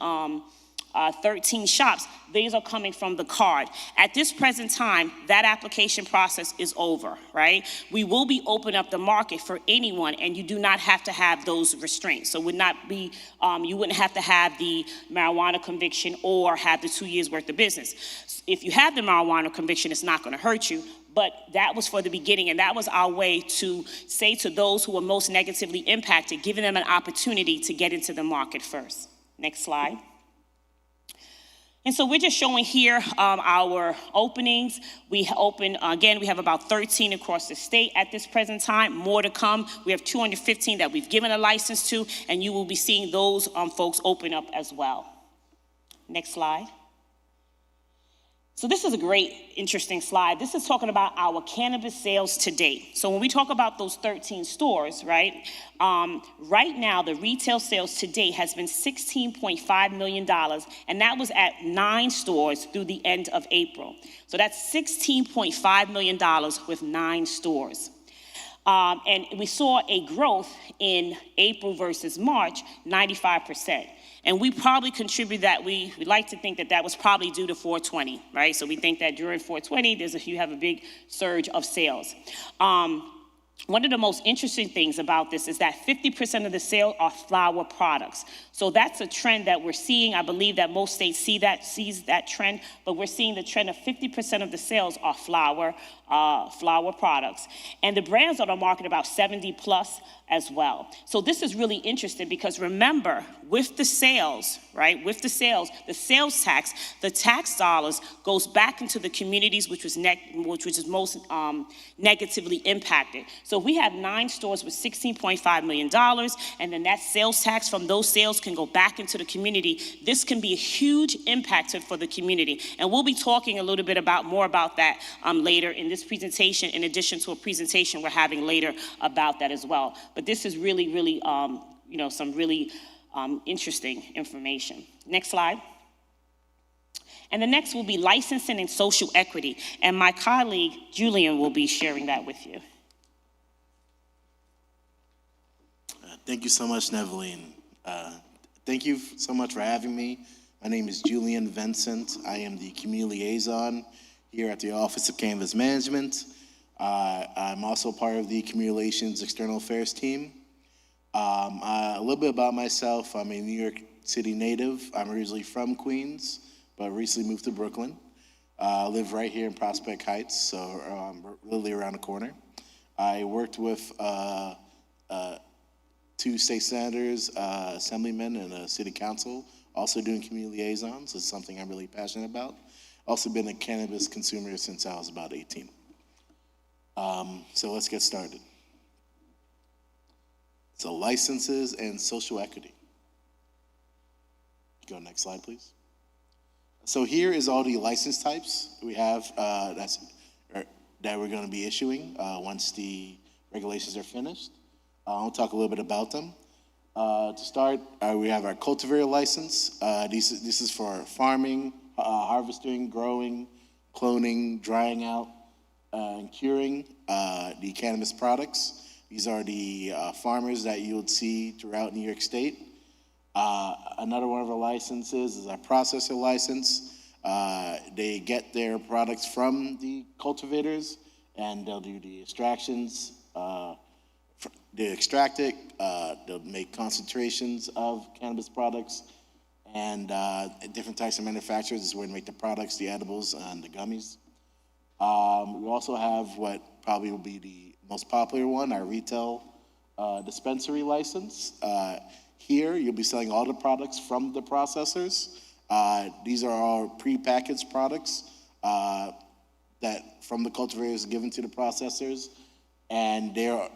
shops. These are coming from the card. At this present time, that application process is over, right? We will be opening up the market for anyone, and you do not have to have those restraints. So would not be, you wouldn't have to have the marijuana conviction or have the 2 years worth of business. If you have the marijuana conviction, it's not gonna hurt you, but that was for the beginning, and that was our way to say to those who were most negatively impacted, giving them an opportunity to get into the market first. Next slide. And so we're just showing here our openings. We open, again, we have about 13 across the state at this present time, more to come. We have 215 that we've given a license to, and you will be seeing those folks open up as well. Next slide. So this is a great, interesting slide. This is talking about our cannabis sales to date. So when we talk about those 13 stores, right, right now the retail sales to date has been $16.5 million, and that was at 9 stores through the end of April. So that's $16.5 million with 9 stores. And we saw a growth in April versus March, 95%. And we probably contribute that, we like to think that that was probably due to 420, right? So we think that during 420, you have a big surge of sales. One of the most interesting things about this is that 50% of the sales are flower products. So that's a trend that we're seeing. I believe that most states sees that trend, but we're seeing the trend of 50% of the sales are flower products. And the brands on the market about 70 plus as well. So this is really interesting because remember, with the sales, right, the sales tax, the tax dollars goes back into the communities which is most negatively impacted. So we have 9 stores with $16.5 million, and then that sales tax from those sales can go back into the community. This can be a huge impact for the community. And we'll be talking a little bit more about that later in this presentation, in addition to a presentation we're having later about that as well. But this is really, really, some really interesting information. Next slide. And the next will be licensing and social equity. And my colleague, Julian, will be sharing that with you. Thank you so much, Neveline. Thank you so much for having me. My name is Julian Vincent. I am the community liaison here at the Office of Cannabis Management. I'm also part of the Community Relations External Affairs team. A little bit about myself. I'm a New York City native. I'm originally from Queens, but recently moved to Brooklyn. I live right here in Prospect Heights, so literally around the corner. I worked with 2 state senators, assemblymen, and a city council, also doing community liaisons. It's something I'm really passionate about. Also been a cannabis consumer since I was about 18. So let's get started. So licenses and social equity. Go next slide, please. So here is all the license types we have that we're going to be issuing once the regulations are finished. I'll talk a little bit about them. To start, we have our cultivator license. This is for farming, harvesting, growing, cloning, drying out, and curing the cannabis products. These are the farmers that you would see throughout New York State. Another one of our licenses is our processor license. They get their products from the cultivators, and they'll do the extractions. They extract it, they'll make concentrations of cannabis products, and different types of manufacturers is where they make the products, the edibles, and the gummies. We also have what probably will be the most popular one, our retail dispensary license. Here, you'll be selling all the products from the processors. These are our prepackaged products that from the cultivators given to the processors, and their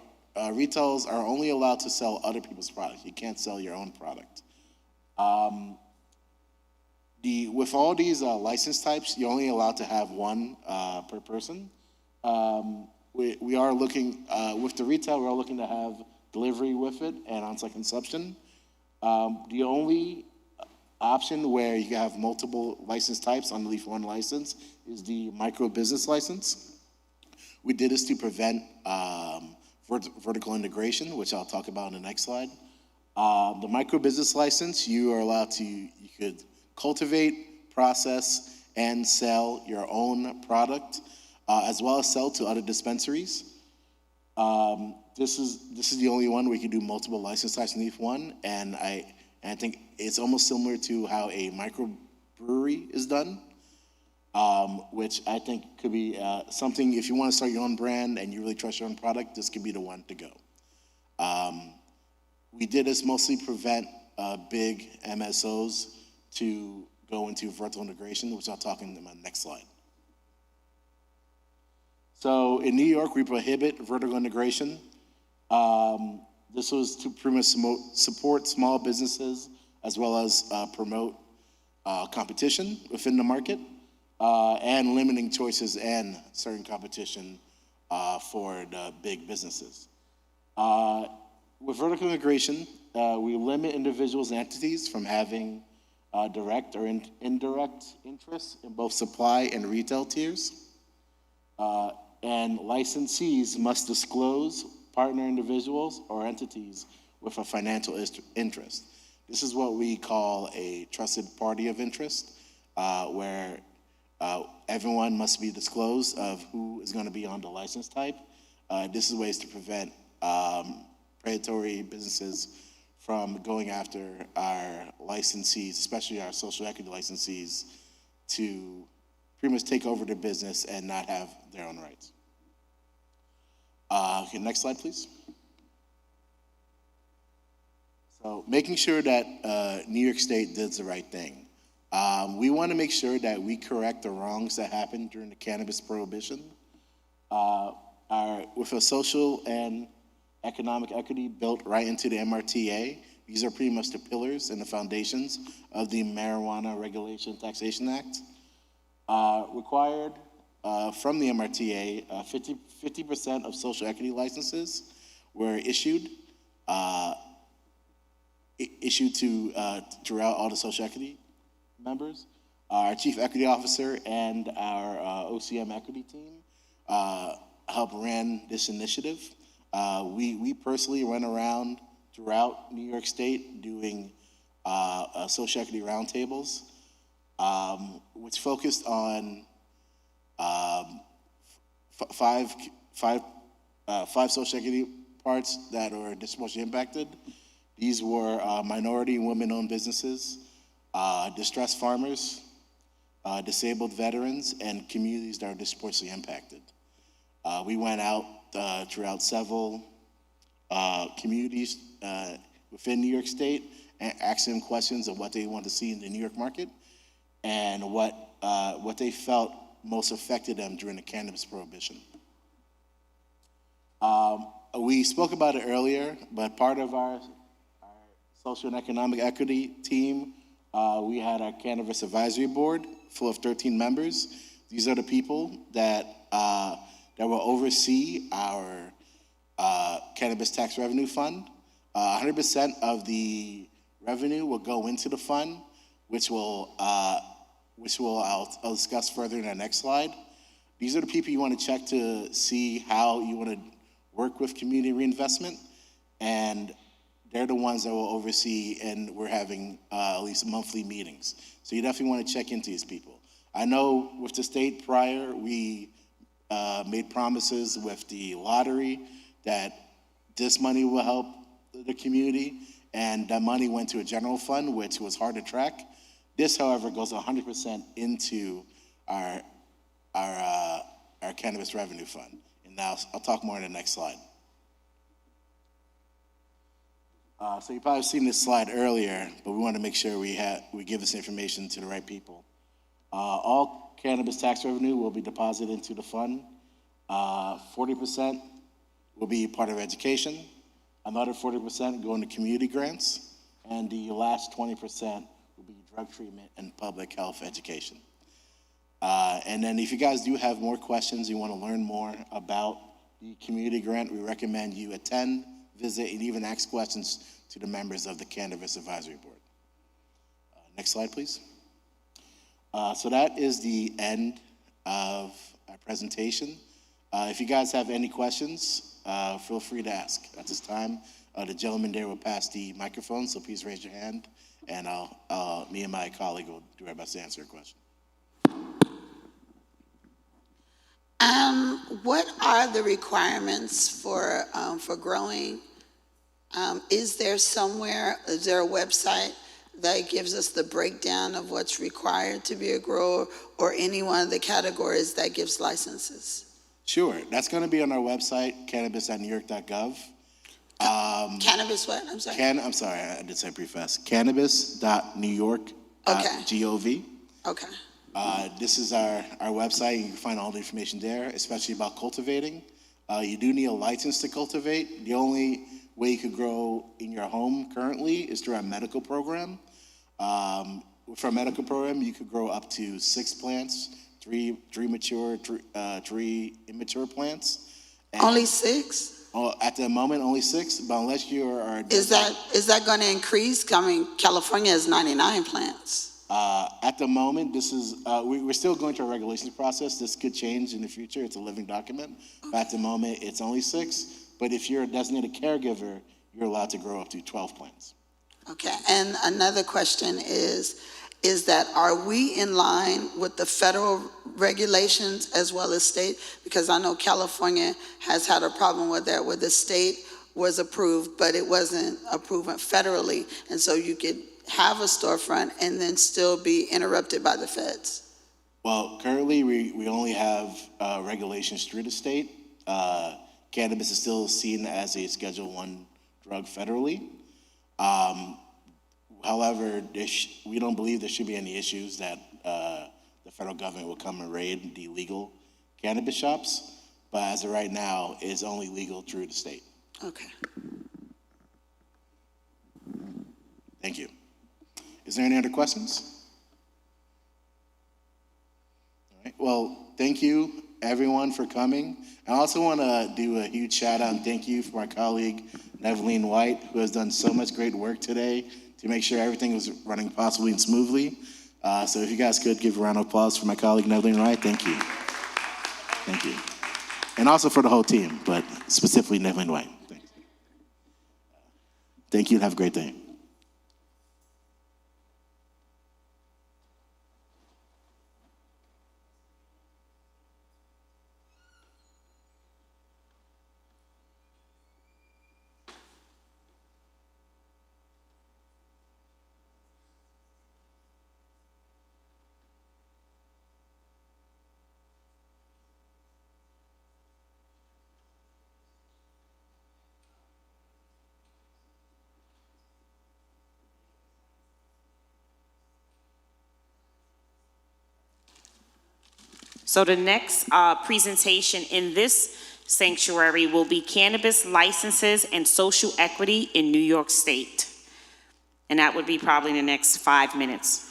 retailers are only allowed to sell other people's products. You can't sell your own product. With all these license types, you're only allowed to have one per person. We are looking, with the retail, we're looking to have delivery with it and on-site consumption. The only option where you can have multiple license types underneath one license is the micro business license. We did this to prevent vertical integration, which I'll talk about in the next slide. The micro business license, you are allowed to, you could cultivate, process, and sell your own product, as well as sell to other dispensaries. This is the only one we can do multiple license types underneath one, and I think it's almost similar to how a microbrewery is done, which I think could be something, if you want to start your own brand and you really trust your own product, this could be the one to go. We did this mostly prevent big MSOs to go into vertical integration, which I'll talk in my next slide. So in New York, we prohibit vertical integration. This was to pretty much support small businesses as well as promote competition within the market and limiting choices and certain competition for the big businesses. With vertical integration, we limit individuals and entities from having direct or indirect interests in both supply and retail tiers. And licensees must disclose partner individuals or entities with a financial interest. This is what we call a trusted party of interest, where everyone must be disclosed of who is going to be on the license type. This is ways to prevent predatory businesses from going after our licensees, especially our social equity licensees, to pretty much take over the business and not have their own rights. Okay, next slide, please. So making sure that New York State does the right thing. We want to make sure that we correct the wrongs that happened during the cannabis prohibition. With a social and economic equity built right into the MRTA, these are pretty much the pillars and the foundations of the Marijuana Regulation and Taxation Act. Required from the MRTA, 50% of social equity licenses were issued to throughout all the social equity members. Our chief equity officer and our OCM equity team helped ran this initiative. We personally went around throughout New York State doing social equity roundtables, which focused on five social equity parts that were disproportionately impacted. These were minority and women-owned businesses, distressed farmers, disabled veterans, and communities that are disproportionately impacted. We went out throughout several communities within New York State and asked them questions of what they want to see in the New York market and what they felt most affected them during the cannabis prohibition. We spoke about it earlier, but part of our social and economic equity team, we had our Cannabis Advisory Board full of 13 members. These are the people that will oversee our Cannabis Tax Revenue Fund. 100% of the revenue will go into the fund, which I'll discuss further in the next slide. These are the people you want to check to see how you want to work with community reinvestment, and they're the ones that will oversee, and we're having at least monthly meetings. So you definitely want to check into these people. I know with the state prior, we made promises with the lottery that this money will help the community, and that money went to a general fund, which was hard to track. This, however, goes 100% into our cannabis revenue fund. And now I'll talk more in the next slide. So you probably seen this slide earlier, but we want to make sure we give this information to the right people. All cannabis tax revenue will be deposited into the fund. 40% will be part of education. Another 40% go into community grants, and the last 20% will be drug treatment and public health education. And then if you guys do have more questions, you want to learn more about the community grant, we recommend you attend, visit, and even ask questions to the members of the Cannabis Advisory Board. Next slide, please. So that is the end of our presentation. If you guys have any questions, feel free to ask. At this time, the gentleman there will pass the microphone, so please raise your hand, and me and my colleague will do our best to answer your question. What are the requirements for growing? Is there a website that gives us the breakdown of what's required to be a grower, or any one of the categories that gives licenses? Sure, that's going to be on our website, cannabis.newyork.gov. Cannabis what? I'm sorry. I'm sorry, I did say pretty fast. Cannabis.newyork.gov. Okay. This is our website. You can find all the information there, especially about cultivating. You do need a license to cultivate. The only way you could grow in your home currently is through our medical program. For a medical program, you could grow up to 6 plants, three mature, three immature plants. Only 6? At the moment, only 6, but unless you are... Is that going to increase? California has 99 plants. At the moment, this is, we're still going through a regulations process. This could change in the future. It's a living document. But at the moment, it's only 6. But if you're a designated caregiver, you're allowed to grow up to 12 plants. Okay, and another question is that are we in line with the federal regulations as well as state? Because I know California has had a problem with that, where the state was approved, but it wasn't approved federally. And so you could have a storefront and then still be interrupted by the feds. Well, currently we only have regulations through the state. Cannabis is still seen as a Schedule I drug federally. However, we don't believe there should be any issues that the federal government will come and raid the legal cannabis shops. But as of right now, it's only legal through the state. Okay. Thank you. Is there any other questions? All right. Well, thank you, everyone, for coming. I also want to do a huge shout out and thank you for my colleague, Neveline White, who has done so much great work today to make sure everything was running possibly and smoothly. So if you guys could give a round of applause for my colleague, Neveline White, thank you. Thank you. And also for the whole team, but specifically Neveline White. Thank you. Thank you and have a great day. So the next presentation in this sanctuary will be cannabis licenses and social equity in New York State. And that would be probably in the next 5 minutes.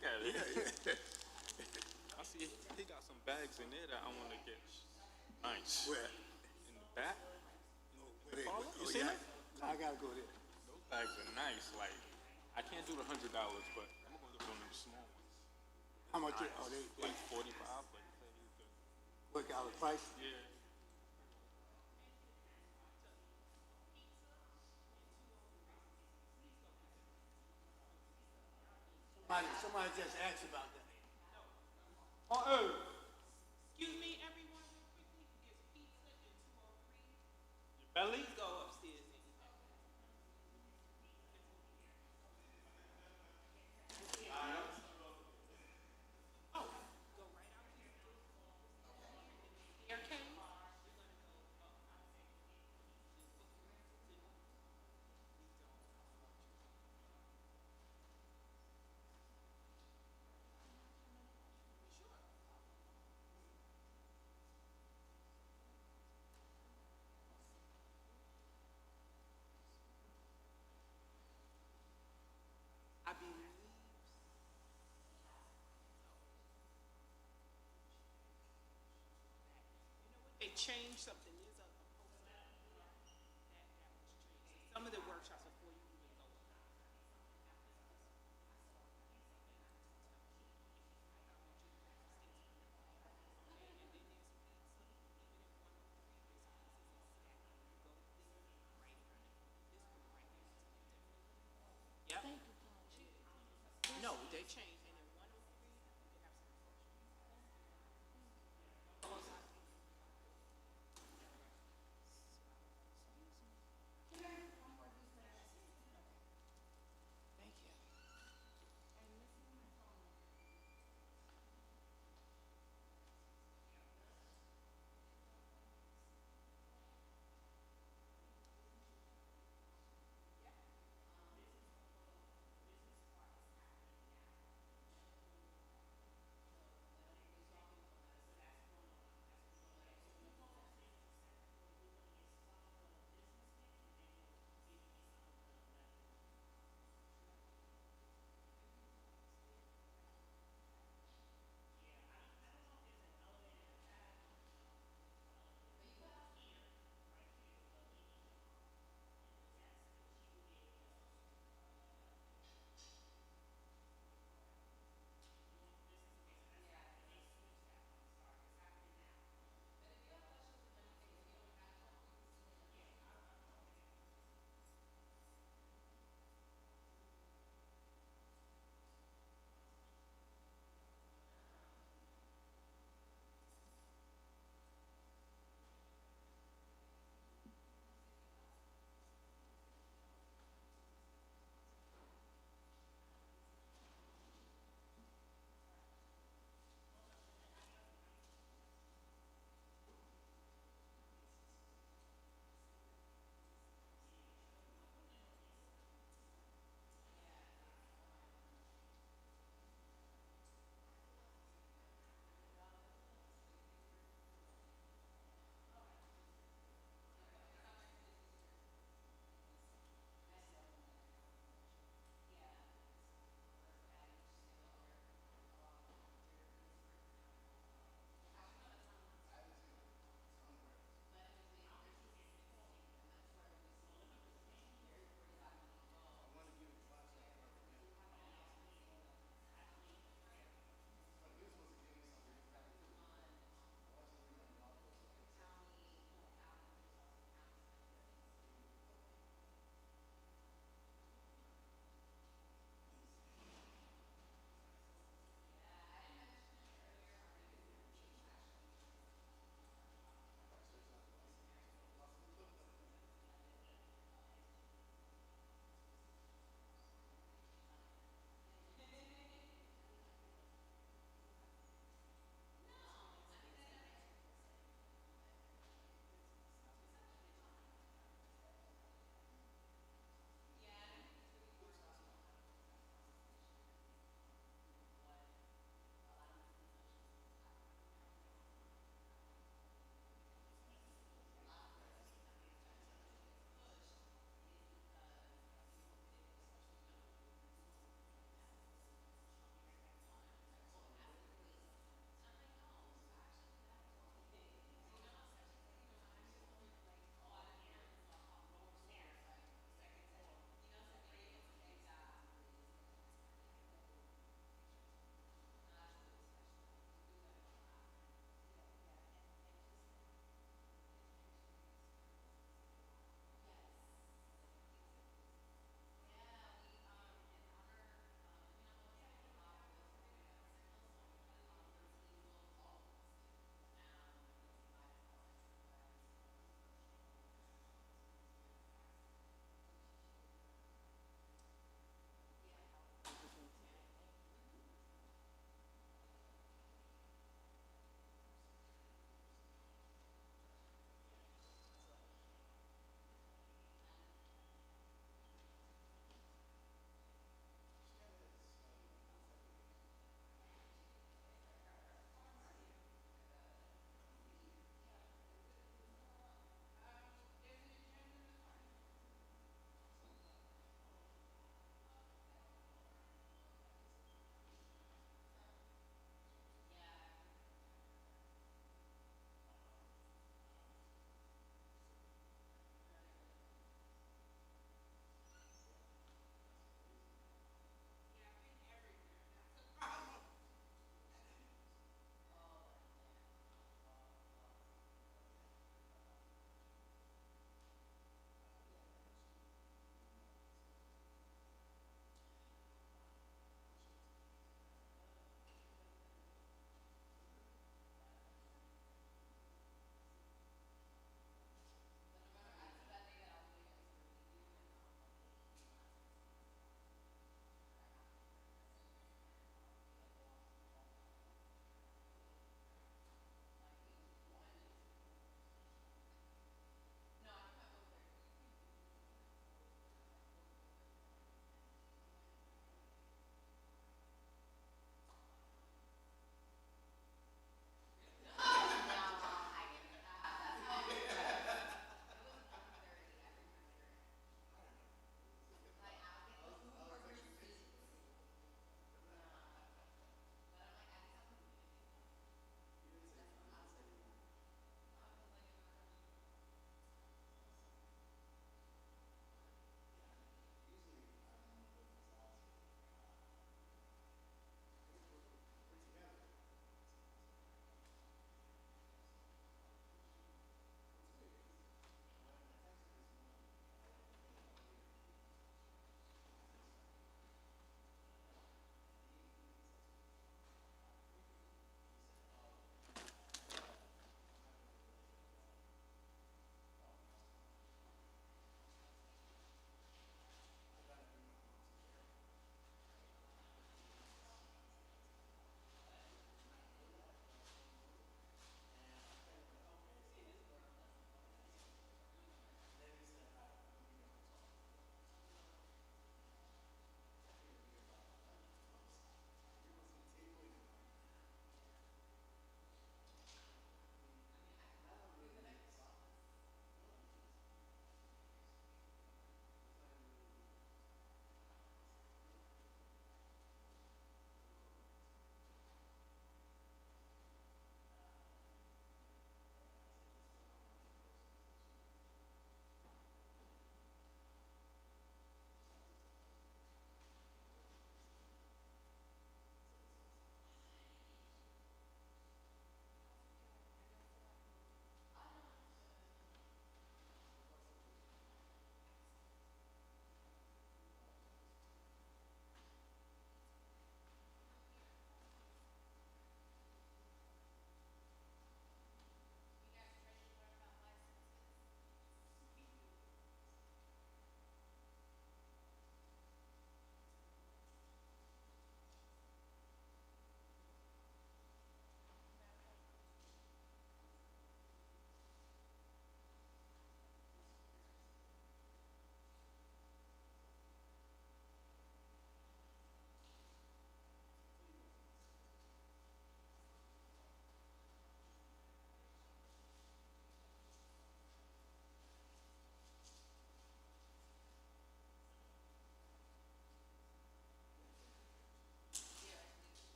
look at it. I see he got some bags in there that I want to get. Nice. Where? In the back. Wait, Parlor? You oh, see yeah. that? I gotta go there. Those bags are nice. Like, I can't do the $100, but I'm gonna look on them small ones. How much? Nice. Oh, they Like 45, like good. work out the price? Yeah. Somebody just asked about that. Oh, Excuse me, everyone, real quickly, there's pizza in 203. Your belly? Please go upstairs and eat that. Oh, go right out here. Staircase. I believe. You know what? They changed something. There's a poster that was changed. Some of the workshops before you even go. Yep. No, they changed. And then 103, you can have some Thank you.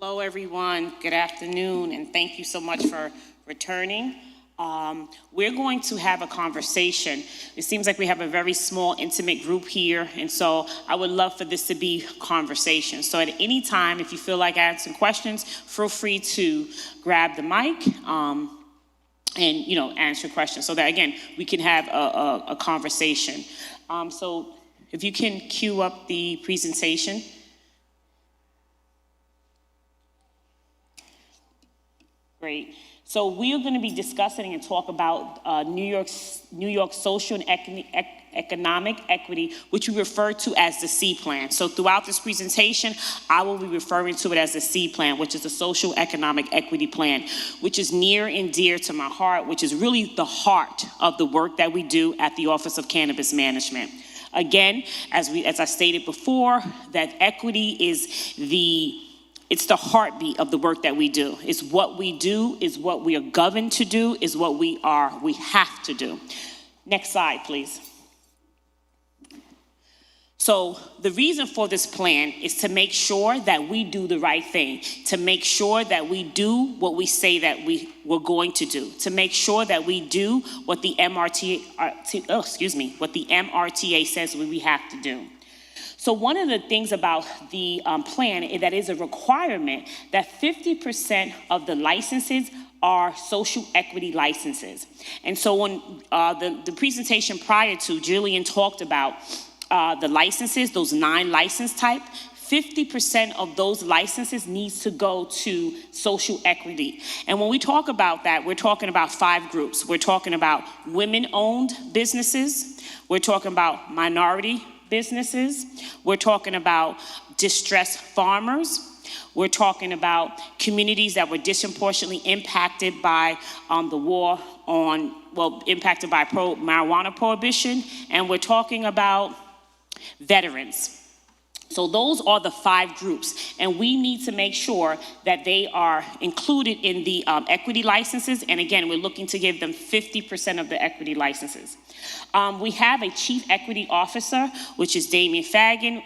Hello, everyone. Good afternoon, and thank you so much for returning. We're going to have a conversation. It seems like we have a very small, intimate group here, and so I would love for this to be conversation. So at any time, if you feel like asking questions, feel free to grab the mic and answer questions, so that again we can have a conversation. So if you can cue up the presentation. Great. So we are going to be discussing and talk about New York's social and economic equity, which we refer to as the C Plan. So throughout this presentation, I will be referring to it as the C Plan, which is the Social Economic Equity Plan, which is near and dear to my heart, which is really the heart of the work that we do at the Office of Cannabis Management. Again, as I stated before, that equity is it's the heartbeat of the work that we do. It's what we do, is what we are governed to do, is what we have to do. Next slide, please. So the reason for this plan is to make sure that we do the right thing, to make sure that we do what we say that we're going to do, to make sure that we do what the MRTA says we have to do. So one of the things about the plan is that is a requirement that 50% of the licenses are social equity licenses. And so when the presentation prior to, Julian talked about the licenses, those 9 license type, 50% of those licenses needs to go to social equity. And when we talk about that, we're talking about 5 groups. We're talking about women-owned businesses. We're talking about minority businesses. We're talking about distressed farmers. We're talking about communities that were disproportionately impacted by the war impacted by marijuana prohibition. And we're talking about veterans. So those are the 5 groups, and we need to make sure that they are included in the equity licenses. And again, we're looking to give them 50% of the equity licenses. We have a chief equity officer, which is Damien Fagan,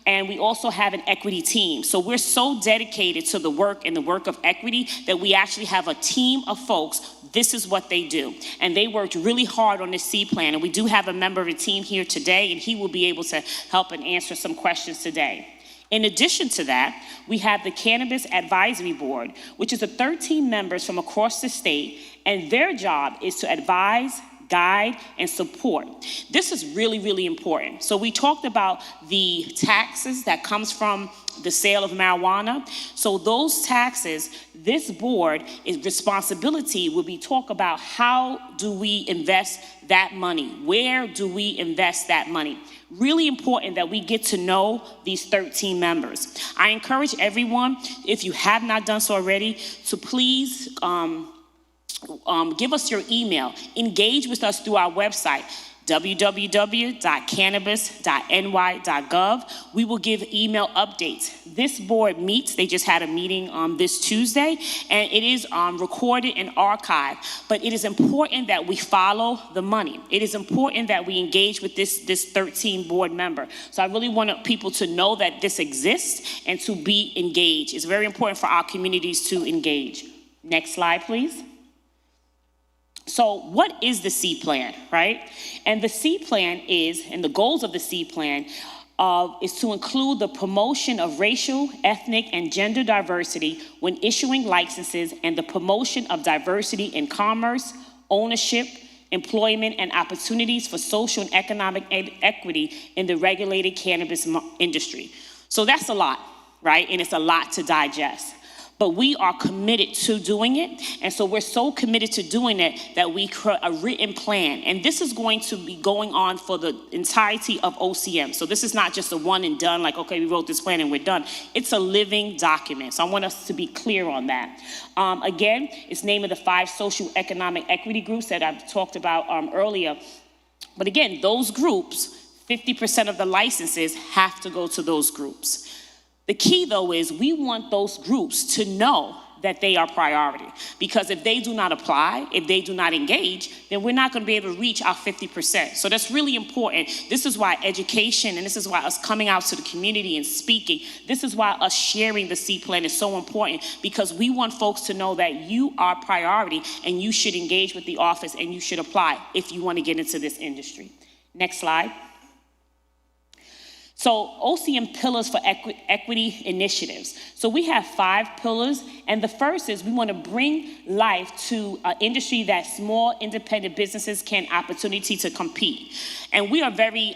and we also have an equity team. So we're so dedicated to the work of equity that we actually have a team of folks. This is what they do. And they worked really hard on this C Plan. And we do have a member of the team here today, and he will be able to help and answer some questions today. In addition to that, we have the Cannabis Advisory Board, which is 13 members from across the state, and their job is to advise, guide, and support. This is really, really important. So we talked about the taxes that comes from the sale of marijuana. So those taxes, this board is responsibility will be talk about how do we invest that money? Where do we invest that money? Really important that we get to know these 13 members. I encourage everyone, if you have not done so already, to please give us your email. Engage with us through our website, www.cannabis.ny.gov. We will give email updates. This board meets, they just had a meeting this Tuesday, and it is recorded and archived. But it is important that we follow the money. It is important that we engage with this 13 board member. So I really want people to know that this exists and to be engaged. It's very important for our communities to engage. Next slide, please. So what is the C Plan, right? And the C Plan and the goals of the C Plan is to include the promotion of racial, ethnic, and gender diversity when issuing licenses, and the promotion of diversity in commerce, ownership, employment, and opportunities for social and economic equity in the regulated cannabis industry. So that's a lot, right? And it's a lot to digest. But we are committed to doing it. And so we're so committed to doing it that we create a written plan. And this is going to be going on for the entirety of OCM. So this is not just a one and done, like, okay, we wrote this plan and we're done. It's a living document. So I want us to be clear on that. Again, it's named of the 5 social economic equity groups that I've talked about earlier. But again, those groups, 50% of the licenses have to go to those groups. The key, though, is we want those groups to know that they are priority. Because if they do not apply, if they do not engage, then we're not going to be able to reach our 50%. So that's really important. This is why education, and this is why us coming out to the community and speaking, this is why us sharing the C plan is so important, because we want folks to know that you are priority and you should engage with the office and you should apply if you want to get into this industry. Next slide. So OCM pillars for equity initiatives. So we have 5 pillars, and the first is we want to bring life to an industry that small independent businesses can opportunity to compete. And we are very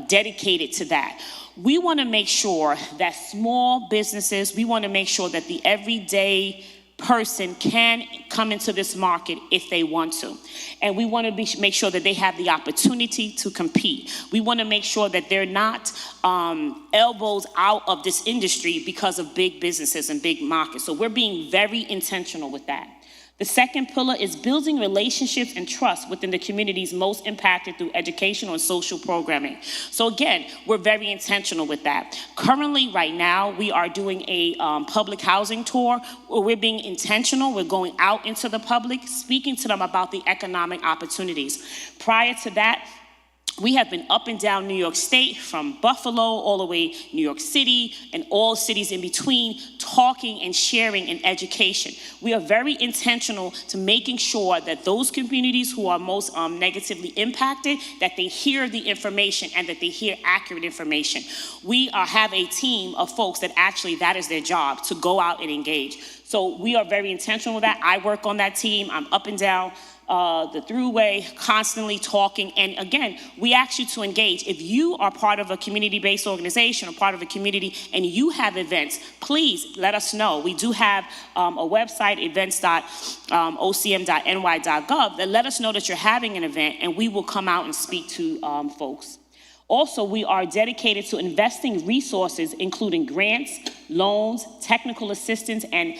dedicated to that. We want to make sure that small businesses, we want to make sure that the everyday person can come into this market if they want to. And we want to make sure that they have the opportunity to compete. We want to make sure that they're not elbows out of this industry because of big businesses and big markets. So we're being very intentional with that. The second pillar is building relationships and trust within the communities most impacted through educational and social programming. So again, we're very intentional with that. Currently, right now, we are doing a public housing tour where we're being intentional. We're going out into the public, speaking to them about the economic opportunities. Prior to that, we have been up and down New York State, from Buffalo all the way New York City and all cities in between, talking and sharing in education. We are very intentional to making sure that those communities who are most negatively impacted, that they hear the information and that they hear accurate information. We have a team of folks that actually that is their job, to go out and engage. So we are very intentional with that. I work on that team. I'm up and down the throughway, constantly talking. And again, we ask you to engage. If you are part of a community-based organization or part of a community and you have events, please let us know. We do have a website, events.ocm.ny.gov, that let us know that you're having an event, and we will come out and speak to folks. Also, we are dedicated to investing resources, including grants, loans, technical assistance, and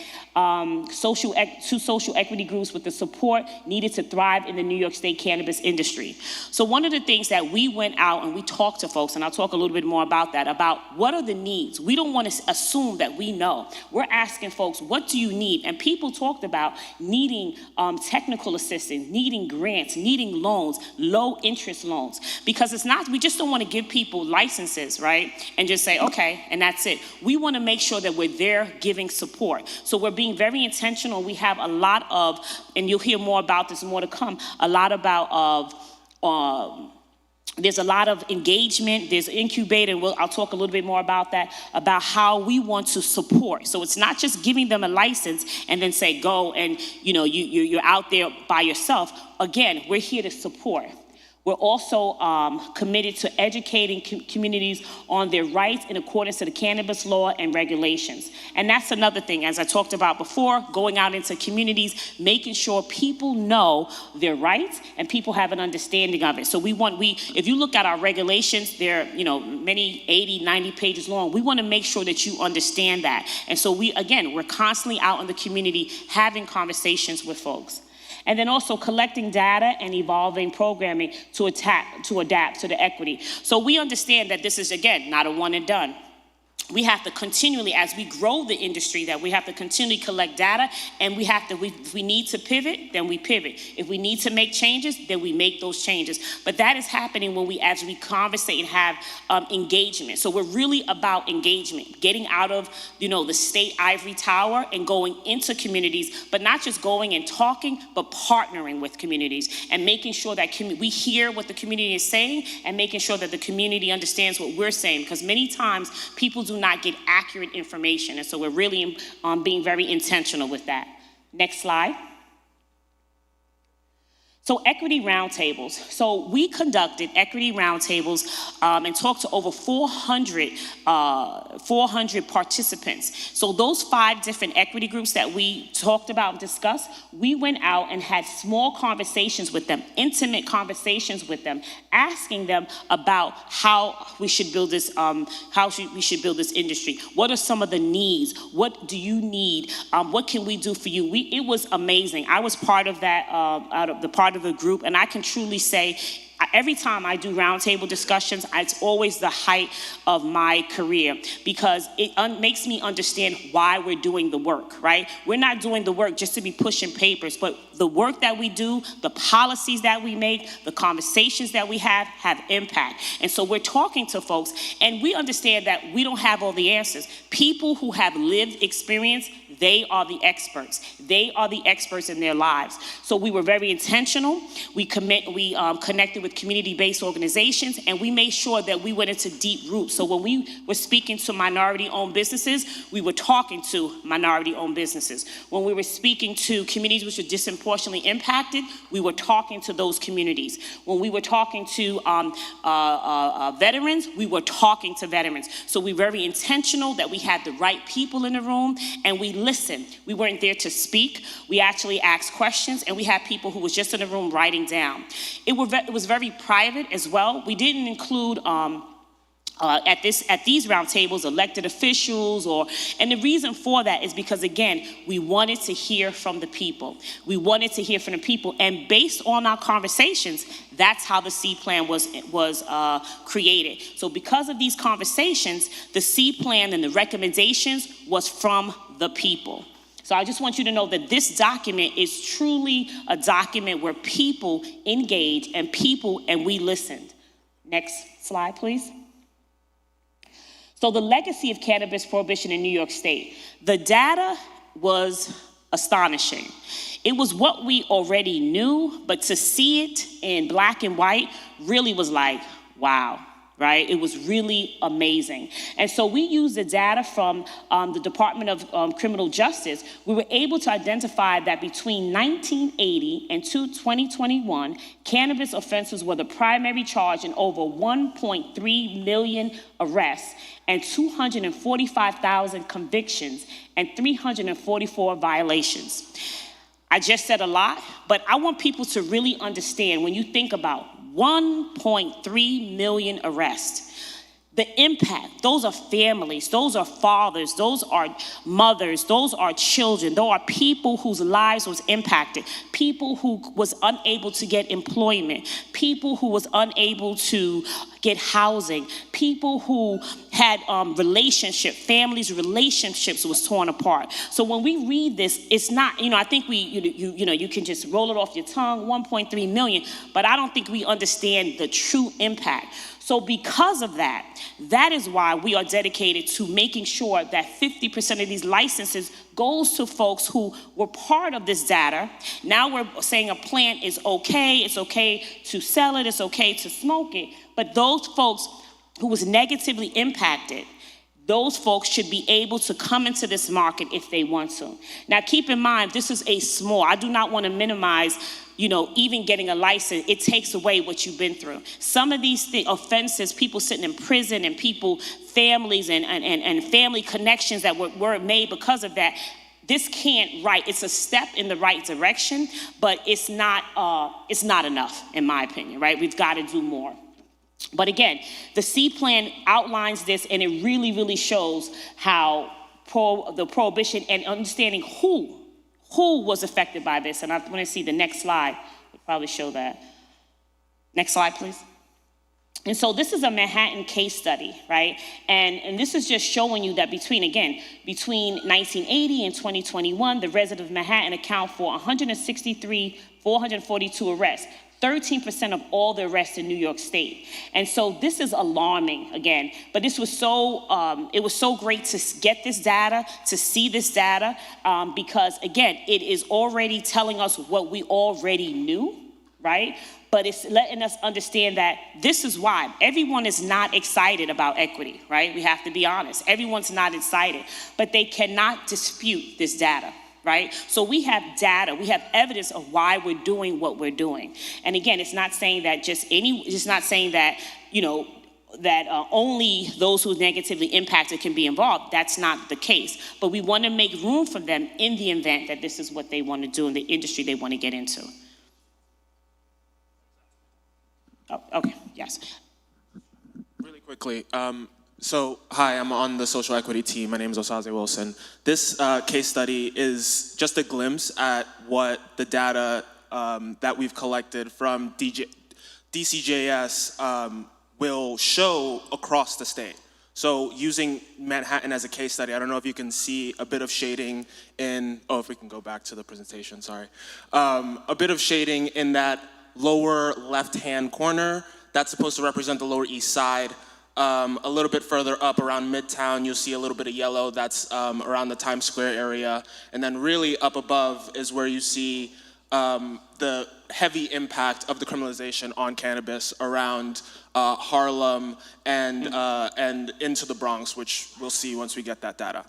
social equity groups with the support needed to thrive in the New York State cannabis industry. So one of the things that we went out and we talked to folks, and I'll talk a little bit more about that, about what are the needs. We don't want to assume that we know. We're asking folks, what do you need? And people talked about needing technical assistance, needing grants, needing loans, low interest loans, because it's not, we just don't want to give people licenses, right? And just say, okay, and that's it. We want to make sure that we're there giving support. So we're being very intentional. We have a lot of, and you'll hear more about this, more to come, a lot about there's a lot of engagement, there's incubator, and I'll talk a little bit more about that, about how we want to support. So it's not just giving them a license and then say, go and you're out there by yourself. Again, we're here to support. We're also committed to educating communities on their rights in accordance to the cannabis law and regulations. And that's another thing, as I talked about before, going out into communities, making sure people know their rights and people have an understanding of it. So if you look at our regulations, they're many 80, 90 pages long. We want to make sure that you understand that. And so we're constantly out in the community having conversations with folks. And then also collecting data and evolving programming to adapt to the equity. So we understand that this is, again, not a one and done. We have to continually, as we grow the industry, that we have to continually collect data, and if we need to pivot, then we pivot. If we need to make changes, then we make those changes. But that is happening as we conversate and have engagement. So we're really about engagement, getting out of, the state ivory tower and going into communities, but not just going and talking, but partnering with communities and making sure that we hear what the community is saying and making sure that the community understands what we're saying, because many times people do not get accurate information. And so we're really being very intentional with that. Next slide. So equity roundtables. So we conducted equity roundtables and talked to over 400 participants. So those 5 different equity groups that we talked about and discussed, we went out and had small conversations with them, intimate conversations with them, asking them about how we should build this, we should build this industry. What are some of the needs? What do you need? What can we do for you? It was amazing. I was part of that, part of the group, and I can truly say every time I do roundtable discussions, it's always the height of my career because it makes me understand why we're doing the work, right? We're not doing the work just to be pushing papers, but the work that we do, the policies that we make, the conversations that we have impact. And so we're talking to folks, and we understand that we don't have all the answers. People who have lived experience, they are the experts. They are the experts in their lives. So we were very intentional. We connected with community-based organizations, and we made sure that we went into deep roots. So when we were speaking to minority-owned businesses, we were talking to minority-owned businesses. When we were speaking to communities which were disproportionately impacted, we were talking to those communities. When we were talking to veterans, we were talking to veterans. So we were very intentional that we had the right people in the room, and we listened. We weren't there to speak. We actually asked questions, and we had people who was just in the room writing down. It was very private as well. We didn't include at these roundtables elected officials, and the reason for that is because, again, we wanted to hear from the people. We wanted to hear from the people, and based on our conversations, that's how the C plan was created. So because of these conversations, the C plan and the recommendations was from the people. So I just want you to know that this document is truly a document where people engage and we listened. Next slide, please. So the legacy of cannabis prohibition in New York State. The data was astonishing. It was what we already knew, but to see it in black and white really was like, wow, right? It was really amazing. And so we used the data from the Department of Criminal Justice. We were able to identify that between 1980 and 2021, cannabis offenses were the primary charge in over 1.3 million arrests and 245,000 convictions and 344 violations. I just said a lot, but I want people to really understand when you think about 1.3 million arrests. The impact, those are families, those are fathers, those are mothers, those are children, those are people whose lives was impacted, people who was unable to get employment, people who was unable to get housing, people who had families' relationships was torn apart. So when we read this, it's not, I think you can just roll it off your tongue, 1.3 million, but I don't think we understand the true impact. So because of that, that is why we are dedicated to making sure that 50% of these licenses goes to folks who were part of this data. Now we're saying a plant is okay, it's okay to sell it, it's okay to smoke it, but those folks who was negatively impacted, those folks should be able to come into this market if they want to. Now keep in mind, this is I do not want to minimize even getting a license. It takes away what you've been through. Some of these offenses, people sitting in prison and families and family connections that were made because of that, this can't it's a step in the right direction, but it's not enough, in my opinion, right? We've got to do more. But again, the C plan outlines this, and it really, really shows how the prohibition and understanding who was affected by this. And I want to see the next slide. We'll probably show that. Next slide, please. And so this is a Manhattan case study, right? And this is just showing you that between 1980 and 2021, the residents of Manhattan account for 442 arrests. 13% of all the arrests in New York State. And so this is alarming again, but this was it was so great to get this data, to see this data, because again, it is already telling us what we already knew, right? But it's letting us understand that this is why everyone is not excited about equity, right? We have to be honest. Everyone's not excited, but they cannot dispute this data. Right? So we have data, we have evidence of why we're doing what we're doing. And again, it's not saying that only those who are negatively impacted can be involved. That's not the case. But we want to make room for them in the event that this is what they want to do in the industry they want to get into. Oh, okay, yes. Really quickly, hi, I'm on the social equity team. My name is Osaze Wilson. This case study is just a glimpse at what the data that we've collected from DCJS will show across the state. So using Manhattan as a case study, I don't know if you can see a bit of shading in, oh, if we can go back to the presentation, sorry. A bit of shading in that lower left-hand corner. That's supposed to represent the Lower East Side. A little bit further up around Midtown, you'll see a little bit of yellow. That's around the Times Square area. And then really up above is where you see the heavy impact of the criminalization on cannabis around Harlem and into the Bronx, which we'll see once we get that data.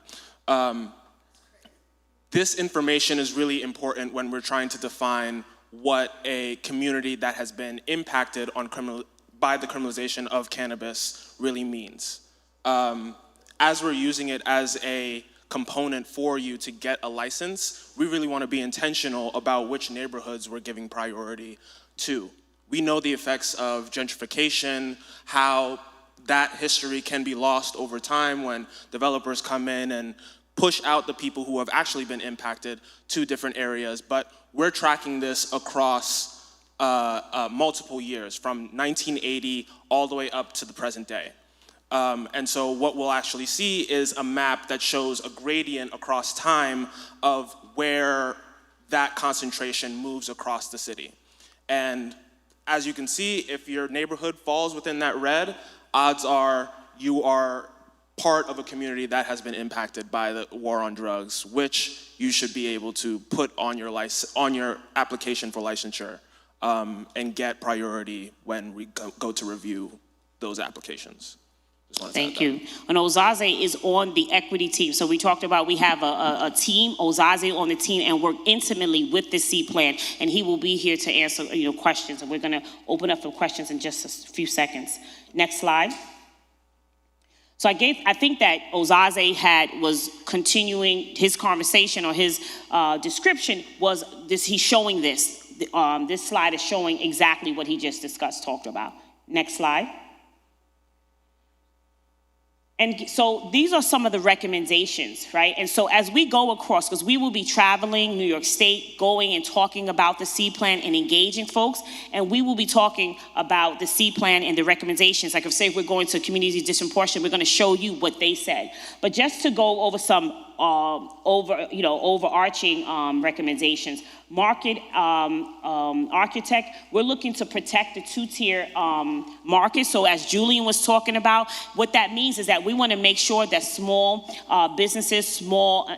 This information is really important when we're trying to define what a community that has been impacted by the criminalization of cannabis really means. As we're using it as a component for you to get a license, we really want to be intentional about which neighborhoods we're giving priority to. We know the effects of gentrification, how that history can be lost over time when developers come in and push out the people who have actually been impacted to different areas, but we're tracking this across multiple years, from 1980 all the way up to the present day. And so what we'll actually see is a map that shows a gradient across time of where that concentration moves across the city. And as you can see, if your neighborhood falls within that red, odds are you are part of a community that has been impacted by the war on drugs, which you should be able to put on your application for licensure and get priority when we go to review those applications. Thank you. And Ozaze is on the equity team. So we talked about we have a team, Ozaze on the team, and work intimately with the C plan. And he will be here to answer questions. And we're going to open up for questions in just a few seconds. Next slide. So I think that Ozaze was continuing his conversation, or his description was this. He's showing this. This slide is showing exactly what he just talked about. Next slide. And so these are some of the recommendations, right? And so as we go across, because we will be traveling New York State, going and talking about the C plan and engaging folks, and we will be talking about the C plan and the recommendations. Like if we're going to community disproportion, we're going to show you what they said. But just to go over some overarching recommendations. Market architect, we're looking to protect the two-tier market. So as Julian was talking about, what that means is that we want to make sure that small businesses, small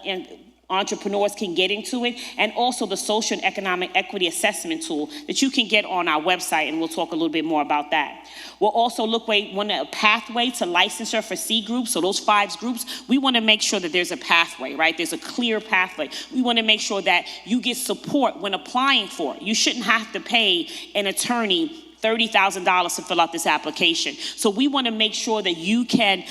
entrepreneurs can get into it, and also the social and economic equity assessment tool that you can get on our website, and we'll talk a little bit more about that. We'll also want a pathway to licensure for C groups, so those 5 groups, we want to make sure that there's a pathway, right? There's a clear pathway. We want to make sure that you get support when applying for it. You shouldn't have to pay an attorney $30,000 to fill out this application. So we want to make sure that you can,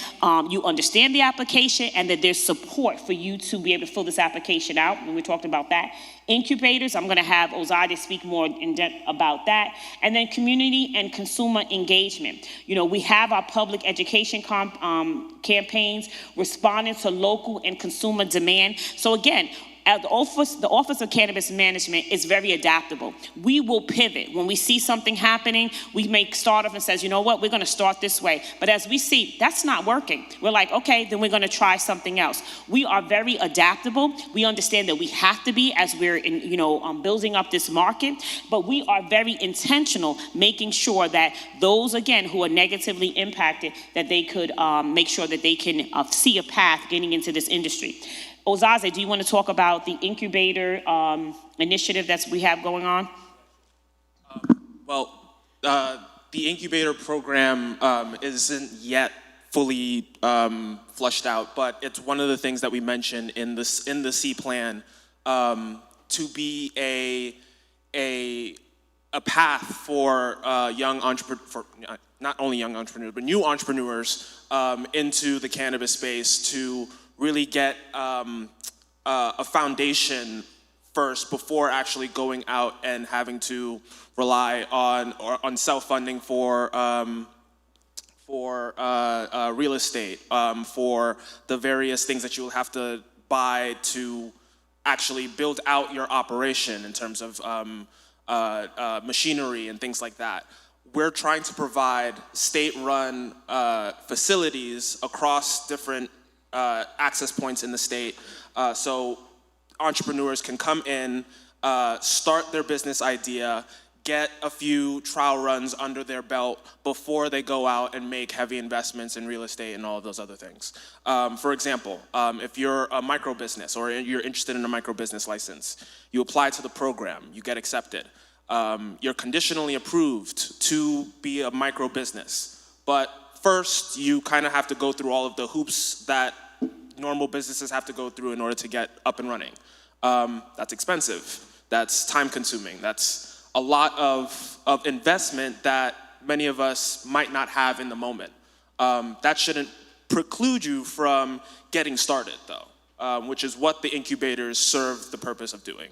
you understand the application and that there's support for you to be able to fill this application out. And we talked about that. Incubators, I'm going to have Ozade speak more in depth about that. And then community and consumer engagement. We have our public education campaigns responding to local and consumer demand. So again, the Office of Cannabis Management is very adaptable. We will pivot. When we see something happening, we may start off and says, you know what, we're going to start this way. But as we see, that's not working. We're like, okay, then we're going to try something else. We are very adaptable. We understand that we have to be as we're building up this market. But we are very intentional, making sure that those, again, who are negatively impacted, that they could make sure that they can see a path getting into this industry. Ozaze, do you want to talk about the incubator initiative that we have going on? The incubator program isn't yet fully flushed out, but it's one of the things that we mentioned in the C plan to be a path for young entrepreneurs, not only young entrepreneurs, but new entrepreneurs into the cannabis space to really get a foundation first before actually going out and having to rely on self-funding for real estate, for the various things that you'll have to buy to actually build out your operation in terms of machinery and things like that. we're trying to provide state-run facilities across different access points in the state, so entrepreneurs can come in, start their business idea, get a few trial runs under their belt before they go out and make heavy investments in real estate and all of those other things. For example, if you're a micro business or you're interested in a micro business license, you apply to the program, you get accepted. You're conditionally approved to be a micro business. But first, you kind of have to go through all of the hoops that normal businesses have to go through in order to get up and running. That's expensive. That's time consuming. That's a lot of investment that many of us might not have in the moment. That shouldn't preclude you from getting started, though, which is what the incubators serve the purpose of doing.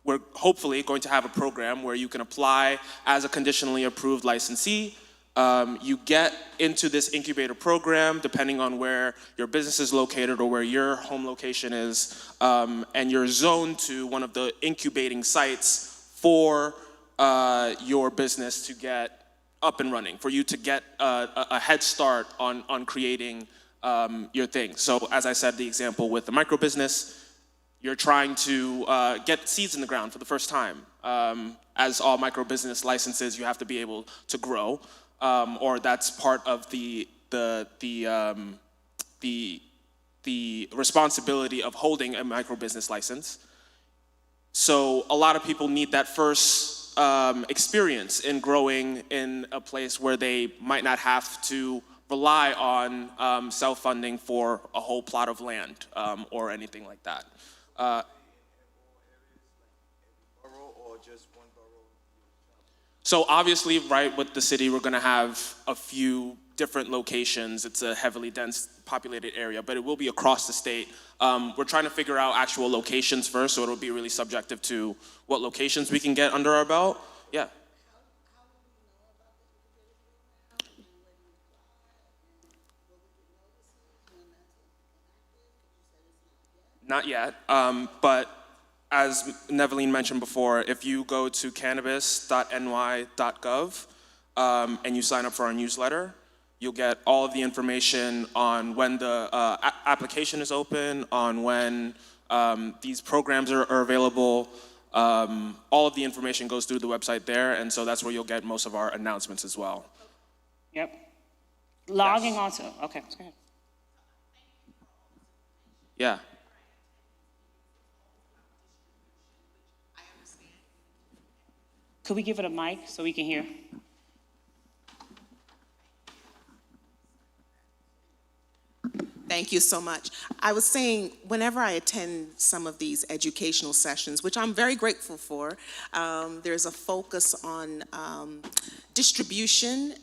We're hopefully going to have a program where you can apply as a conditionally approved licensee. You get into this incubator program depending on where your business is located or where your home location is, and you're zoned to one of the incubating sites for your business to get up and running, for you to get a head start on creating your thing. So as I said, the example with the micro business, you're trying to get seeds in the ground for the first time. As all micro business licenses, you have to be able to grow, or that's part of the responsibility of holding a micro business license. So a lot of people need that first experience in growing in a place where they might not have to rely on self-funding for a whole plot of land or anything like that. So obviously, right, with the city, we're going to have a few different locations. It's a heavily dense populated area, but it will be across the state. We're trying to figure out actual locations first, so it'll be really subjective to what locations we can get under our belt. Yeah. Not yet, but as Neveline mentioned before, if you go to cannabis.ny.gov and you sign up for our newsletter, you'll get all of the information on when the application is open, on when these programs are available. All of the information goes through the website there, and so that's where you'll get most of our announcements as well. Yep. Logging on to, okay, go ahead. Yeah. Could we give it a mic so we can hear? Thank you so much. I was saying, whenever I attend some of these educational sessions, which I'm very grateful for, there's a focus on distribution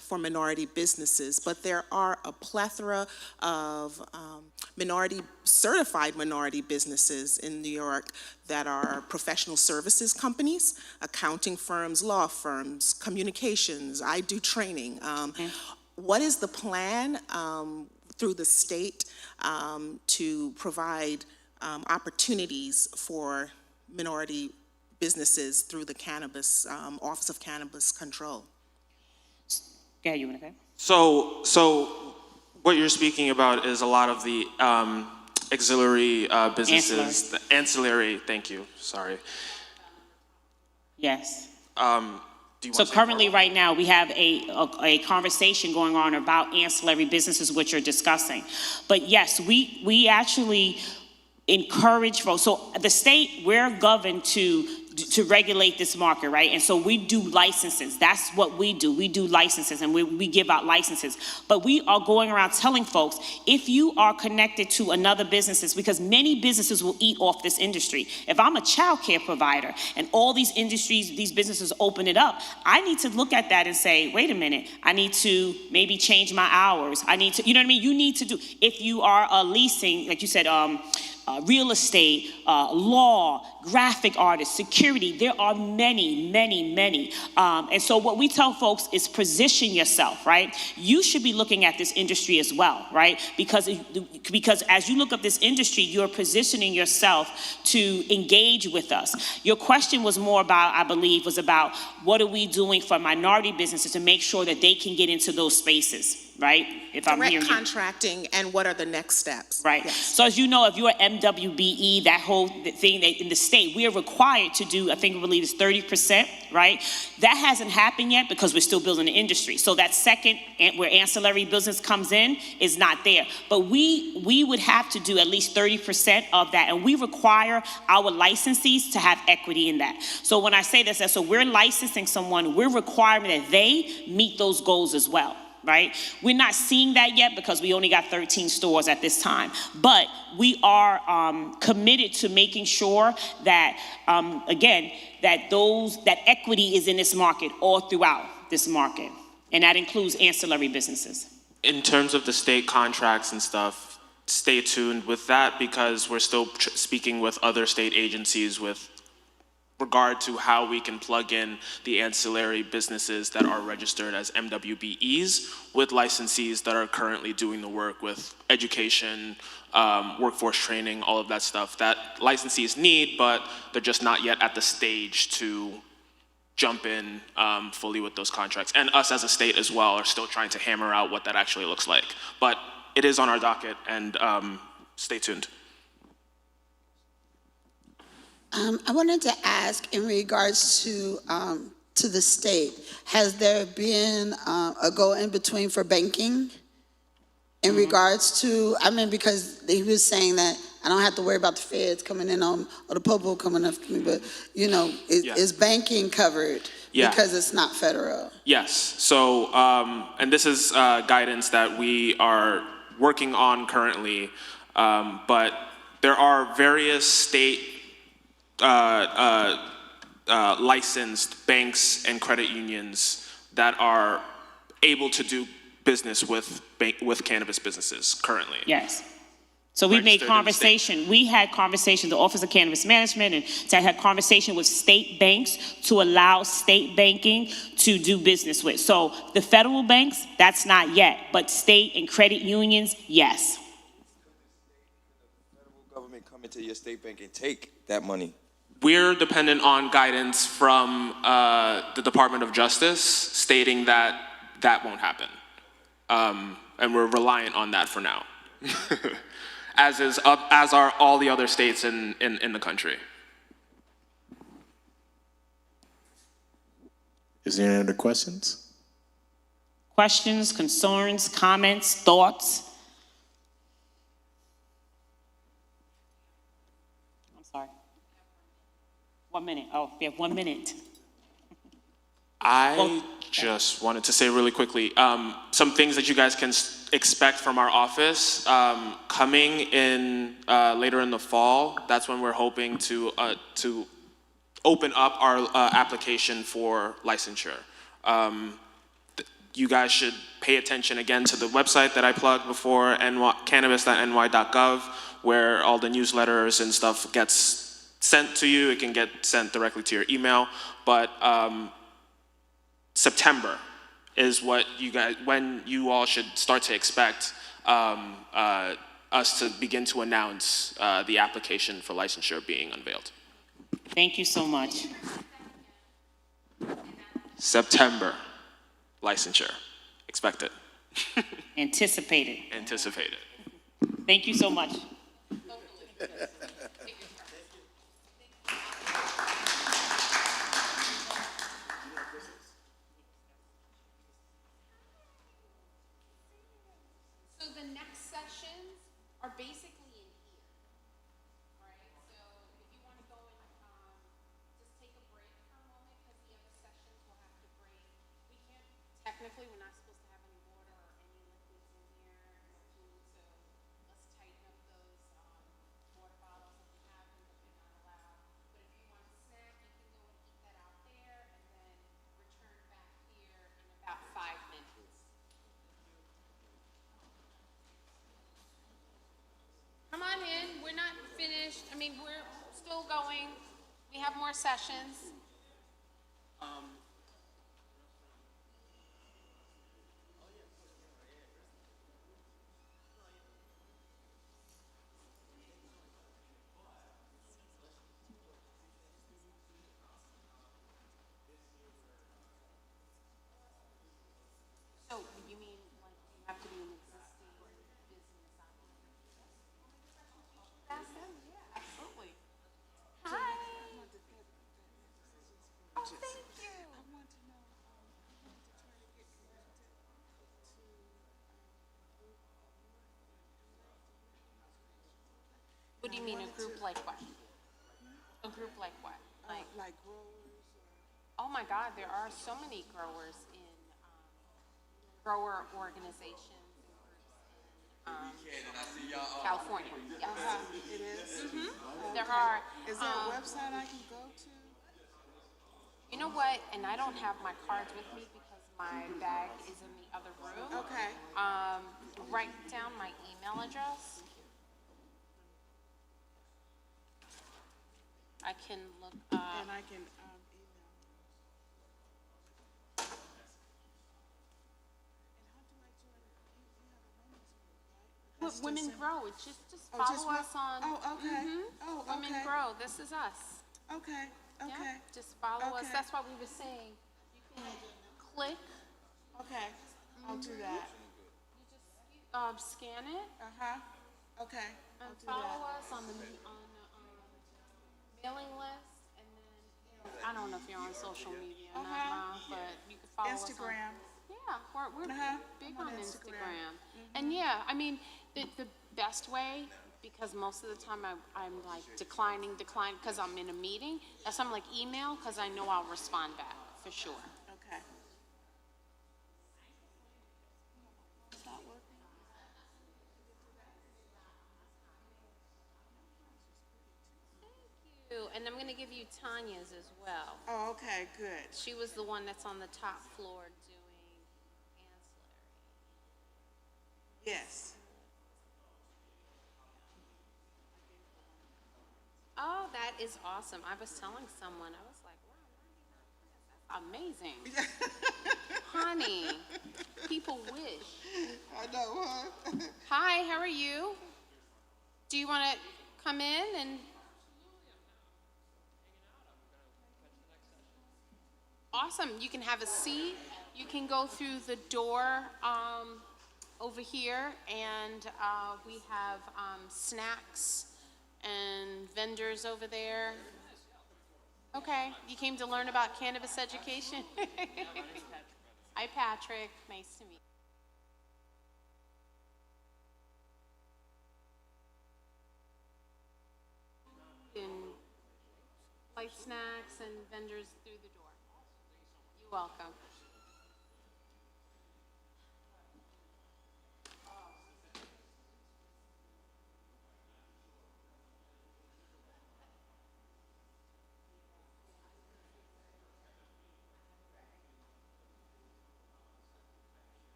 for minority businesses, but there are a plethora of certified minority businesses in New York that are professional services companies, accounting firms, law firms, communications. I do training. What is the plan through the state to provide opportunities for minority businesses through the Cannabis, Office of Cannabis Control? Yeah, you want to go? So what you're speaking about is a lot of the auxiliary businesses, the ancillary, thank you, sorry. Yes. So currently, right now, we have a conversation going on about ancillary businesses, which you're discussing. But yes, we actually encourage folks. So the state, we're governed to regulate this market, right? And so we do licenses. That's what we do. We do licenses, and we give out licenses. But we are going around telling folks, if you are connected to another businesses, because many businesses will eat off this industry. If I'm a child care provider and all these industries, these businesses open it up, I need to look at that and say, wait a minute, I need to maybe change my hours. I need to, you know what I mean? You need to do, if you are leasing, like you said, real estate, law, graphic artists, security. There are many, many, many. And so what we tell folks is position yourself, right? You should be looking at this industry as well, right? Because as you look up this industry, you're positioning yourself to engage with us. Your question was more about, I believe, was about what are we doing for minority businesses to make sure that they can get into those spaces, right? If I'm Direct hearing you. contracting, and what are the next steps? Right. Yes. So as you know, if you're MWBE, that whole thing that in the state, we are required to do, I believe it's 30%, right? That hasn't happened yet because we're still building the industry. So that second, where ancillary business comes in, is not there. But we would have to do at least 30% of that, and we require our licensees to have equity in that. So when I say this, so we're licensing someone, we're requiring that they meet those goals as well. Right? We're not seeing that yet because we only got 13 stores at this time. But we are committed to making sure that, again, that equity is in this market all throughout this market. And that includes ancillary businesses. In terms of the state contracts and stuff, stay tuned with that because we're still speaking with other state agencies with regard to how we can plug in the ancillary businesses that are registered as MWBEs with licensees that are currently doing the work with education, workforce training, all of that stuff that licensees need, but they're just not yet at the stage to jump in fully with those contracts. And us as a state as well are still trying to hammer out what that actually looks like. But it is on our docket, and stay tuned. I wanted to ask in regards to the state, has there been a go in between for banking in regards to, because he was saying that I don't have to worry about the feds coming in on, or the popo coming after me, but is banking covered because it's not federal? Yes, so, and this is guidance that we are working on currently, but there are various state licensed banks and credit unions that are able to do business with cannabis businesses currently. Yes. So we made conversation. We had conversation, the Office of Cannabis Management, and to had conversation with state banks to allow state banking to do business with. So the federal banks, that's not yet, but state and credit unions, yes. The federal government come into your state bank and take that money. We're dependent on guidance from the Department of Justice stating that that won't happen. And we're reliant on that for now, as are all the other states in the country. Is there any other questions? Questions, concerns, comments, thoughts? I'm sorry. 1 minute. Oh, we have 1 minute. I just wanted to say really quickly, some things that you guys can expect from our office coming in later in the fall. That's when we're hoping to open up our application for licensure. You guys should pay attention again to the website that I plugged before, cannabis.ny.gov, where all the newsletters and stuff gets sent to you. It can get sent directly to your email, but September is when you all should start to expect us to begin to announce the application for licensure being unveiled. Thank you so much. September, licensure, expect it. Anticipated. Anticipated. Thank you so much. So the next sessions are basically in here, right? So if you want to go and just take a break for a moment, because the other sessions will have to break. We can't, technically, we're not supposed to have any water or any liquids in here, no food, so let's tighten up those water bottles that we have, but they're not allowed. But if you want to snack, you can go and eat that out there, and then return back here in about 5 minutes. Come on in, we're not finished. mean, we're still going. We have more sessions. So you mean like you have to be an existing business operator? Ask them, yeah, absolutely. Hi. Oh, thank you. What do you mean, a group like what? A group like what? Like growers? Oh my God, there are so many growers in grower organizations and groups in California. Yes. It is? There are. Is there a website I can go to? You know what? And I don't have my cards with me because my bag is in the other room. Okay. Write down my email address. I can look up. And I can email. What Women Grow. It's just Oh, just follow us on. Oh, okay. Oh, okay. Women Grow. This is us. Okay, okay. Yeah, just follow us. Okay. That's what we were saying. You can click. Okay, I'll do that. You just scan it. Okay. And I'll do follow that. us on the mailing list, and then I don't know if you're on social media or not, but you can follow Instagram. us on. Yeah, we're big I'm on on Instagram. Instagram. And yeah, I mean, the best way, because most of the time I'm like declining, because I'm in a meeting. That's why I'm like email, because I know I'll respond back for sure. Okay. Is that working? And I'm going to give you Tanya's as well. Oh, okay, good. She was the one that's on the top floor doing ancillary. Yes. Oh, that is awesome. I was telling someone, I was like, wow, amazing. Honey, people wish. I know, huh? Hi, how are you? Do you want to come in and? Awesome. You can have a seat. You can go through the door over here, and we have snacks and vendors over there. Okay. You came to learn about cannabis education? Hi, Patrick. Nice to meet you. And light snacks and vendors through the door. You're welcome.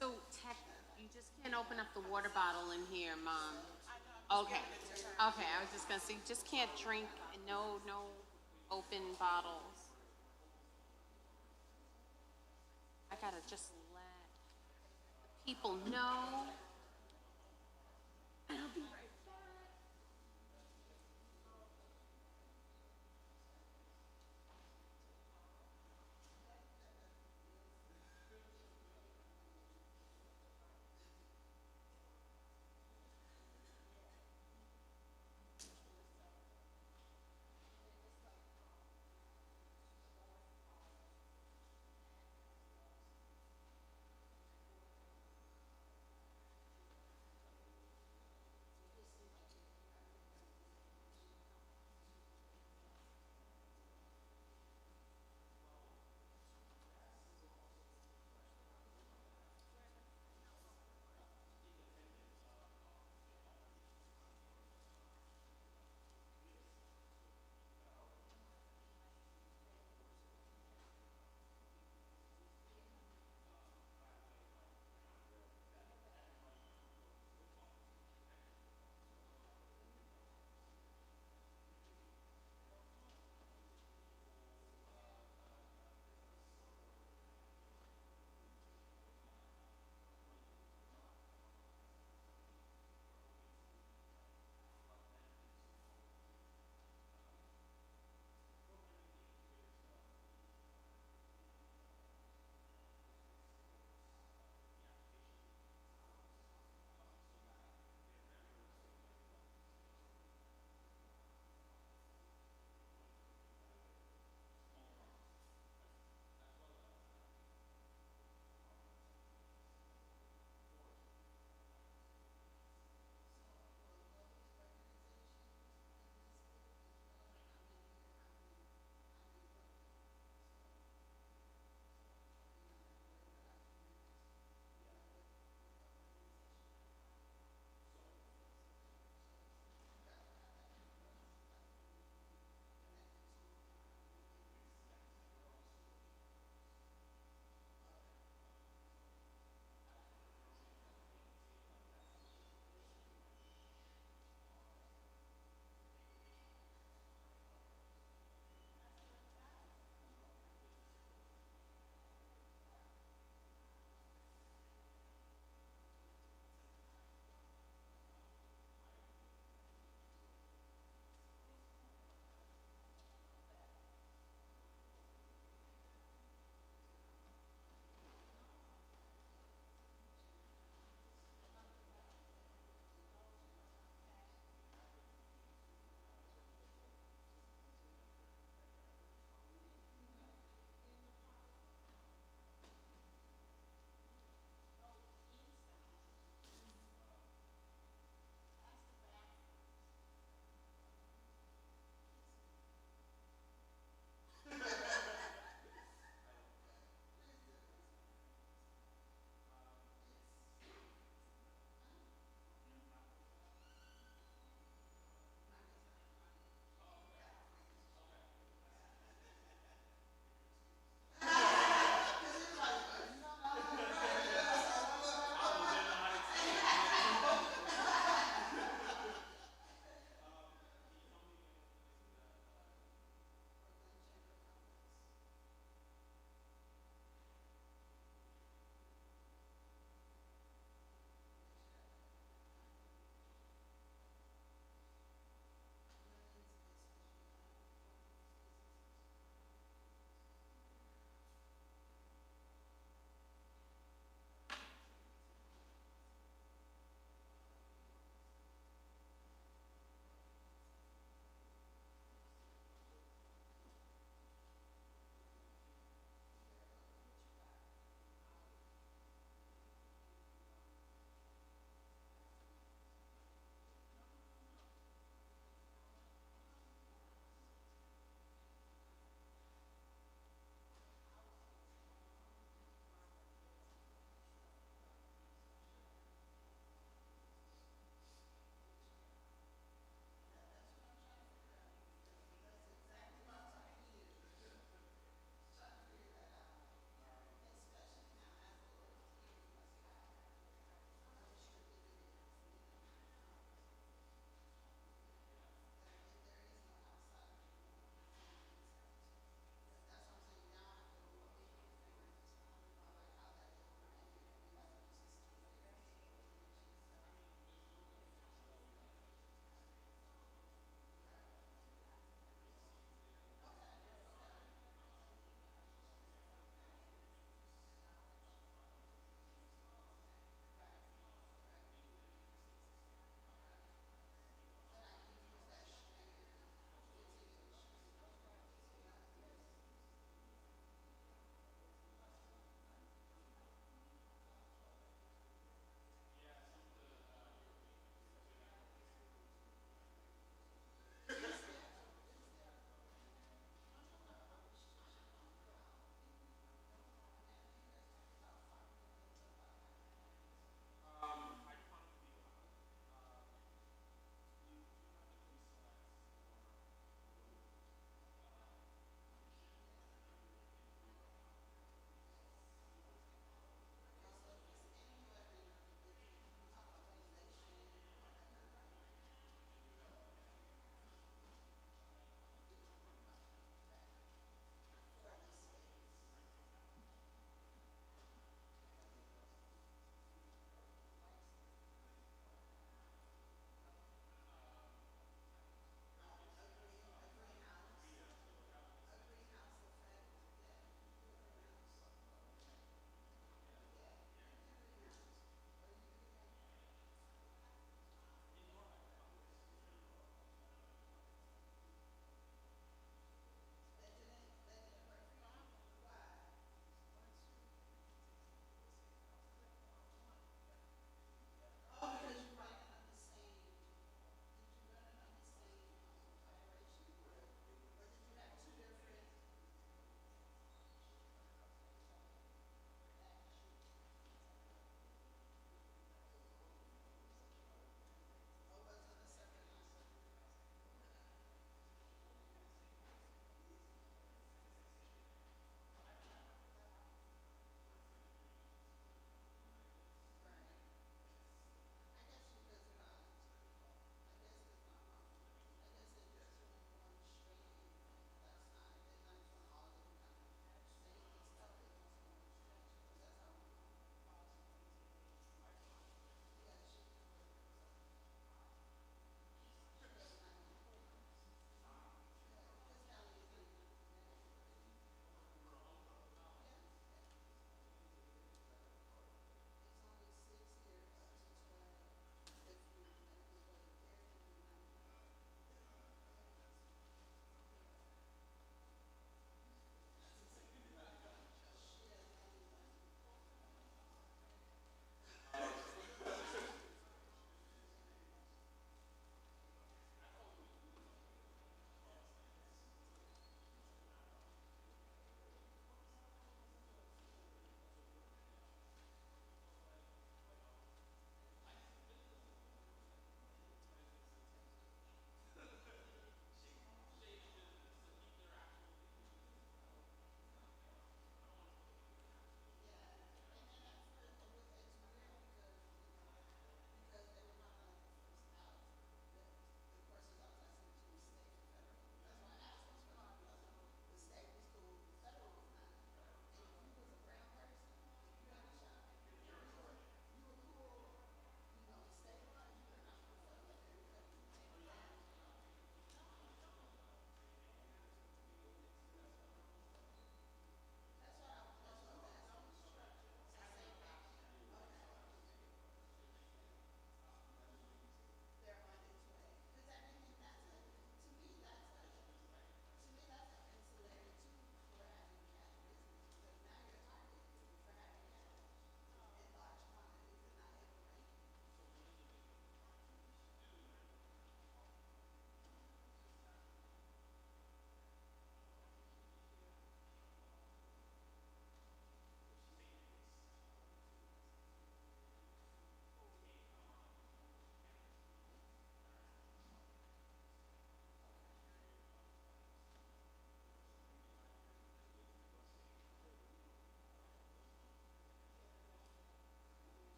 So, you just can't open up the water bottle in here, Mom. Okay. Okay, I was just gonna say, you just can't drink, no open bottles. I gotta just let the people know. And I'll be right back.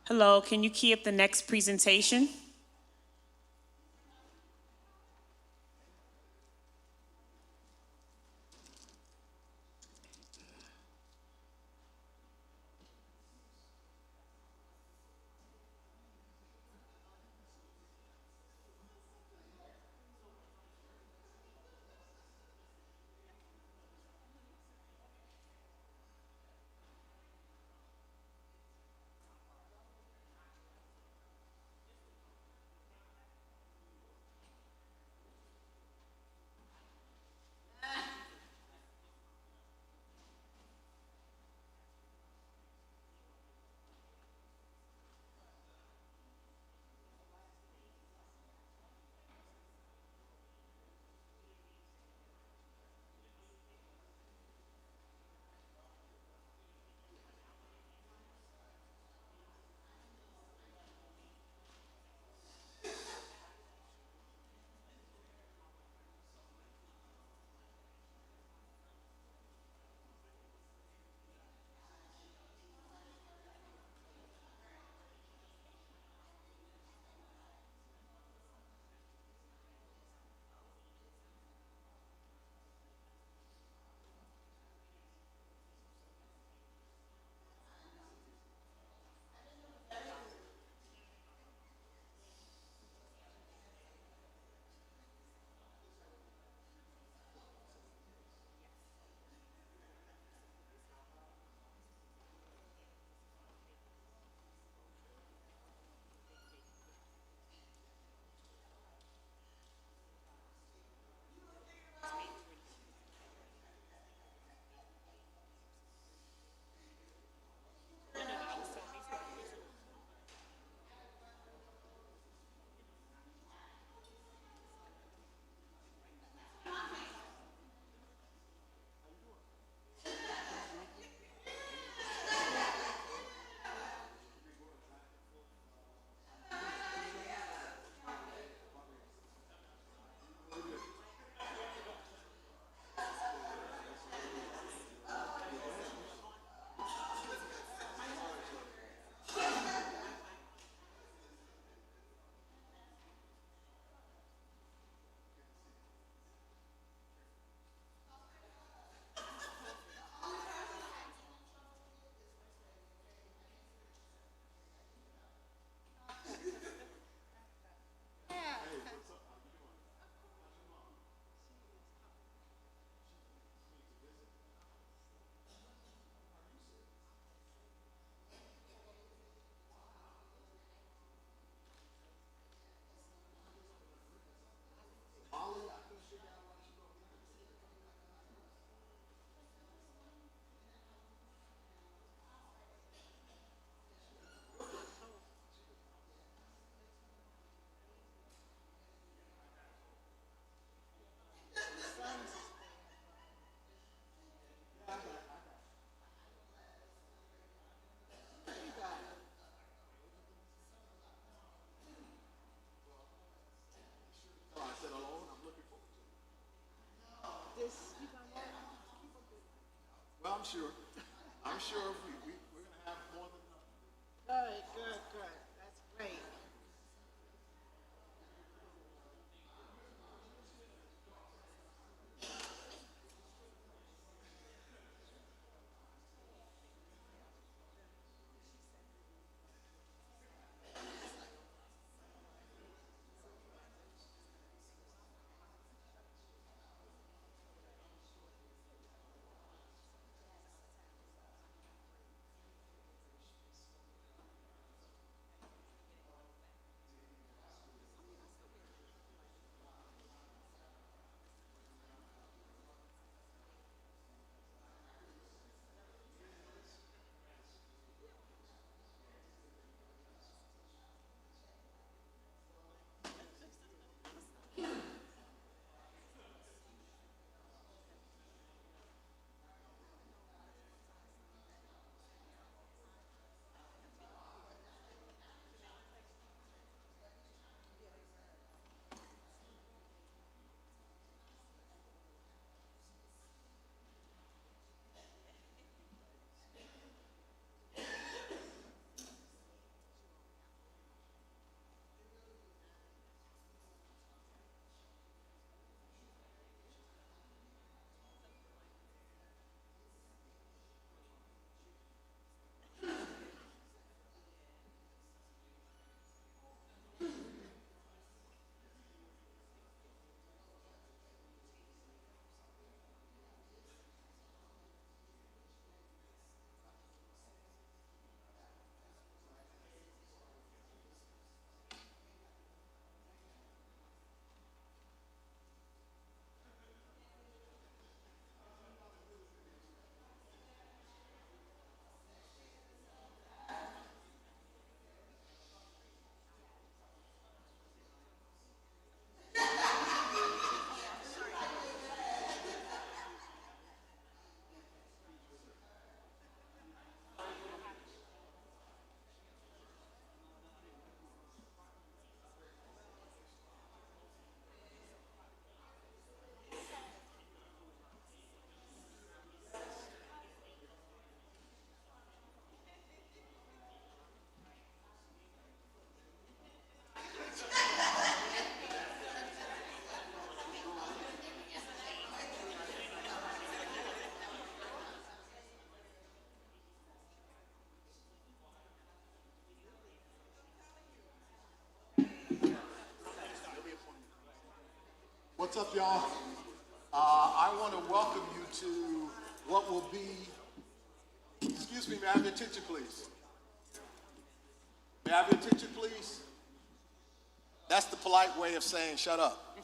Hello, can you key up the next presentation? Well, I'm sure we're gonna have more than enough. Good, good. That's great. What's up, y'all? I want to welcome you to what will be, excuse me, may I have your attention, please? May I have your attention, please? That's the polite way of saying shut up.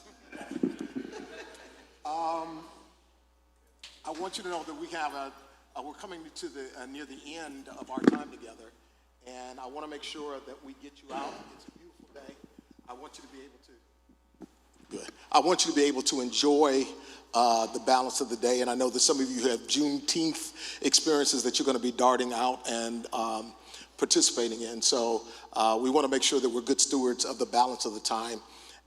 I want you to know that we have we're coming to the near the end of our time together, and I want to make sure that we get you out. It's a beautiful day. I want you to be able to. Good. I want you to be able to enjoy the balance of the day, and I know that some of you have Juneteenth experiences that you're going to be darting out and participating in. So we want to make sure that we're good stewards of the balance of the time,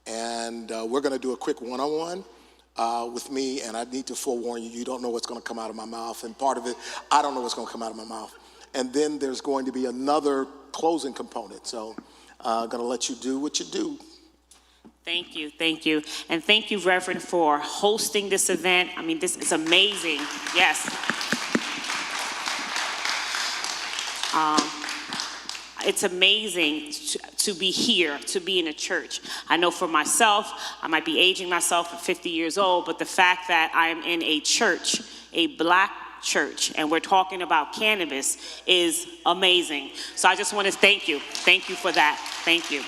and we're going to do a quick one-on-one with me, and I need to forewarn you, you don't know what's going to come out of my mouth, and part of it, I don't know what's going to come out of my mouth. And then there's going to be another closing component, so I'm going to let you do what you do. Thank you, and thank you, Reverend, for hosting this event. I mean, this is amazing. Yes. It's amazing to be here, to be in a church. I know for myself, I might be aging myself at 50 years old, but the fact that I am in a church, a Black church, and we're talking about cannabis is amazing. So I just want to thank you. Thank you for that. Thank you.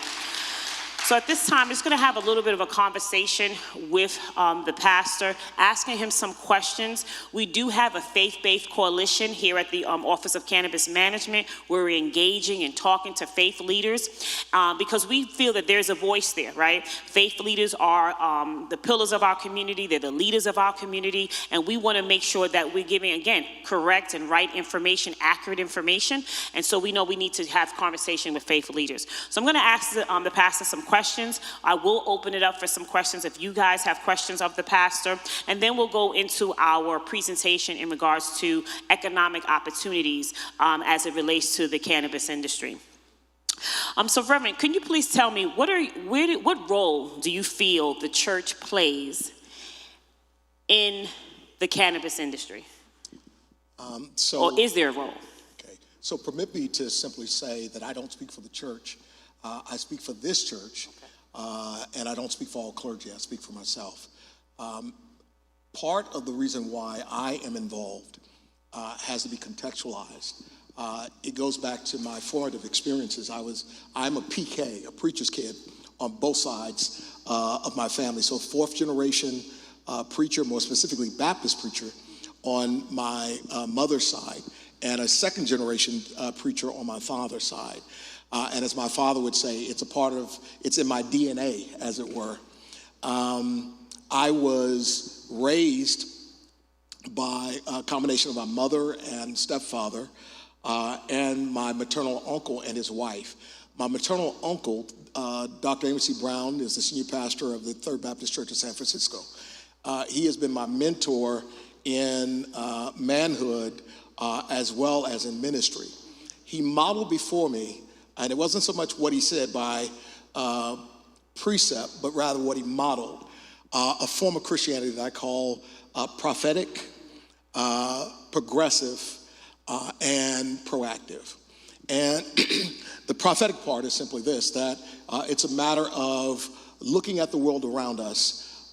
So at this time, I'm just going to have a little bit of a conversation with the pastor, asking him some questions. We do have a faith-based coalition here at the Office of Cannabis Management. We're engaging and talking to faith leaders because we feel that there's a voice there, right? Faith leaders are the pillars of our community. They're the leaders of our community. And we want to make sure that we're giving, again, correct and right information, accurate information. And so we know we need to have conversation with faith leaders. So I'm going to ask the pastor some questions. I will open it up for some questions if you guys have questions of the pastor, and then we'll go into our presentation in regards to economic opportunities as it relates to the cannabis industry. So Reverend, can you please tell me what role do you feel the church plays in the cannabis industry? Or is there a role? Okay, so permit me to simply say that I don't speak for the church. I speak for this church, and I don't speak for all clergy. I speak for myself. Part of the reason why I am involved has to be contextualized. It goes back to my formative experiences. I'm a PK, a preacher's kid, on both sides of my family. So fourth generation preacher, more specifically Baptist preacher, on my mother's side, and a second generation preacher on my father's side. And as my father would say, it's in my DNA, as it were. I was raised by a combination of my mother and stepfather and my maternal uncle and his wife. My maternal uncle, Dr. Amos C. Brown, is the senior pastor of the Third Baptist Church of San Francisco. He has been my mentor in manhood as well as in ministry. He modeled before me, and it wasn't so much what he said by precept, but rather what he modeled, a form of Christianity that I call prophetic, progressive, and proactive. And the prophetic part is simply this, that it's a matter of looking at the world around us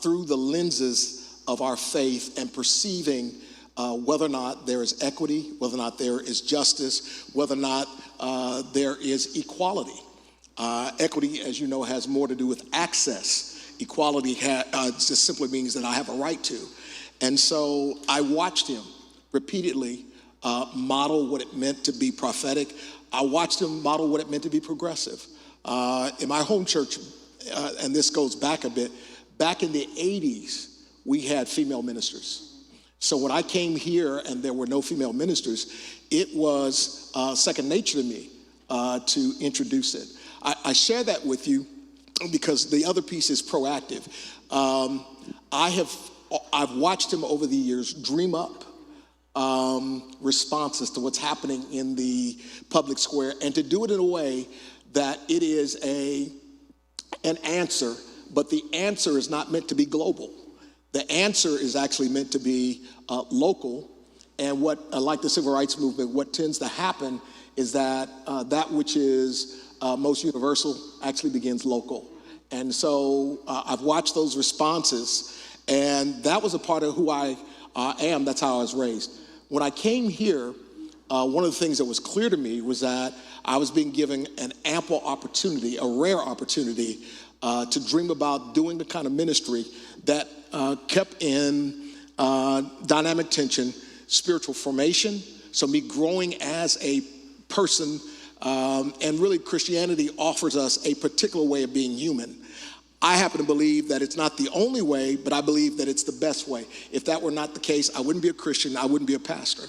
through the lenses of our faith and perceiving whether or not there is equity, whether or not there is justice, whether or not there is equality. Equity, as you know, has more to do with access. Equality just simply means that I have a right to. And so I watched him repeatedly model what it meant to be prophetic. I watched him model what it meant to be progressive. In my home church, and this goes back a bit, back in the 80s, we had female ministers. So when I came here and there were no female ministers, it was second nature to me to introduce it. I share that with you because the other piece is proactive. I've watched him over the years dream up responses to what's happening in the public square, and to do it in a way that it is an answer, but the answer is not meant to be global. The answer is actually meant to be local. And what, like the civil rights movement, what tends to happen is that that which is most universal actually begins local. And so I've watched those responses, and that was a part of who I am. That's how I was raised. When I came here, one of the things that was clear to me was that I was being given an ample opportunity, a rare opportunity, to dream about doing the kind of ministry that kept in dynamic tension, spiritual formation, so me growing as a person, and really Christianity offers us a particular way of being human. I happen to believe that it's not the only way, but I believe that it's the best way. If that were not the case, I wouldn't be a Christian, I wouldn't be a pastor.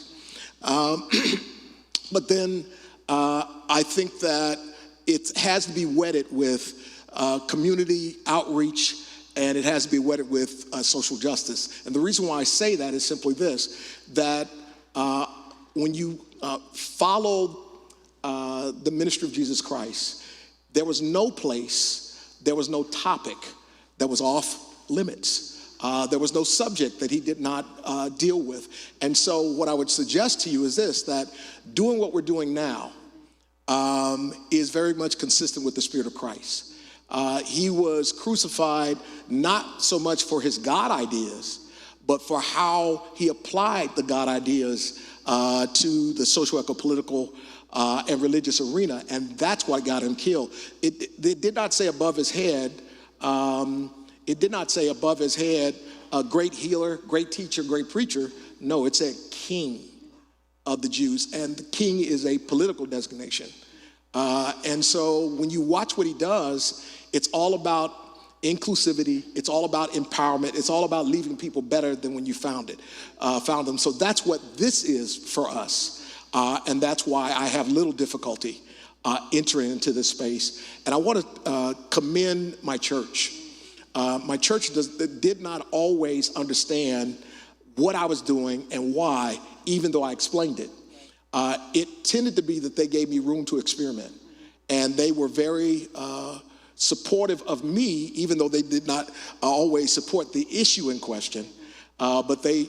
But then I think that it has to be wedded with community outreach, and it has to be wedded with social justice. And the reason why I say that is simply this, that when you follow the ministry of Jesus Christ, there was no place, there was no topic that was off limits. There was no subject that he did not deal with. And so what I would suggest to you is this, that doing what we're doing now is very much consistent with the Spirit of Christ. He was crucified not so much for his God ideas, but for how he applied the God ideas to the socio-political and religious arena, and that's what got him killed. It did not say above his head, it did not say above his head, a great healer, great teacher, great preacher. No, it said king of the Jews, and the king is a political designation. And so when you watch what he does, it's all about inclusivity, it's all about empowerment, it's all about leaving people better than when you found them. So that's what this is for us. And that's why I have little difficulty entering into this space. And I want to commend my church. My church did not always understand what I was doing and why, even though I explained it. It tended to be that they gave me room to experiment. And they were very supportive of me, even though they did not always support the issue in question. But they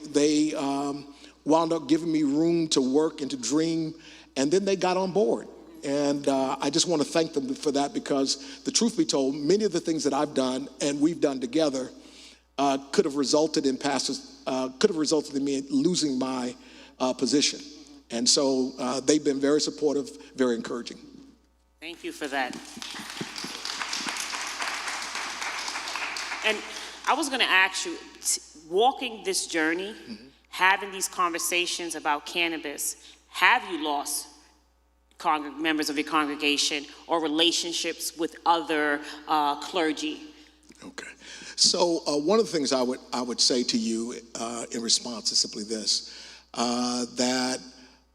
wound up giving me room to work and to dream, and then they got on board. And I just want to thank them for that, because the truth be told, many of the things that I've done and we've done together could have resulted in me losing my position. And so they've been very supportive, very encouraging. Thank you for that. And I was going to ask you, walking this journey, having these conversations about cannabis, have you lost members of your congregation or relationships with other clergy? Okay. So one of the things I would say to you in response is simply this, that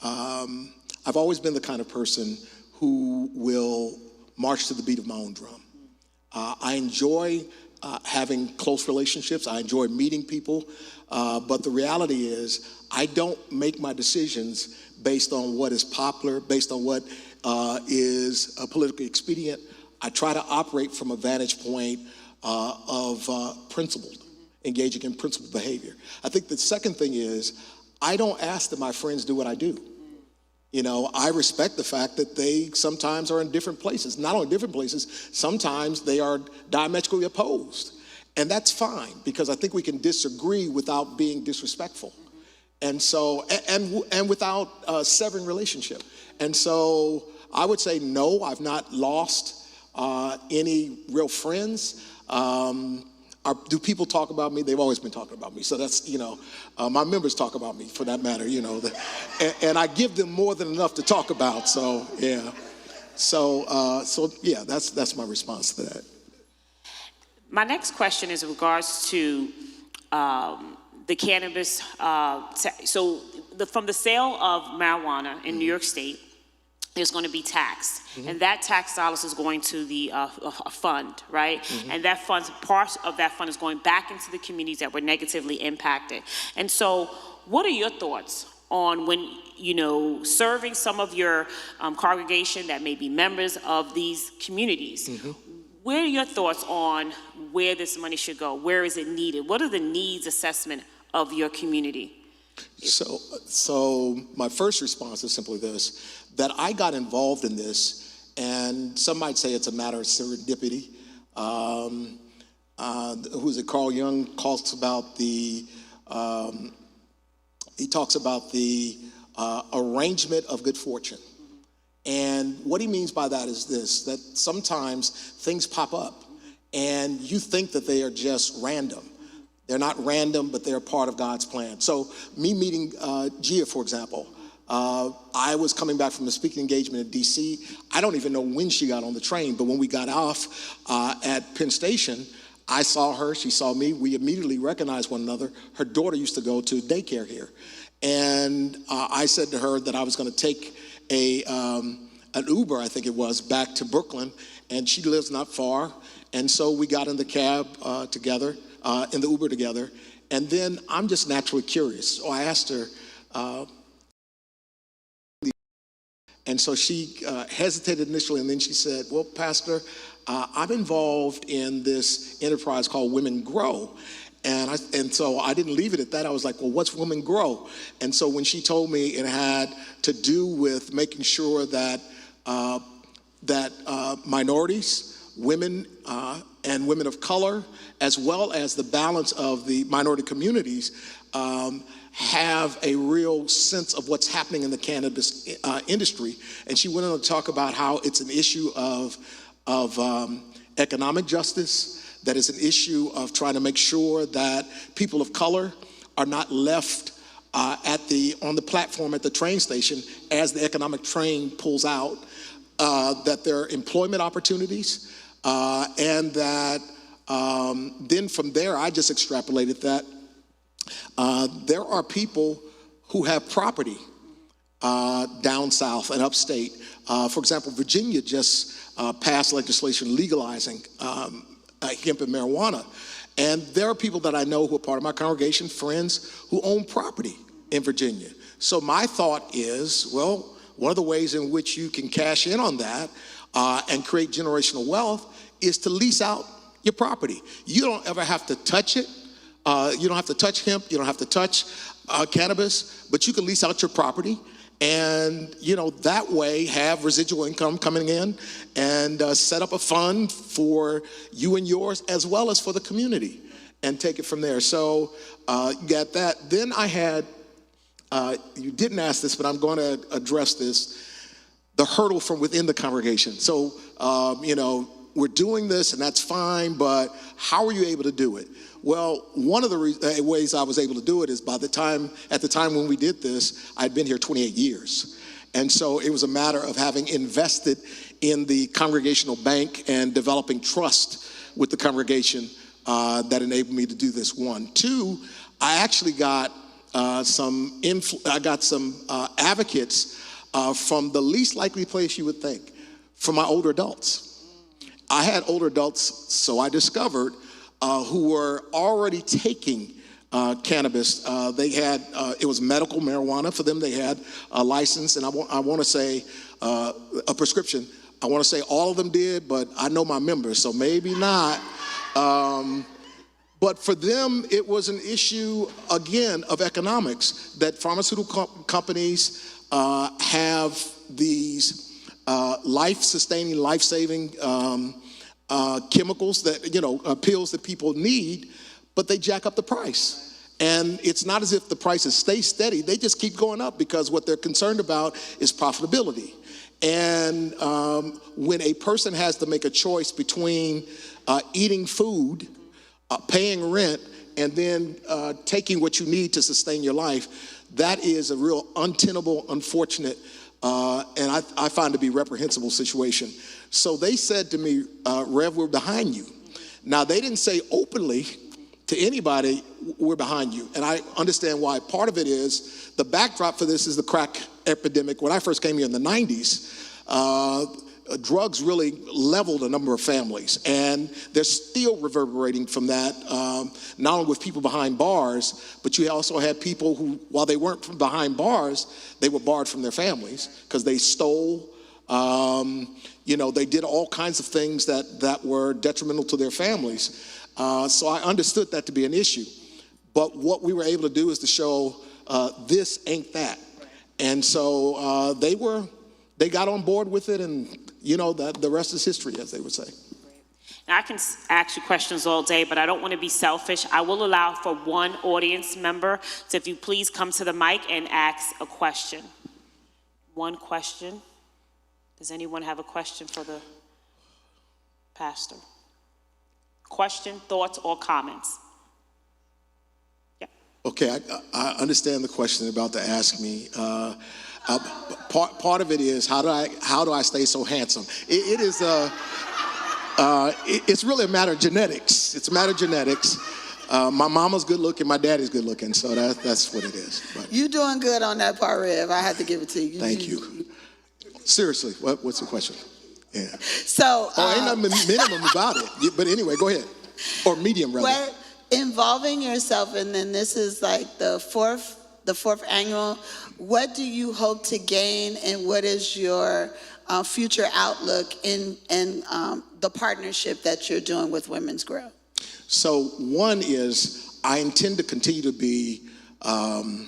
I've always been the kind of person who will march to the beat of my own drum. I enjoy having close relationships. I enjoy meeting people. But the reality is, I don't make my decisions based on what is popular, based on what is politically expedient. I try to operate from a vantage point of principled, engaging in principled behavior. I think the second thing is, I don't ask that my friends do what I do. You know, I respect the fact that they sometimes are in different places. Not only different places, sometimes they are diametrically opposed. And that's fine, because I think we can disagree without being disrespectful. And so, and without severing relationship. And so I would say, no, I've not lost any real friends. Do people talk about me? They've always been talking about me. So that's, my members talk about me, for that matter, and I give them more than enough to talk about. So, yeah. So yeah, that's my response to that. My next question is in regards to the cannabis. From the sale of marijuana in New York State, there's going to be tax, and that tax dollars is going to the a fund, right? And that fund, part of that fund is going back into the communities that were negatively impacted. And so, what are your thoughts on when serving some of your congregation that may be members of these communities? What are your thoughts on where this money should go? Where is it needed? What are the needs assessment of your community? So my first response is simply this, that I got involved in this, and some might say it's a matter of serendipity. Who's it? Carl Jung talks about the arrangement of good fortune. And what he means by that is this, that sometimes things pop up and you think that they are just random. They're not random, but they're part of God's plan. So me meeting Gia, for example, I was coming back from a speaking engagement in DC. I don't even know when she got on the train, but when we got off at Penn Station, I saw her, she saw me, we immediately recognized one another. Her daughter used to go to daycare here. And I said to her that I was gonna take an Uber, I think it was, back to Brooklyn, and she lives not far. And so we got in the cab together, in the Uber together. And then I'm just naturally curious. So I asked her, and so she hesitated initially, and then she said, well, Pastor, I'm involved in this enterprise called Women Grow. And so I didn't leave it at that. I was like, well, what's Women Grow? And so when she told me it had to do with making sure that minorities, women, and women of color, as well as the balance of the minority communities, have a real sense of what's happening in the cannabis industry. And she went on to talk about how it's an issue of economic justice, that is an issue of trying to make sure that people of color are not left on the platform at the train station as the economic train pulls out, that there are employment opportunities, and that then from there I just extrapolated that there are people who have property down south and upstate. For example, Virginia just passed legislation legalizing hemp and marijuana. And there are people that I know who are part of my congregation, friends, who own property in Virginia. So my thought is, well, one of the ways in which you can cash in on that and create generational wealth is to lease out your property. You don't ever have to touch it. You don't have to touch hemp. You don't have to touch cannabis, but you can lease out your property and, that way have residual income coming in and set up a fund for you and yours as well as for the community and take it from there. So you got that. Then I had, you didn't ask this, but I'm going to address this, the hurdle from within the congregation. So, we're doing this and that's fine, but how are you able to do it? Well, one of the ways I was able to do it is at the time when we did this, I'd been here 28 years. And so it was a matter of having invested in the congregational bank and developing trust with the congregation that enabled me to do this. One. Two, I actually got some advocates from the least likely place you would think, from my older adults. I had older adults, so I discovered, who were already taking cannabis. They had, it was medical marijuana for them. They had a license, and I want to say a prescription. I want to say all of them did, but I know my members, so maybe not. But for them, it was an issue, again, of economics, that pharmaceutical companies have these life-sustaining, life-saving chemicals that, pills that people need, but they jack up the price. And it's not as if the prices stay steady, they just keep going up because what they're concerned about is profitability. And when a person has to make a choice between eating food, paying rent, and then taking what you need to sustain your life, that is a real untenable, unfortunate, and I find to be reprehensible situation. So they said to me, Rev, we're behind you. Now, they didn't say openly to anybody, we're behind you. And I understand why. Part of it is, the backdrop for this is the crack epidemic. When I first came here in the 90s, drugs really leveled a number of families. And they're still reverberating from that, not only with people behind bars, but you also had people who, while they weren't from behind bars, they were barred from their families because they stole. They did all kinds of things that were detrimental to their families. So I understood that to be an issue. But what we were able to do is to show this ain't that. And so they got on board with it, and the rest is history, as they would say. Now, I can ask you questions all day, but I don't want to be selfish. I will allow for one audience member, so if you please come to the mic and ask a question. One question. Does anyone have a question for the pastor? Question, thoughts, or comments? Okay, I understand the question they're about to ask me. Part of it is how do I stay so handsome? It's really a matter of genetics. It's a matter of genetics. My mama's good looking, my daddy's good looking, so that's what it is. But You doing good on that part, Rev. I had to give it to you. thank you. Seriously, what's the question? Yeah. So, ain't nothing minimum about it. But anyway, go ahead. Or medium, rather. well, involving yourself, and then this is like the fourth annual. What do you hope to gain, and what is your future outlook in the partnership that you're doing with Women's Grow? So one is I intend to continue to be the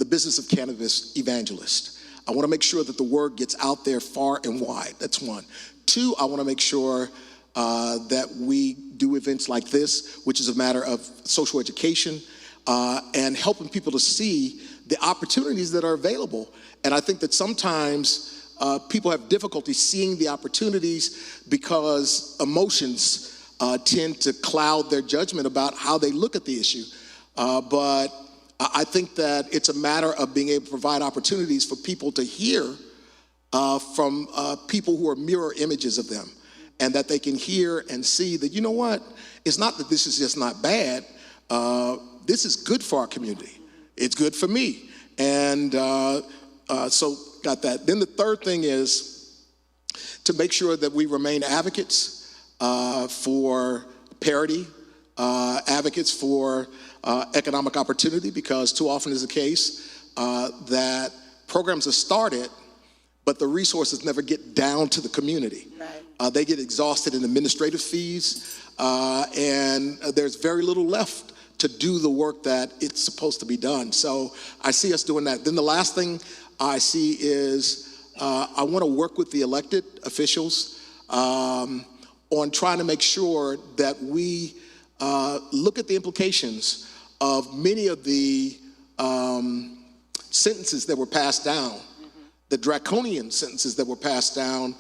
business of cannabis evangelist. I want to make sure that the word gets out there far and wide. That's one. Two, I want to make sure that we do events like this, which is a matter of social education and helping people to see the opportunities that are available. And I think that sometimes people have difficulty seeing the opportunities because emotions tend to cloud their judgment about how they look at the issue. But I think that it's a matter of being able to provide opportunities for people to hear from people who are mirror images of them, and that they can hear and see that, you know what, it's not that this is just not bad. This is good for our community. It's good for me. And so got that. Then the third thing is to make sure that we remain advocates for parity, advocates for economic opportunity, because too often is the case that programs are started, but the resources never get down to the community. Right. They get exhausted in administrative fees, and there's very little left to do the work that it's supposed to be done. So I see us doing that. Then the last thing I see is I want to work with the elected officials on trying to make sure that we look at the implications of many of the sentences that were passed down, the draconian sentences that were passed down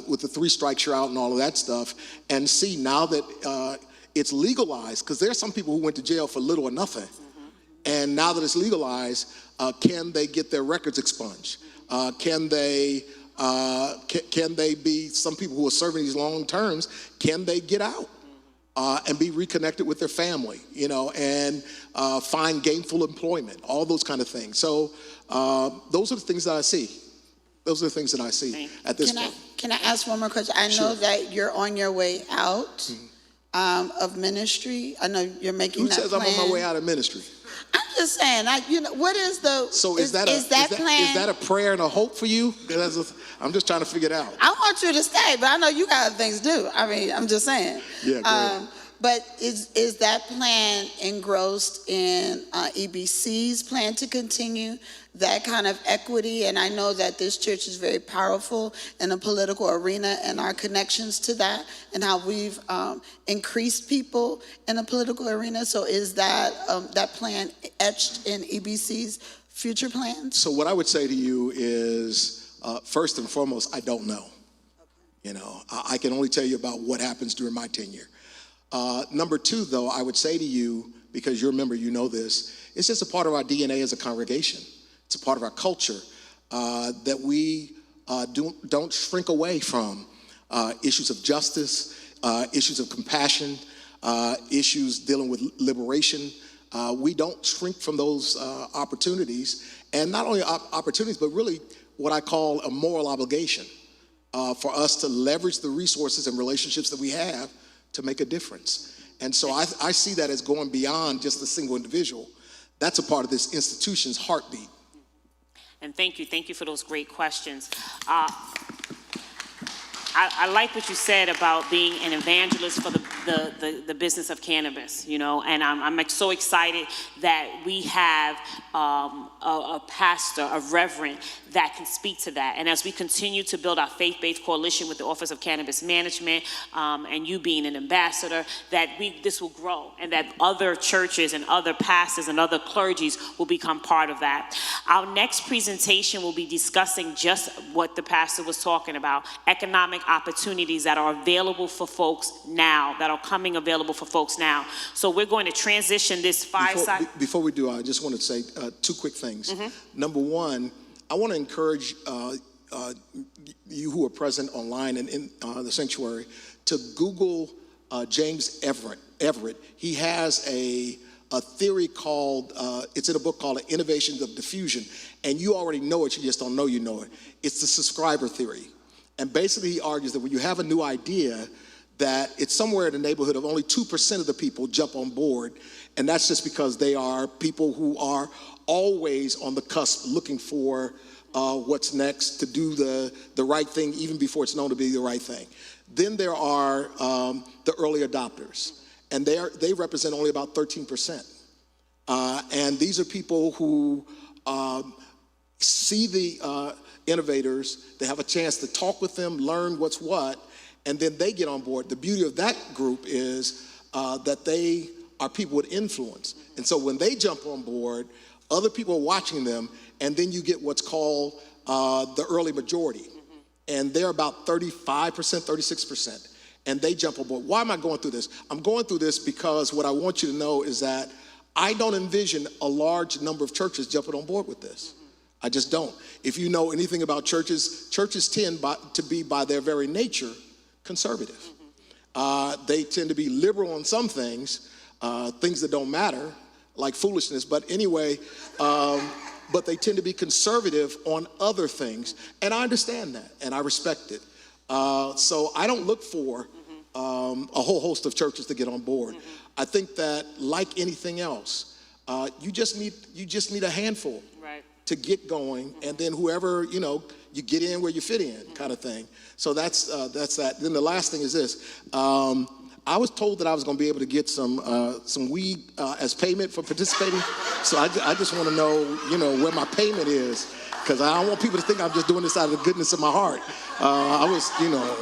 with the 3 strikes you're out and all of that stuff, and see now that it's legalized, because there are some people who went to jail for little or nothing, and now that it's legalized, can they get their records expunged? Can they be, some people who are serving these long terms, can they get out and be reconnected with their family, and find gainful employment, all those kind of things. So those are the things that I see. Those are the things that I see at this point. Can I ask one more question? I know that you're on your way out of ministry. I know you're making that plan. Who says I'm on my way out of ministry? I'm just saying, what is the, so is that plan? Is that a prayer and a hope for you? I'm just trying to figure it out. I want you to stay, but I know you got things to do. I mean, I'm just saying. Yeah, great. But is that plan engrossed in EBC's plan to continue that kind of equity? And I know that this church is very powerful in the political arena, and our connections to that, and how we've increased people in the political arena. So is that that plan etched in EBC's future plans? So what I would say to you is, first and foremost, I don't know. Okay. I can only tell you about what happens during my tenure. Number 2, though, I would say to you, because you're a member, you know this, it's just a part of our DNA as a congregation. It's a part of our culture that we don't shrink away from issues of justice, issues of compassion, issues dealing with liberation. We don't shrink from those opportunities, and not only opportunities, but really what I call a moral obligation for us to leverage the resources and relationships that we have to make a difference. And so I see that as going beyond just a single individual. That's a part of this institution's heartbeat. And thank you for those great questions. I like what you said about being an evangelist for the business of cannabis, you know, and I'm like so excited that we have a pastor, a reverend that can speak to that. And as we continue to build our faith-based coalition with the Office of Cannabis Management, and you being an ambassador, that this will grow and that other churches and other pastors and other clergies will become part of that. Our next presentation will be discussing just what the pastor was talking about, economic opportunities that are available for folks now, that are coming available for folks now. So we're going to transition this fireside. Before we do, I just want to say two quick things. Number one, I want to encourage you who are present online and in the sanctuary to Google James Everett. He has a theory called, it's in a book called Innovations of Diffusion, and you already know it, you just don't know you know it. It's the subscriber theory. And basically he argues that when you have a new idea, that it's somewhere in the neighborhood of only 2% of the people jump on board, and that's just because they are people who are always on the cusp looking for what's next to do the right thing even before it's known to be the right thing. Then there are the early adopters, and they represent only about 13%. And these are people who see the innovators, they have a chance to talk with them, learn what's what, and then they get on board. The beauty of that group is that they are people with influence. And so when they jump on board, other people are watching them, and then you get what's called the early majority. And they're about 35%, 36%, and they jump on board. Why am I going through this? I'm going through this because what I want you to know is that I don't envision a large number of churches jumping on board with this. I just don't. If you know anything about churches, churches tend to be, by their very nature, conservative. They tend to be liberal on some things, things that don't matter, like foolishness. But anyway, but they tend to be conservative on other things. And I understand that, and I respect it. So I don't look for a whole host of churches to get on board. I think that, like anything else, you just need a handful to get going, and then whoever, you know, you get in where you fit in, kind of thing. So that's that. Then the last thing is this. I was told that I was going to be able to get some weed as payment for participating. So I just want to know, you know, where my payment is, because I don't want people to think I'm just doing this out of the goodness of my heart. I was, you know.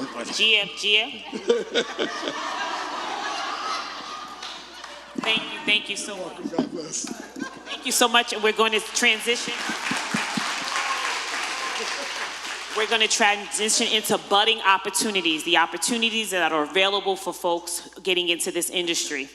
Thank you so much. God bless. Thank you so much, and we're going to transition. We're going to transition into budding opportunities, the opportunities that are available for folks getting into this industry.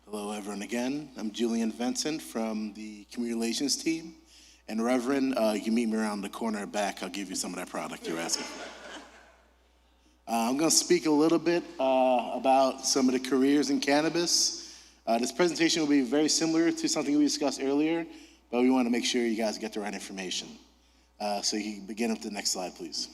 Hello, everyone, again. I'm Julian Vincent from the Community Relations team. And Reverend, you can meet me around the corner back. I'll give you some of that product you're asking for. I'm going to speak a little bit about some of the careers in cannabis. This presentation will be very similar to something we discussed earlier, but we want to make sure you guys get the right information. So you can begin with the next slide, please.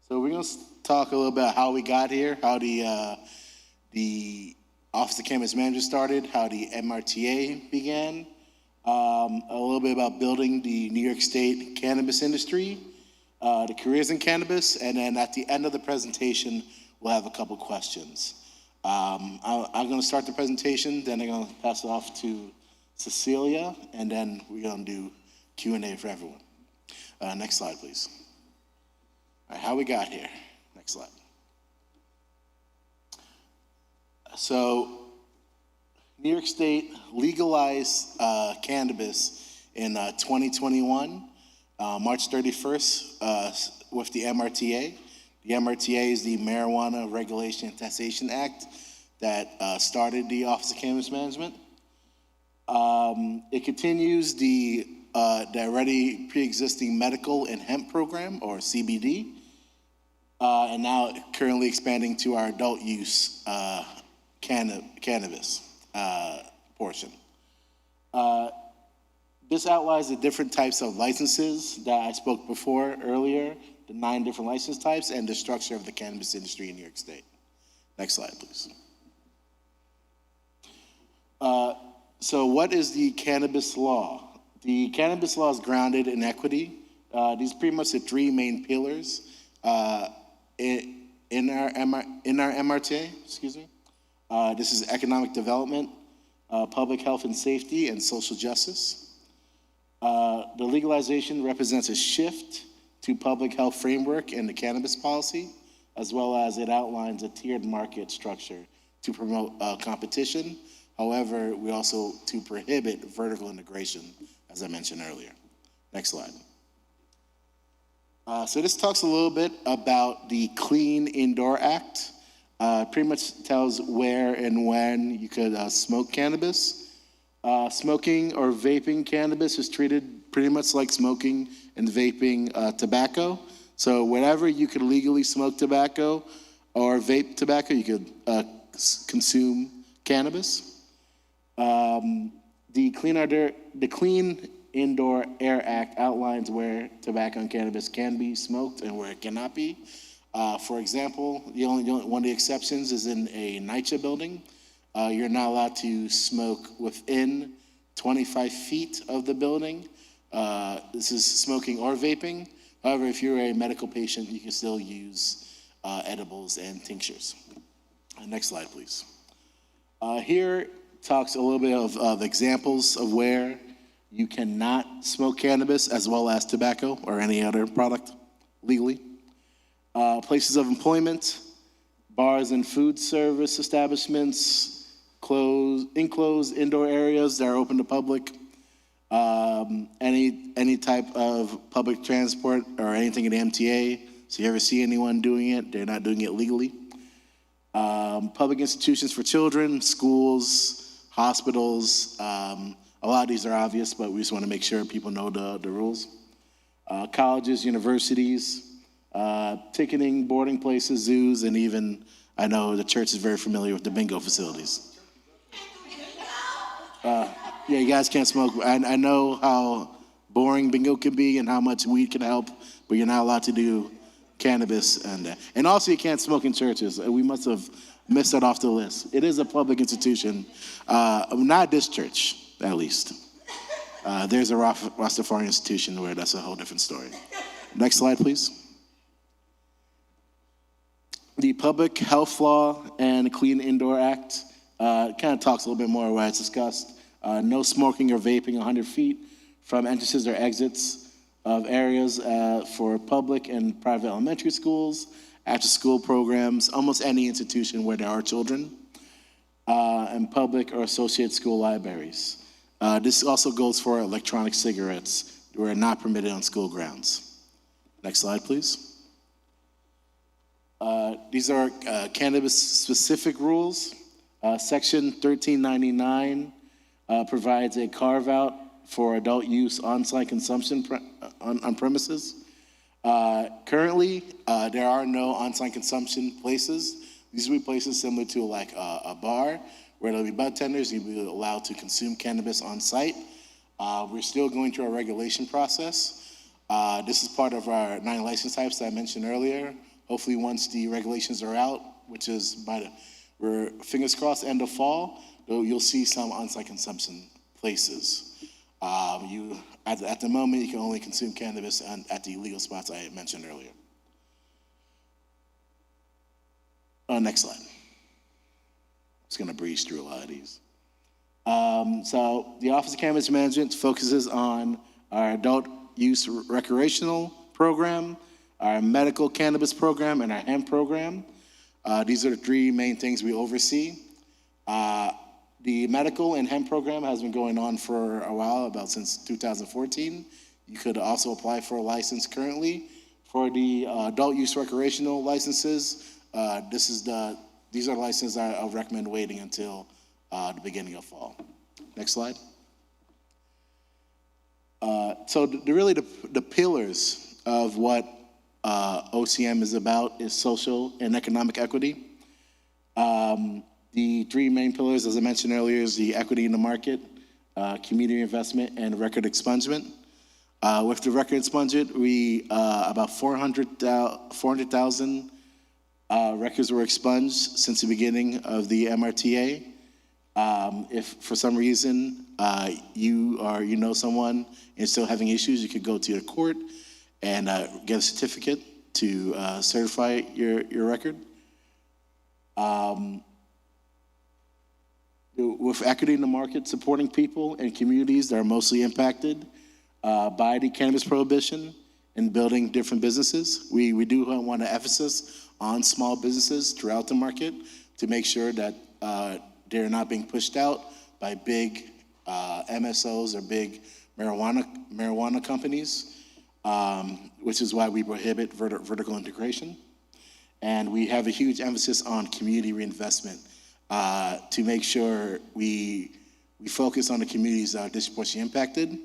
So we're going to talk a little about how we got here, how the Office of Cannabis Manager started, how the MRTA began, a little bit about building the New York State cannabis industry, the careers in cannabis, and then at the end of the presentation, we'll have a couple questions. I'm going to start the presentation, then I'm going to pass it off to Cecilia, and then we're going to do Q&A for everyone. Next slide, please. All right, how we got here. Next slide. So, New York State legalized cannabis in 2021, March 31st, with the MRTA. The MRTA is the Marijuana Regulation and Taxation Act that started the Office of Cannabis Management. It continues the already pre-existing medical and hemp program, or CBD, and now currently expanding to our adult use cannabis portion. This outlines the different types of licenses that I spoke before earlier the 9 different license types, and the structure of the cannabis industry in New York State. Next slide, please. So what is the cannabis law? The cannabis law is grounded in equity. These are pretty much the 3 main pillars in our MRTA, excuse me. This is economic development, public health and safety, and social justice. The legalization represents a shift to public health framework and the cannabis policy, as well as it outlines a tiered market structure to promote competition. However, we also to prohibit vertical integration, as I mentioned earlier. Next slide. So this talks a little bit about the Clean Indoor Act. Pretty much tells where and when you could smoke cannabis. Smoking or vaping cannabis is treated pretty much like smoking and vaping tobacco. So whenever you could legally smoke tobacco or vape tobacco, you could consume cannabis. The Clean Indoor Air Act outlines where tobacco and cannabis can be smoked and where it cannot be. For example, one of the exceptions is in a NYCHA building. You're not allowed to smoke within 25 feet of the building. This is smoking or vaping. However, if you're a medical patient, you can still use edibles and tinctures. Next slide, please. Here talks a little bit of examples of where you cannot smoke cannabis as well as tobacco or any other product legally. Places of employment, bars and food service establishments, enclosed indoor areas that are open to public, any type of public transport or anything in the MTA. So you ever see anyone doing it, they're not doing it legally. Public institutions for children, schools, hospitals. A lot of these are obvious, but we just want to make sure people know the rules. Colleges, universities, ticketing, boarding places, zoos, and even, I know the church is very familiar with the bingo facilities. Yeah, you guys can't smoke. I know how boring bingo can be and how much weed can help, but you're not allowed to do cannabis. And also you can't smoke in churches. We must have missed that off the list. It is a public institution, not this church, at least. There's a Rastafarian institution where that's a whole different story. Next slide, please. The Public Health Law and Clean Indoor Act kind of talks a little bit more where it's discussed. No smoking or vaping 100 feet from entrances or exits of areas for public and private elementary schools, after-school programs, almost any institution where there are children, and public or associate school libraries. This also goes for electronic cigarettes, who are not permitted on school grounds. Next slide, please. These are cannabis-specific rules. Section 1399 provides a carve-out for adult use on-site consumption on premises. Currently, there are no on-site consumption places. These will be places similar to like a bar, where there'll be bartenders, you'll be allowed to consume cannabis on site. We're still going through our regulation process. This is part of our 9 license types that I mentioned earlier. Hopefully once the regulations are out, which is we're fingers crossed end of fall, you'll see some on-site consumption places. At the moment, you can only consume cannabis at the illegal spots I mentioned earlier. Next slide. I'm just going to breeze through a lot of these. So the Office of Cannabis Management focuses on our adult use recreational program, our medical cannabis program, and our hemp program. These are the 3 main things we oversee. The medical and hemp program has been going on for a while, about since 2014. You could also apply for a license currently. For the adult use recreational licenses, these are the licenses I would recommend waiting until the beginning of fall. Next slide. So the pillars of what OCM is about is social and economic equity. The 3 main pillars, as I mentioned earlier, is the equity in the market, community investment, and record expungement. With the records budget, we about 400,000 records were expunged since the beginning of the MRTA. If for some reason you know someone and still having issues, you could go to the court and get a certificate to certify your record. With equity in the market, supporting people and communities that are mostly impacted by the cannabis prohibition and building different businesses. We do want to emphasis on small businesses throughout the market to make sure that they're not being pushed out by big MSOs or big marijuana companies, which is why we prohibit vertical integration. And we have a huge emphasis on community reinvestment to make sure we focus on the communities that are disproportionately impacted,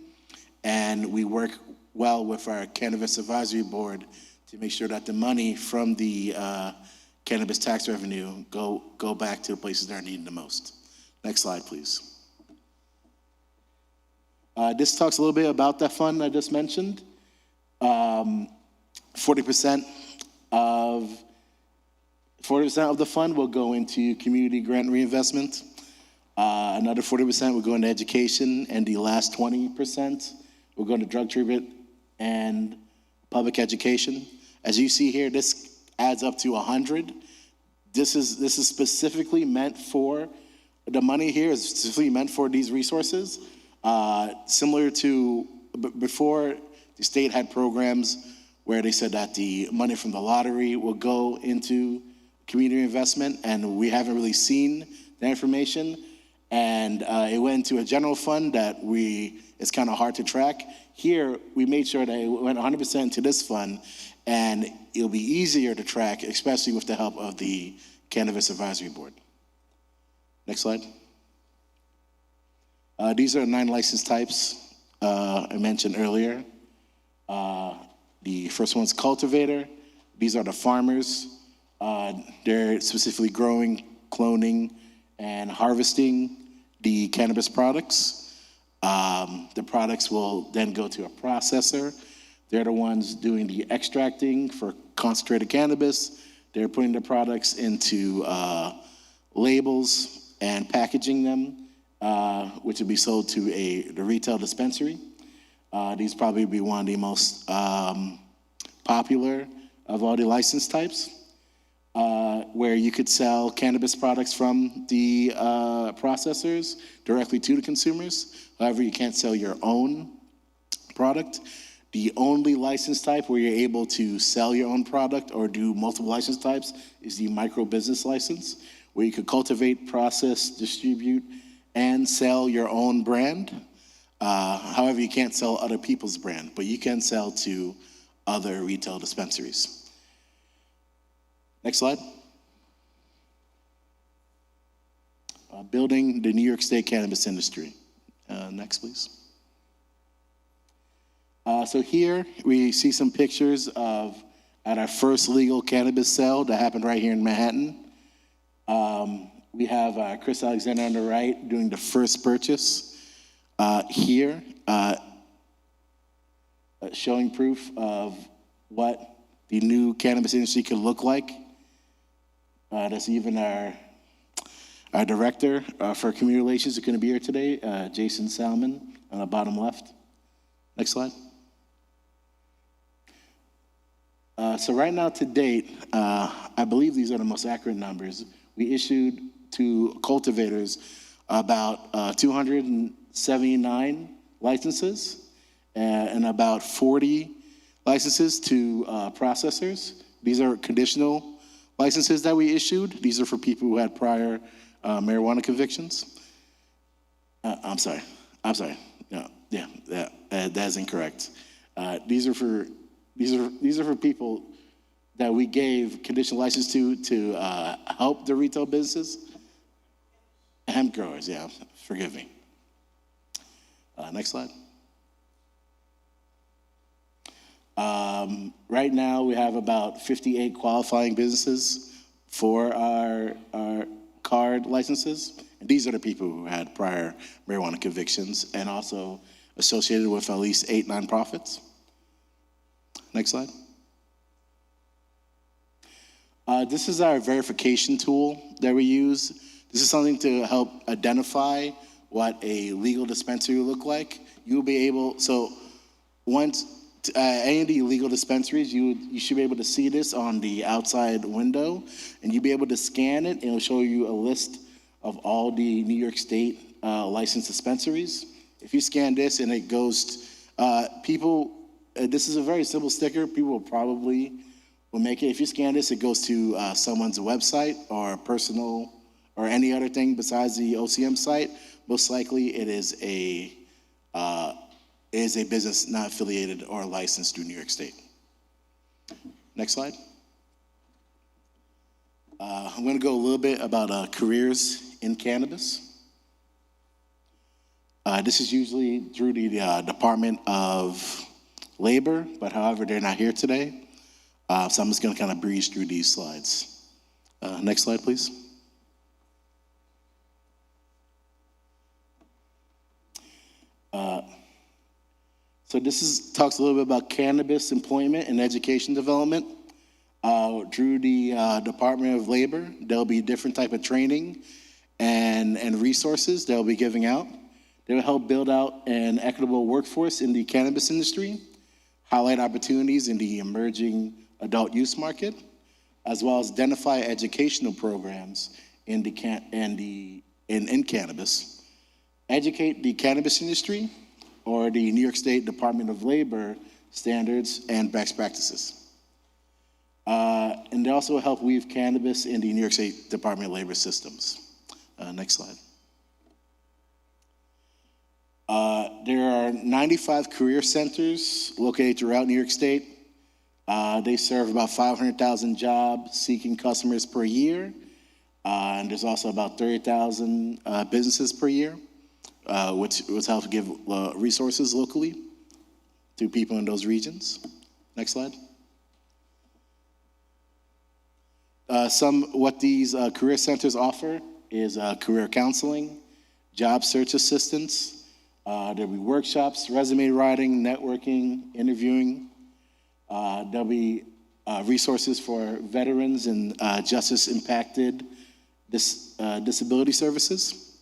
and we work well with our Cannabis Advisory Board to make sure that the money from the cannabis tax revenue go back to the places that are needed the most. Next slide, please. This talks a little bit about that fund I just mentioned. 40% of the fund will go into community grant reinvestment. Another 40% will go into education, and the last 20% will go into drug treatment and public education. As you see here, this adds up to 100. This is specifically meant for, the money here is specifically meant for these resources. Similar to before, the state had programs where they said that the money from the lottery will go into community investment, and we haven't really seen that information. And it went into a general fund that it's kind of hard to track. Here, we made sure that it went 100% into this fund, and it'll be easier to track, especially with the help of the Cannabis Advisory Board. Next slide. These are 9 license types I mentioned earlier. The first one's cultivator. These are the farmers. They're specifically growing, cloning, and harvesting the cannabis products. The products will then go to a processor. They're the ones doing the extracting for concentrated cannabis. They're putting the products into labels and packaging them, which will be sold to the retail dispensary. These probably be one of the most popular of all the license types, where you could sell cannabis products from the processors directly to the consumers. However, you can't sell your own product. The only license type where you're able to sell your own product or do multiple license types is the micro business license, where you could cultivate, process, distribute, and sell your own brand. However, you can't sell other people's brand, but you can sell to other retail dispensaries. Next slide. Building the New York State cannabis industry. Next, please. So here we see some pictures at our first legal cannabis sale that happened right here in Manhattan. We have Chris Alexander on the right doing the first purchase here, showing proof of what the new cannabis industry could look like. That's even our director for community relations who couldn't be here today, Jason Salmon, on the bottom left. Next slide. So right now to date, I believe these are the most accurate numbers. We issued to cultivators about 279 licenses and about 40 licenses to processors. These are conditional licenses that we issued. These are for people who had prior marijuana convictions. I'm sorry. No, that's incorrect. These are for people that we gave conditional license to help the retail businesses. Hemp growers, yeah, forgive me. Next slide. Right now, we have about 58 qualifying businesses for our card licenses. And these are the people who had prior marijuana convictions, and also associated with at least 8 nonprofits. Next slide. This is our verification tool that we use. This is something to help identify what a legal dispensary will look like. You'll be able, so once, any of the legal dispensaries, you should be able to see this on the outside window, and you'll be able to scan it, and it'll show you a list of all the New York State licensed dispensaries. If you scan this and it goes, this is a very simple sticker. People will probably make it. If you scan this, it goes to someone's website or personal or any other thing besides the OCM site. Most likely, it is a business not affiliated or licensed through New York State. Next slide. I'm going to go a little bit about careers in cannabis. This is usually through the Department of Labor, but however, they're not here today. So I'm just going to kind of breeze through these slides. Next slide, please. So this talks a little bit about cannabis employment and education development. Through the Department of Labor, there'll be different type of training and resources they'll be giving out. They'll help build out an equitable workforce in the cannabis industry, highlight opportunities in the emerging adult use market, as well as identify educational programs in cannabis, educate the cannabis industry or the New York State Department of Labor standards and best practices. And they also help weave cannabis in the New York State Department of Labor systems. Next slide. There are 95 career centers located throughout New York State. They serve about 500,000 job-seeking customers per year. And there's also about 30,000 businesses per year, which helps give resources locally to people in those regions. Next slide. What these career centers offer is career counseling, job search assistance. There'll be workshops, resume writing, networking, interviewing. There'll be resources for veterans and justice-impacted disability services,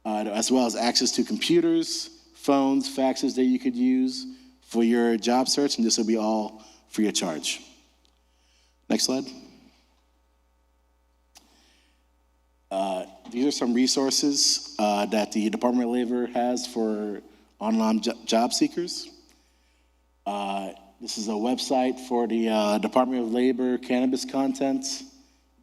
as well as access to computers, phones, faxes that you could use for your job search, and this will be all free of charge. Next slide. These are some resources that the Department of Labor has for online job seekers. This is a website for the Department of Labor cannabis content.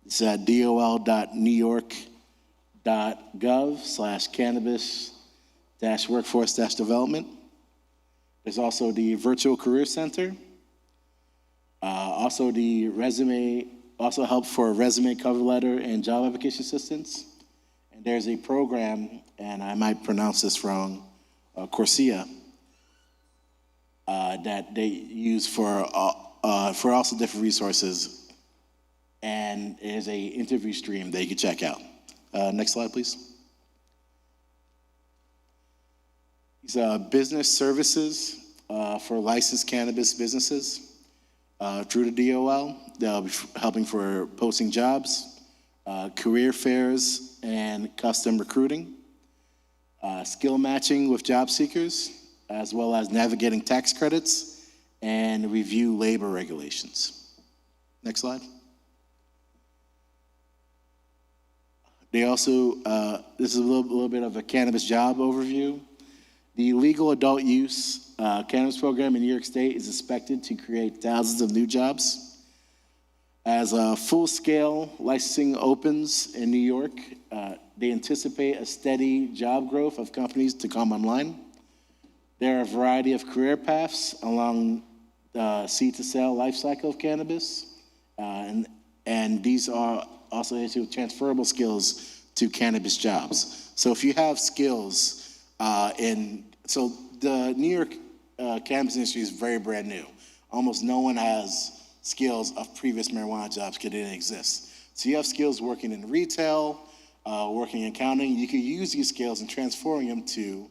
It's at dol.newyork.gov/cannabis-workforce-development. There's also the Virtual Career Center. Also help for resume, cover letter, and job application assistance. And there's a program, and I might pronounce this wrong, Corsia, that they use for also different resources. And there's a interview stream that you can check out. Next slide, please. These are business services for licensed cannabis businesses. Through the DOL, they'll be helping for posting jobs, career fairs, and custom recruiting, skill matching with job seekers, as well as navigating tax credits and review labor regulations. Next slide. They also, this is a little bit of a cannabis job overview. The legal adult use cannabis program in New York State is expected to create thousands of new jobs. As full-scale licensing opens in New York, they anticipate a steady job growth of companies to come online. There are a variety of career paths along the seed-to-sale life cycle of cannabis, and these are also into transferable skills to cannabis jobs. So if you have skills so the New York cannabis industry is very brand new. Almost no one has skills of previous marijuana jobs because they didn't exist. So you have skills working in retail, working in accounting. You can use these skills and transforming them to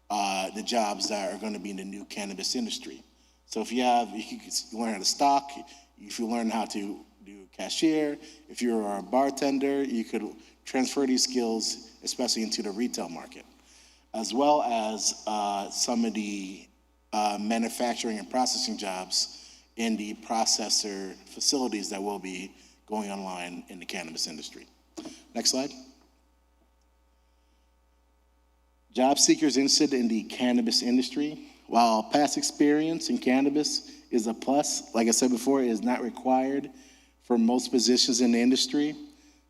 the jobs that are going to be in the new cannabis industry. So if you can learn how to stock, if you learn how to do cashier, if you're a bartender, you could transfer these skills, especially into the retail market, as well as some of the manufacturing and processing jobs in the processor facilities that will be going online in the cannabis industry. Next slide. Job seekers interested in the cannabis industry. While past experience in cannabis is a plus, like I said before, it is not required for most positions in the industry.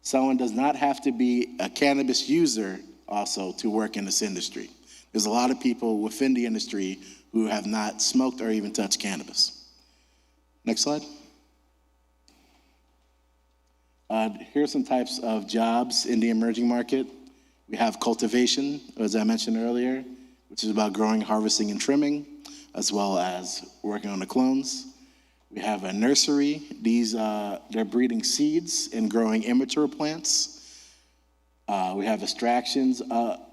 Someone does not have to be a cannabis user also to work in this industry. There's a lot of people within the industry who have not smoked or even touched cannabis. Next slide. Here are some types of jobs in the emerging market. We have cultivation, as I mentioned earlier, which is about growing, harvesting, and trimming, as well as working on the clones. We have a nursery. They're breeding seeds and growing immature plants. We have extractions,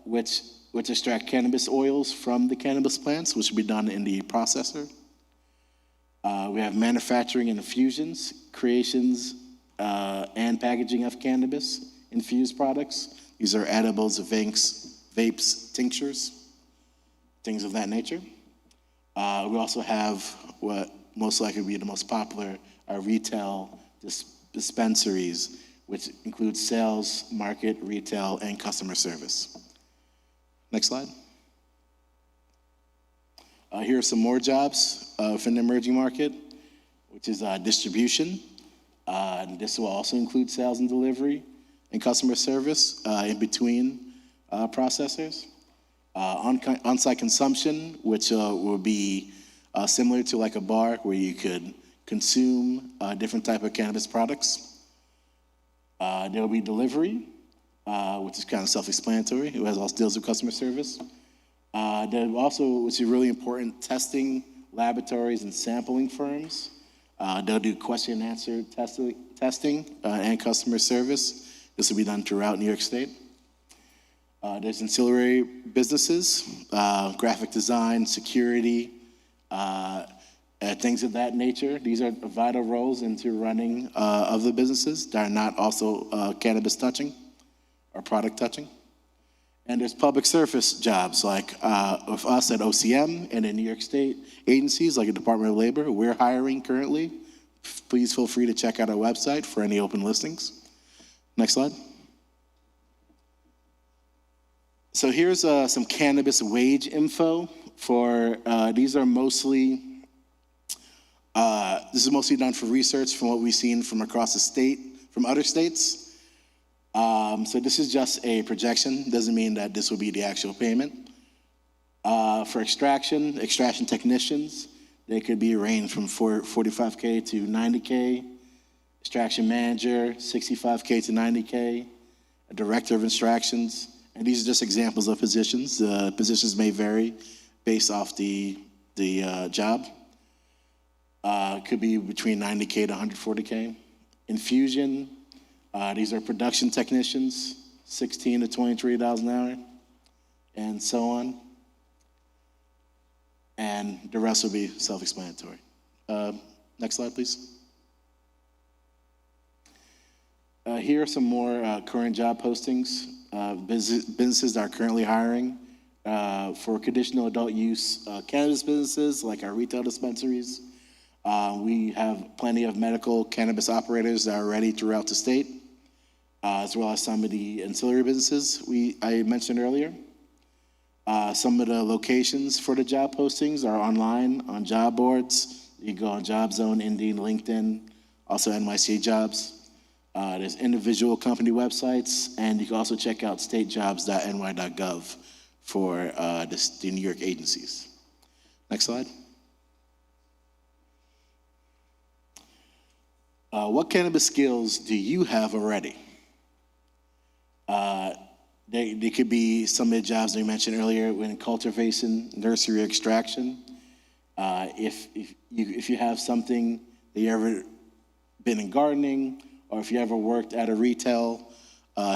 which extract cannabis oils from the cannabis plants, which will be done in the processor. We have manufacturing and infusions, creations, and packaging of cannabis infused products. These are edibles, vapes, tinctures, things of that nature. We also have what most likely will be the most popular retail dispensaries, which include sales, market, retail, and customer service. Next slide. Here are some more jobs within the emerging market, which is distribution. And this will also include sales and delivery and customer service in between processors. On-site consumption, which will be similar to like a bar where you could consume different type of cannabis products. There will be delivery, which is kind of self-explanatory. It also deals with customer service. There also, which is really important, testing laboratories and sampling firms. They'll do question and answer testing and customer service. This will be done throughout New York State. There's ancillary businesses, graphic design, security, things of that nature. These are vital roles into running of the businesses that are not also cannabis touching or product touching. And there's public service jobs like with us at OCM and in New York State agencies like the Department of Labor. We're hiring currently. Please feel free to check out our website for any open listings. Next slide. So here's some cannabis wage info for, these are mostly, this is mostly done for research from what we've seen from across the state, from other states. So this is just a projection, doesn't mean that this will be the actual payment. For extraction technicians, they could be ranged from $45K to $90K. Extraction manager, $65K to $90K. A director of extractions, and these are just examples of positions. Positions may vary based off the job. Could be between $90K to $140K. Infusion, these are production technicians, $16 to $23 an hour, and so on. And the rest will be self-explanatory. Next slide, please. Here are some more current job postings. Businesses that are currently hiring for conditional adult use cannabis businesses like our retail dispensaries. We have plenty of medical cannabis operators that are ready throughout the state, as well as some of the ancillary businesses I mentioned earlier. Some of the locations for the job postings are online on job boards. You can go on JobZone, Indeed, LinkedIn, also NYC Jobs. There's individual company websites, and you can also check out statejobs.ny.gov for the New York agencies. Next slide. What cannabis skills do you have already? They could be some of the jobs that we mentioned earlier in cultivation, nursery, extraction. If you have something that you ever been in gardening, or if you ever worked at a retail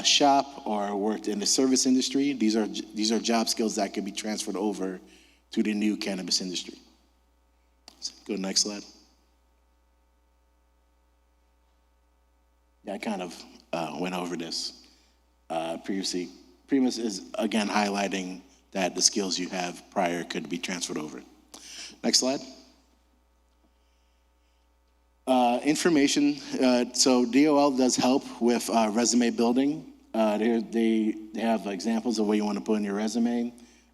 shop or worked in the service industry. These are job skills that could be transferred over to the new cannabis industry. So go to the next slide. Yeah, I kind of went over this previously. Pretty much is, again, highlighting that the skills you have prior could be transferred over. Next slide. Information, so DOL does help with resume building. They have examples of what you want to put in your resume.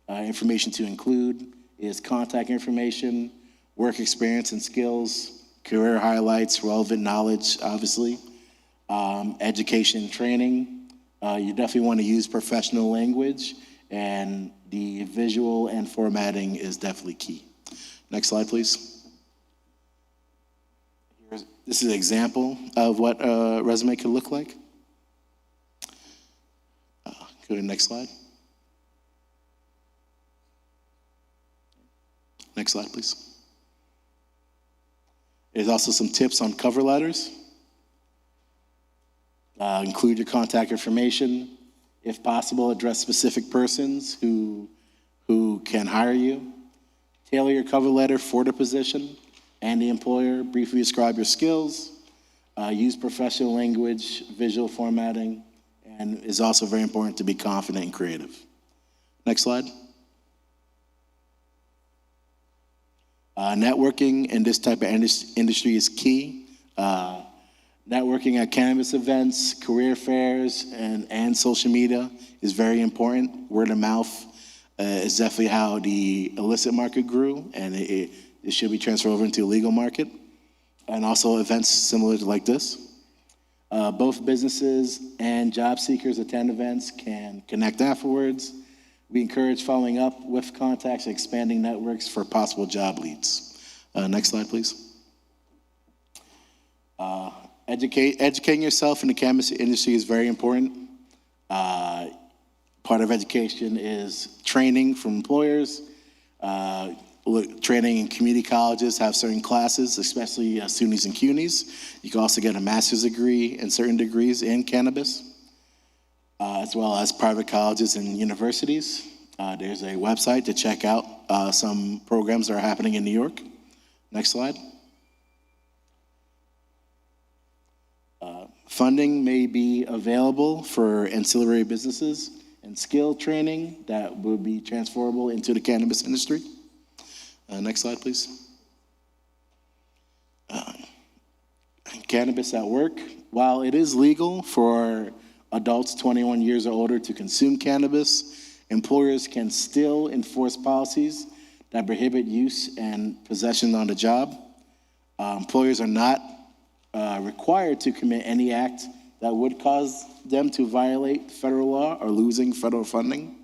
Information to include is contact information, work experience and skills, career highlights, relevant knowledge, obviously, education and training. You definitely want to use professional language, and the visual and formatting is definitely key. Next slide, please. This is an example of what a resume could look like. Go to the next slide. Next slide, please. There's also some tips on cover letters. Include your contact information. If possible, address specific persons who can hire you. Tailor your cover letter for the position and the employer. Briefly describe your skills. Use professional language, visual formatting, and it's also very important to be confident and creative. Next slide. Networking in this type of industry is key. Networking at cannabis events, career fairs, and social media is very important. Word of mouth is definitely how the illicit market grew, and it should be transferred over into a legal market. And also events similar to like this. Both businesses and job seekers attend events, can connect afterwards. We encourage following up with contacts, expanding networks for possible job leads. Next slide, please. Educating yourself in the cannabis industry is very important. Part of education is training from employers. Training in community colleges have certain classes, especially SUNYs and CUNYs. You can also get a master's degree and certain degrees in cannabis, as well as private colleges and universities. There's a website to check out some programs that are happening in New York. Next slide. Funding may be available for ancillary businesses and skill training that will be transferable into the cannabis industry. Next slide, please. Cannabis at work. While it is legal for adults 21 years or older to consume cannabis, employers can still enforce policies that prohibit use and possession on the job. Employers are not required to commit any act that would cause them to violate federal law or losing federal funding.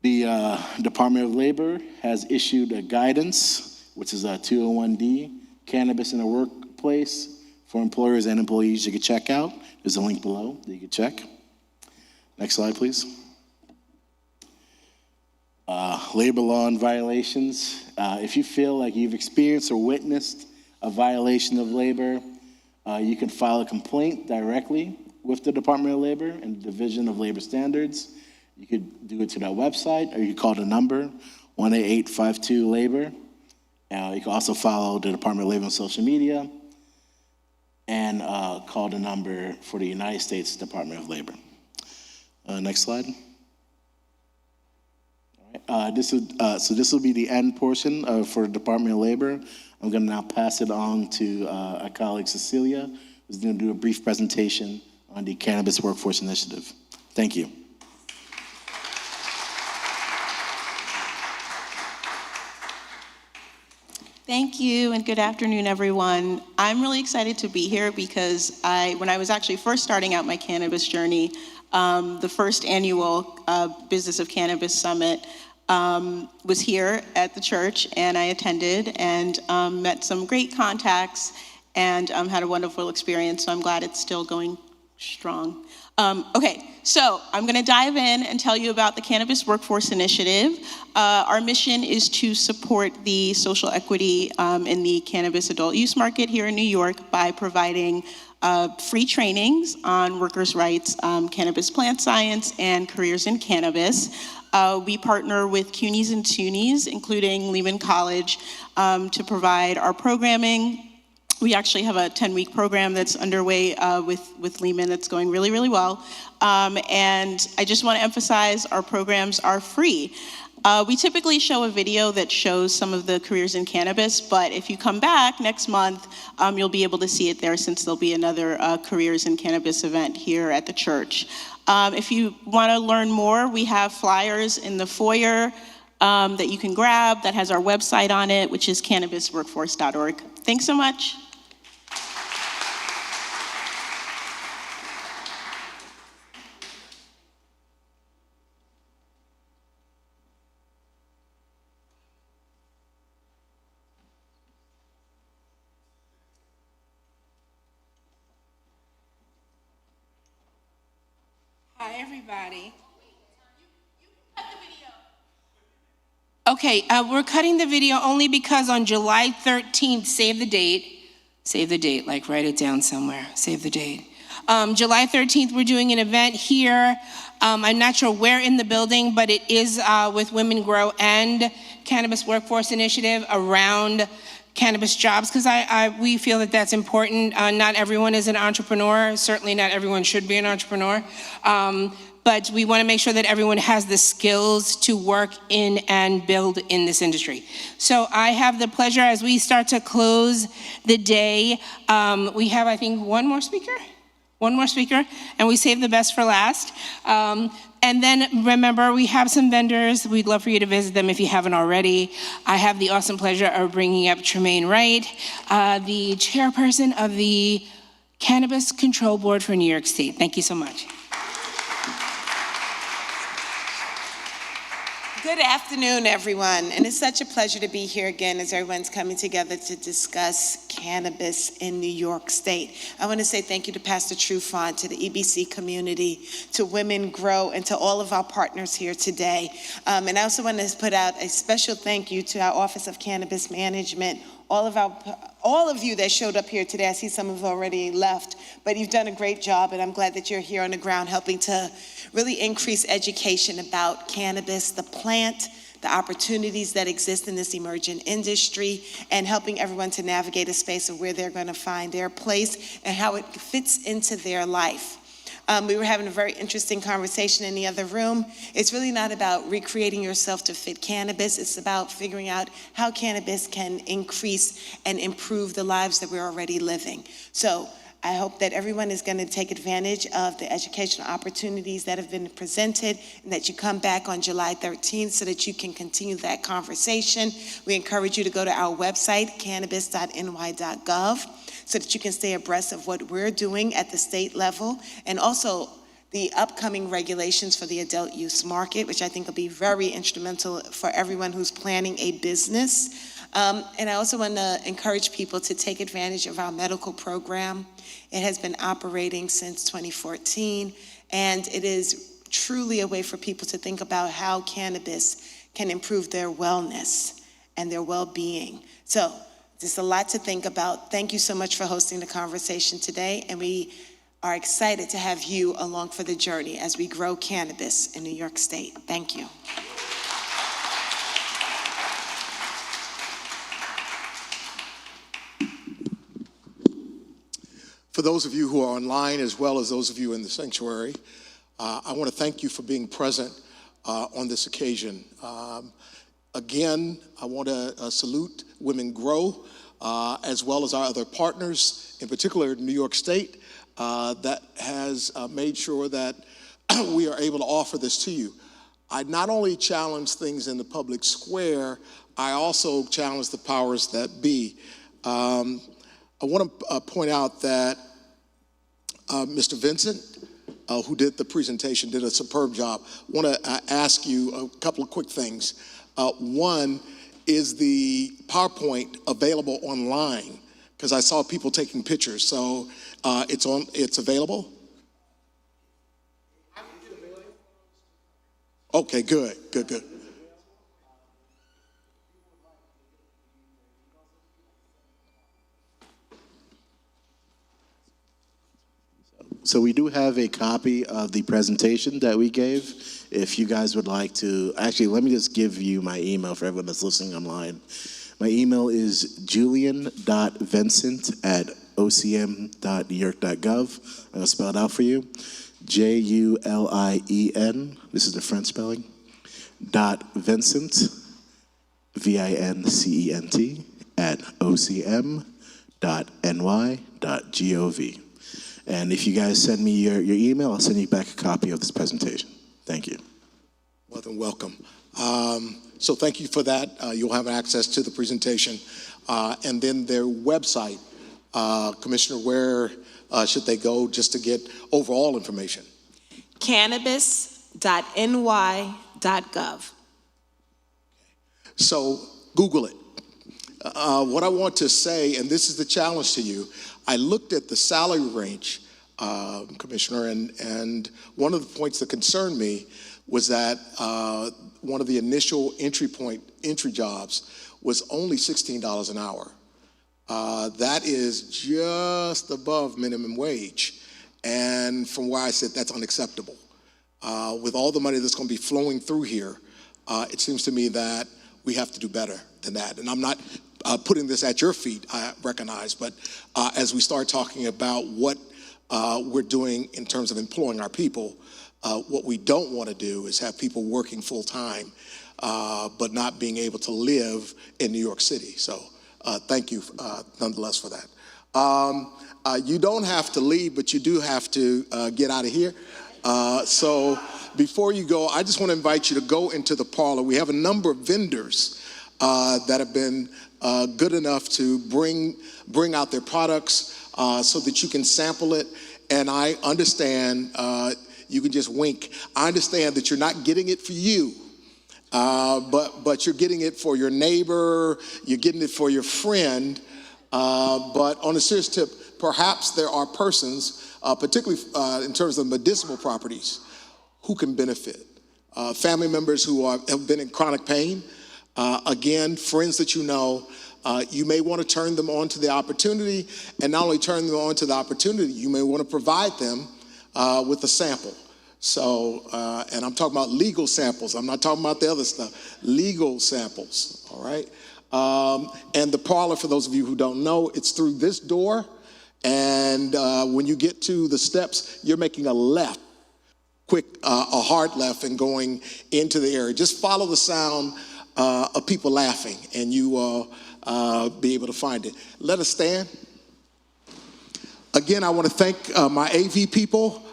The Department of Labor has issued a guidance, which is a 201D, Cannabis in the Workplace, for employers and employees you can check out. There's a link below that you can check. Next slide, please. Labor law and violations. If you feel like you've experienced or witnessed a violation of labor, you can file a complaint directly with the Department of Labor and the Division of Labor Standards. You could do it to that website, or you can call the number, 18852-LABOR. You can also follow the Department of Labor on social media, and call the number for the United States Department of Labor. Next slide. All right. This will be the end portion for the Department of Labor. I'm going to now pass it on to our colleague Cecilia, who's going to do a brief presentation on the Cannabis Workforce Initiative. Thank you. Thank you, and good afternoon, everyone. I'm really excited to be here because when I was actually first starting out my cannabis journey, the first annual Business of Cannabis Summit was here at the church, and I attended and met some great contacts and had a wonderful experience, so I'm glad it's still going strong. Okay, so I'm going to dive in and tell you about the Cannabis Workforce Initiative. Our mission is to support the social equity in the cannabis adult use market here in New York by providing free trainings on workers' rights, cannabis plant science, and careers in cannabis. We partner with CUNYs and SUNYs, including Lehman College, to provide our programming. We actually have a 10-week program that's underway with Lehman that's going really, really well. And I just want to emphasize our programs are free. We typically show a video that shows some of the careers in cannabis, but if you come back next month, you'll be able to see it there since there'll be another careers in cannabis event here at the church. If you want to learn more, we have flyers in the foyer that you can grab that has our website on it, which is cannabisworkforce.org. Thanks so much. Hi, everybody. Okay, we're cutting the video only because on July 13th, save the date, like write it down somewhere, save the date. July 13th, we're doing an event here. I'm not sure where in the building, but it is with Women Grow and Cannabis Workforce Initiative around cannabis jobs, because we feel that that's important. Not everyone is an entrepreneur. Certainly not everyone should be an entrepreneur. But we want to make sure that everyone has the skills to work in and build in this industry. So I have the pleasure, as we start to close the day, we have, I think, one more speaker, and we save the best for last. And then remember, we have some vendors. We'd love for you to visit them if you haven't already. I have the awesome pleasure of bringing up Tremaine Wright, the chairperson of the Cannabis Control Board for New York State. Thank you so much. Good afternoon, everyone, and it's such a pleasure to be here again as everyone's coming together to discuss cannabis in New York State. I want to say thank you to Pastor Trufant, to the EBC community, to Women Grow, and to all of our partners here today. And I also want to put out a special thank you to our Office of Cannabis Management, all of you that showed up here today. I see some have already left, but you've done a great job, and I'm glad that you're here on the ground helping to really increase education about cannabis, the plant, the opportunities that exist in this emerging industry, and helping everyone to navigate a space of where they're going to find their place and how it fits into their life. We were having a very interesting conversation in the other room. It's really not about recreating yourself to fit cannabis. It's about figuring out how cannabis can increase and improve the lives that we're already living. So I hope that everyone is going to take advantage of the educational opportunities that have been presented, and that you come back on July 13th so that you can continue that conversation. We encourage you to go to our website, cannabis.ny.gov, so that you can stay abreast of what we're doing at the state level, and also the upcoming regulations for the adult use market, which I think will be very instrumental for everyone who's planning a business. And I also want to encourage people to take advantage of our medical program. It has been operating since 2014, and it is truly a way for people to think about how cannabis can improve their wellness and their well-being. So there's a lot to think about. Thank you so much for hosting the conversation today, and we are excited to have you along for the journey as we grow cannabis in New York State. Thank you. For those of you who are online, as well as those of you in the sanctuary, I want to thank you for being present on this occasion. Again, I want to salute Women Grow, as well as our other partners, in particular New York State, that has made sure that we are able to offer this to you. I not only challenge things in the public square, I also challenge the powers that be. I want to point out that Mr. Vincent, who did the presentation, did a superb job. I want to ask you a couple of quick things. One, is the PowerPoint available online? Because I saw people taking pictures, so it's available? Okay, good. So we do have a copy of the presentation that we gave. If you guys would like to, actually, let me just give you my email for everyone that's listening online. My email is julian.vincent@ocm.newyork.gov. I'm going to spell it out for you. Julien, this is the French spelling, .Vincent, VINCENT, @ocm.ny.gov. And if you guys send me your email, I'll send you back a copy of this presentation. Thank you. More than welcome. So thank you for that. You'll have access to the presentation. And then their website, Commissioner, where should they go just to get overall information? Cannabis.ny.gov. So Google it. What I want to say, and this is the challenge to you, I looked at the salary range, Commissioner, and one of the points that concerned me was that one of the initial entry jobs was only $16 an hour. That is just above minimum wage. And from where I sit, that's unacceptable. With all the money that's going to be flowing through here, it seems to me that we have to do better than that. And I'm not putting this at your feet, I recognize, but as we start talking about what we're doing in terms of employing our people, what we don't want to do is have people working full time, but not being able to live in New York City. So thank you nonetheless for that. You don't have to leave, but you do have to get out of here. So before you go, I just want to invite you to go into the parlor. We have a number of vendors that have been good enough to bring out their products so that you can sample it. And I understand, you can just wink. I understand that you're not getting it for you, but you're getting it for your neighbor, you're getting it for your friend. But on a serious tip, perhaps there are persons, particularly in terms of medicinal properties, who can benefit. Family members who have been in chronic pain, again, friends that you know, you may want to turn them on to the opportunity, and not only turn them on to the opportunity, you may want to provide them with a sample. So, and I'm talking about legal samples. I'm not talking about the other stuff. Legal samples, all right? And the parlor, for those of you who don't know, it's through this door, and when you get to the steps, you're making a left, a hard left, and going into the area. Just follow the sound of people laughing, and you will be able to find it. Let us stand. Again, I want to thank my AV people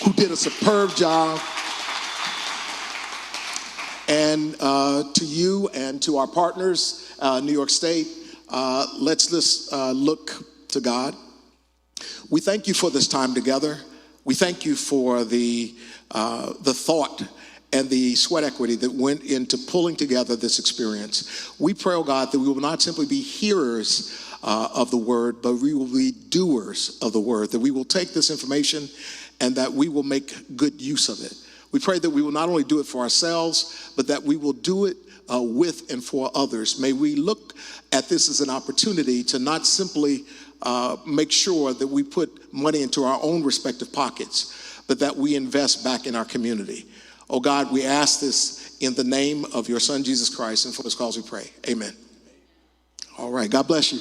who did a superb job. And to you and to our partners, New York State, let's just look to God. We thank you for this time together. We thank you for the thought and the sweat equity that went into pulling together this experience. We pray, oh God, that we will not simply be hearers of the word, but we will be doers of the word, that we will take this information and that we will make good use of it. We pray that we will not only do it for ourselves, but that we will do it with and for others. May we look at this as an opportunity to not simply make sure that we put money into our own respective pockets, but that we invest back in our community. Oh God, we ask this in the name of your Son, Jesus Christ, and for his cause we pray. Amen. All right, God bless you.